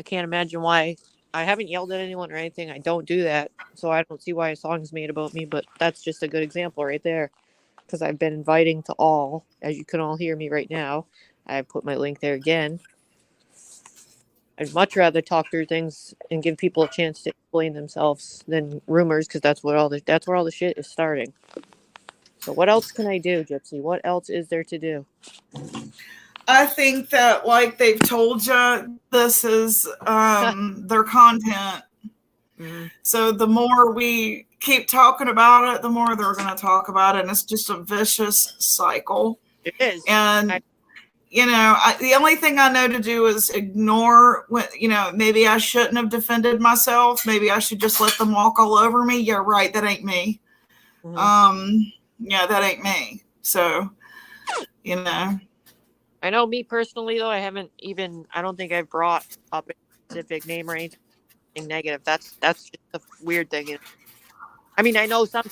can't imagine why. I haven't yelled at anyone or anything. I don't do that, so I don't see why a song's made about me. But that's just a good example right there, because I've been inviting to all, as you can all hear me right now. I put my link there again. I'd much rather talk through things and give people a chance to explain themselves than rumors, because that's where all the shit is starting. So what else can I do, Gypsy? What else is there to do? I think that, like they've told you, this is their content. Mm-hmm. So the more we keep talking about it, the more they're going to talk about it. And it's just a vicious cycle. It is. And, the only thing I know to do is ignore when, maybe I shouldn't have defended myself. Maybe I should just let them walk all over me. Yeah, right. That ain't me. Mm-hmm. Yeah, that ain't me. So, I know me personally, though, I don't think I've brought up a specific name or anything negative. That's just the weird thing. I mean, I know some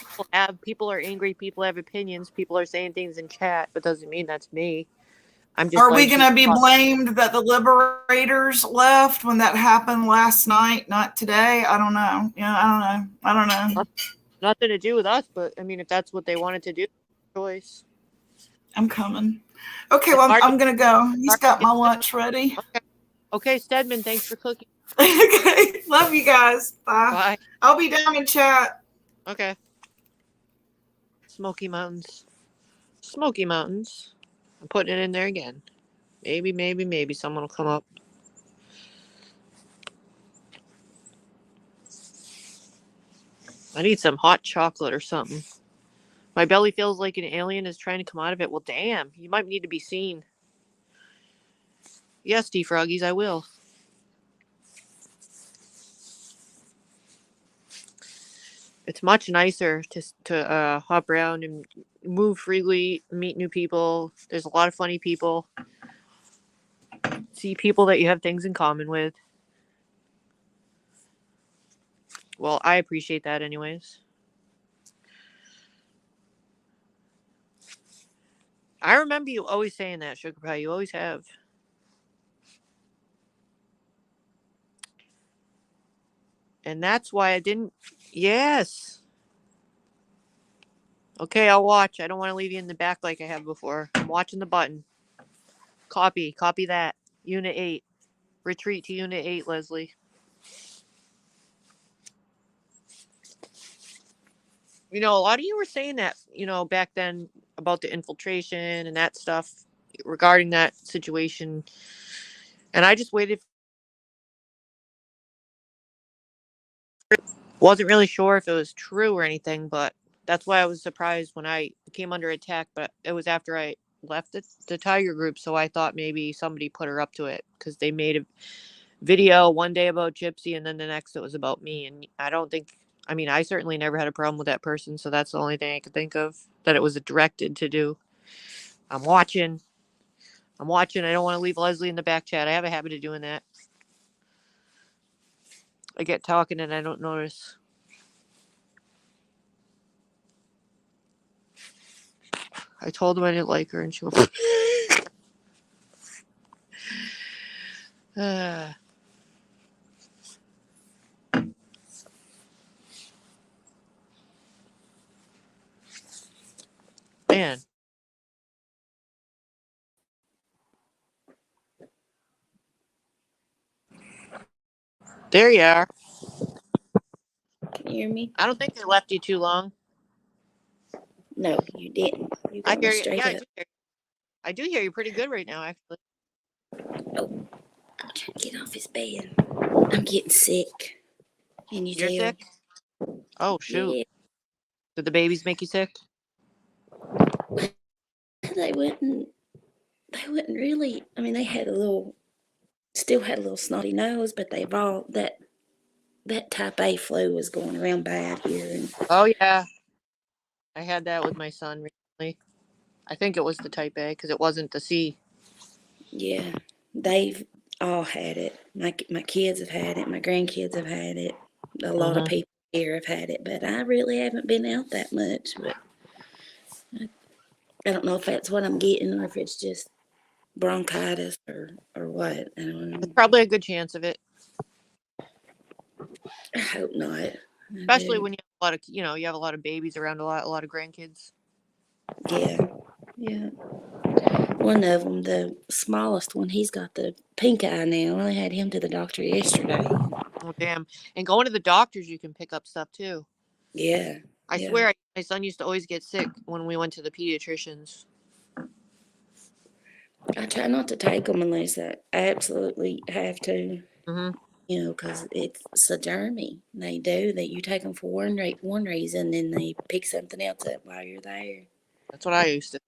people are angry, people have opinions, people are saying things in chat, but doesn't mean that's me. I'm just. Are we going to be blamed that the liberators left when that happened last night, not today? I don't know. I don't know. Nothing to do with us, but I mean, if that's what they wanted to do, choice. I'm coming. Okay, well, I'm going to go. He's got my lunch ready. Okay, Stedman, thanks for cooking. Okay, love you guys. Bye. Bye. I'll be down in chat. Okay. Smoky Mountains. I'm putting it in there again. Maybe someone will come up. I need some hot chocolate or something. My belly feels like an alien is trying to come out of it. Well, damn, you might need to be seen. Yes, D-Froggies, I will. It's much nicer to hop around and move freely, meet new people. There's a lot of funny people. See people that you have things in common with. Well, I appreciate that anyways. I remember you always saying that, Sugar Pie. You always have. And that's why I didn't. Yes. Okay, I'll watch. I don't want to leave you in the back like I have before. I'm watching the button. Copy that. Unit 8. Retreat to Unit 8, Leslie. A lot of you were saying that, back then about the infiltration and that stuff regarding that situation. And I just waited. Wasn't really sure if it was true or anything, but that's why I was surprised when I came under attack. But it was after I left the Tiger group, so I thought maybe somebody put her up to it because they made a video one day about Gypsy and then the next it was about me. And I certainly never had a problem with that person, so that's the only thing I could think of that it was directed to do. I'm watching. I don't want to leave Leslie in the back chat. I have a habit of doing that. I get talking and I don't notice. I told him I didn't like her and she went. Man. There you are. Can you hear me? I don't think they left you too long. No, you didn't. You I got hear me you. straight Yeah, up. I do hear you pretty good right now, actually. Oh, I'm trying to get off his bed. I'm getting sick. Can you You're tell? sick? Oh, shoot. Yeah. Did the babies make you sick? They wouldn't really. I mean, they had a little still had a little snotty nose, but they've all that type A flu was going around bad here, and Oh yeah, I had that with my son recently. I think it was the type A because it wasn't the C. yeah, they've all had it. My kids have had it. My grandkids have had it. A lot of people here have had it, but I really haven't been out that much. But I don't know if that's what I'm getting or if it's just bronchitis or what. I don't know. There's probably a good chance of it, I hope not. I especially do. when you have a lot of you have a lot of babies around, a lot of grandkids. Yeah, yeah. One of them, the smallest one, he's got the pink eye now. I had him to the doctor yesterday. Oh damn! And going to the doctors, you can pick up stuff too. Yeah, I yeah. swear, my son used to always get sick when we went to the pediatricians. I try not to take them unless I absolutely have to. Mm-hmm. You know, because it's a germy. They do that. You take them for one reason, then they pick something else up while you're there. That's what I used to.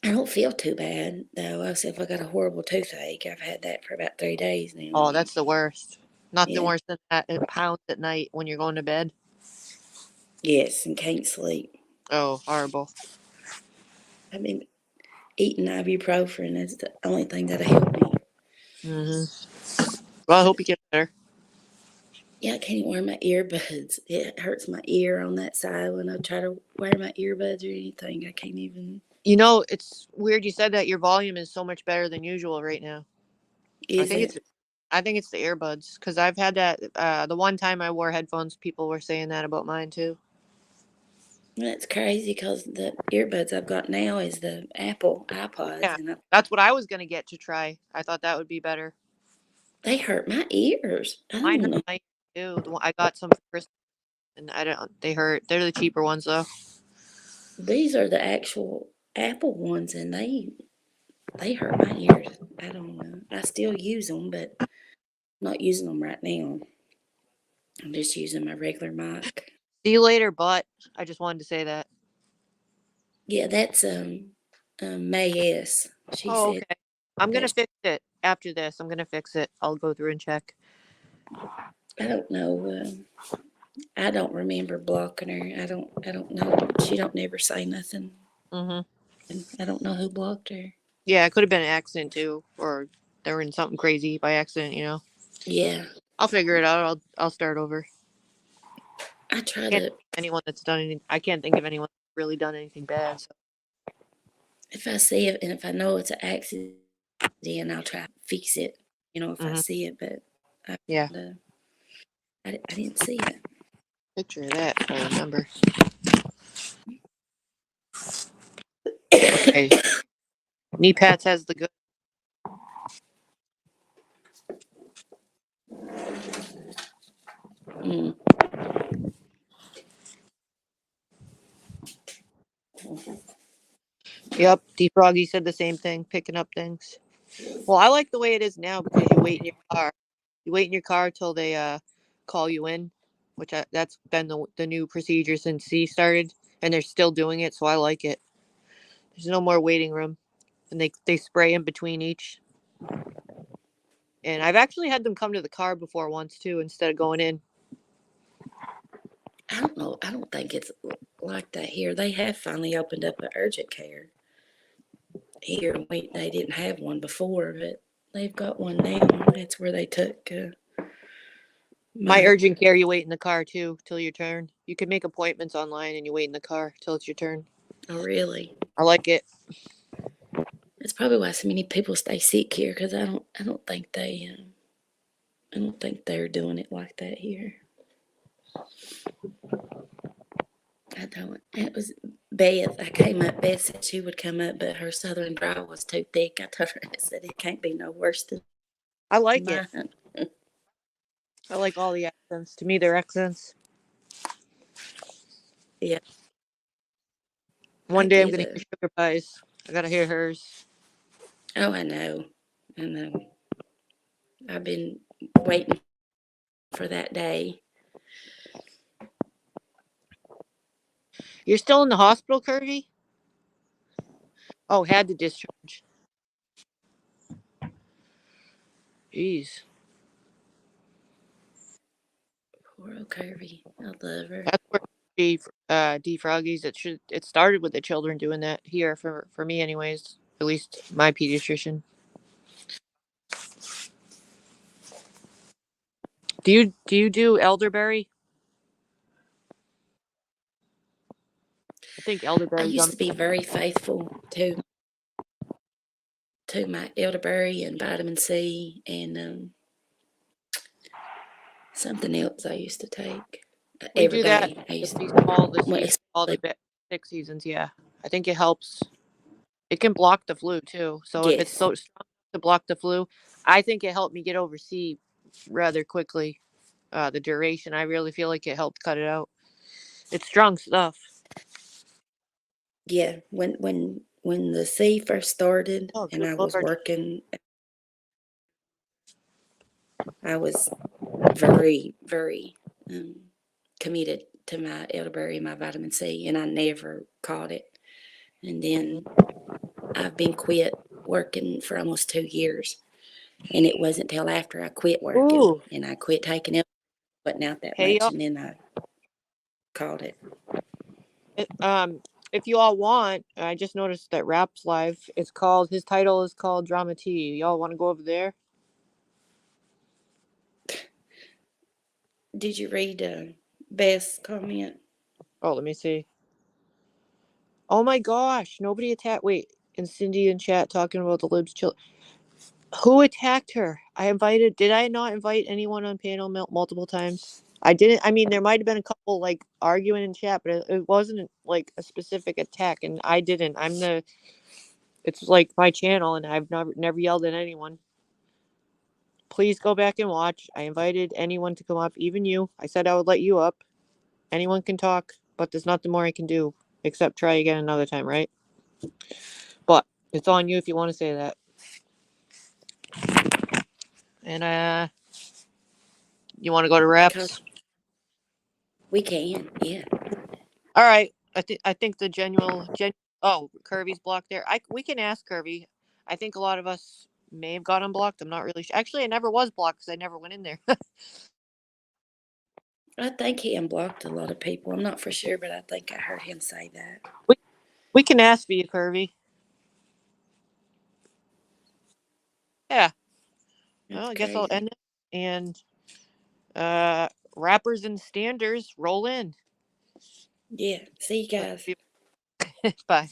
I don't feel too bad though. Except I got a horrible toothache. I've had that for about 3 days now. Oh, that's the worst. Nothing Yeah. worse than that. It pounds at night when you're going to bed. Yes, and can't sleep. Oh, horrible. I've been eating ibuprofen. That's the only thing that'll help me. Mm-hmm. Well, I hope you get better. Yeah, I can't even wear my earbuds. It hurts my ear on that side when I try to wear my earbuds or anything. I can't even. You know, it's weird you said that. Your volume is so much better than usual right now. Is it? I think it's the earbuds because I've had that. The one time I wore headphones, people were saying that about mine too. That's crazy because the earbuds I've got now is the Apple iPods, Yeah, and that's what I was gonna get to try. I thought that would be better. they hurt my ears. I Mine don't hurt know. my ear too. I got some for Christmas, and I don't. They hurt. They're the cheaper ones though. These are the actual Apple ones, and they hurt my ears. I don't know. I still use them, but I'm not using them right now. I'm just using my regular mic. See you later, but I just wanted to say that. Yeah, that's May S. She Oh, said okay. I'm gonna that. fix it after this. I'm gonna fix it. I'll go through and check. I don't know. I don't remember blocking her. I don't know. She don't never say nothing. Mm-hmm. And I don't know who blocked her. Yeah, it could have been an accident too, or they were in something crazy by accident. Yeah, I'll figure it out. I'll start over. I try Can't to. anyone that's done anything. I can't think of anyone that's really done anything bad. So. If I see it and if I know it's an accident, I'll try to fix it. You know, if I see it, but Yeah, I didn't see it. picture of that. If I remember. Okay. Knee Pats has the good. Mm. Yep, D Froggy said the same thing. Picking up things. Well, I like the way it is now because you wait in your car. You wait in your car till they call you in, which that's been the new procedure since C started, and they're still doing it. So I like it. There's no more waiting room, and they spray in between each. And I've actually had them come to the car before once too, instead of going in. I don't know. I don't think it's like that here. They have finally opened up an urgent care here. They didn't have one before, but they've got one now. That's where they took My my. urgent care, you wait in the car too till your turn. You can make appointments online, and you wait in the car till it's your turn. Oh, really? I like it. That's probably why so many people stay sick here because I don't think I don't think they're doing it like that here. I don't. It was Beth. I came up. Beth said she would come up, but her southern drawl was too thick. I told her, I said, it can't be no worse than I like it. mine. I like all the accents. To me, they're accents. Yeah, I One day I'm get gonna it. hear Sugar Pies. I gotta hear hers. Oh, I know. I know. I've been waiting for that day. You're still in the hospital, Kirby? Oh, had to discharge. Jeez. Poor old Kirby. I love her. That's where defroggies. It started with the children doing that here for me anyways. At least my pediatrician. Do you do elderberry? I think I elderberry's used on. to be very faithful to my elderberry and vitamin C and something else I used to take We every do that day. I if used we to, call the well, season, all the sick seasons. Yeah, I think it helps. It can block the flu too. So if it's yes, so strong to block the flu, I think it helped me get over C rather quickly. The duration, I really feel like it helped cut it out. It's strong stuff. yeah. When the C first started Oh, and good I was Lord. working, I was very, very committed to my elderberry and my vitamin C, and I never caught it. And then I've been quit working for almost 2 years, and it wasn't till after I quit working Ooh. and I quit taking it, wasn't out that Hey, much, y'all. and then I caught it. If you all want, I just noticed that Rap's live. His title is called Drama Tea. Y'all want to go over there? Did you read Beth's comment? Oh, let me see. Oh my gosh, nobody attacked. Wait, and Cindy in chat talking about the libs. Who attacked her? Did I not invite anyone on panel multiple times? I didn't. I mean, there might have been a couple like arguing in chat, but it wasn't like a specific attack, and I didn't. It's like my channel, and I've never yelled at anyone. Please go back and watch. I invited anyone to come up, even you. I said I would let you up. Anyone can talk, but there's nothing more I can do except try again another time, right? But it's on you if you want to say that. And you want to go to reps? We can, yeah. All right. I think the oh, Kirby's blocked there. We can ask Kirby. I think a lot of us may have got unblocked. I'm not really sure. Actually, I never was blocked because I never went in there. I think he unblocked a lot of people. I'm not for sure, but I think I heard him say that. We can ask for you, Kirby. Yeah. Well, I guess I'll end it. And rappers and standers, roll in. Yeah. See you guys. Bye.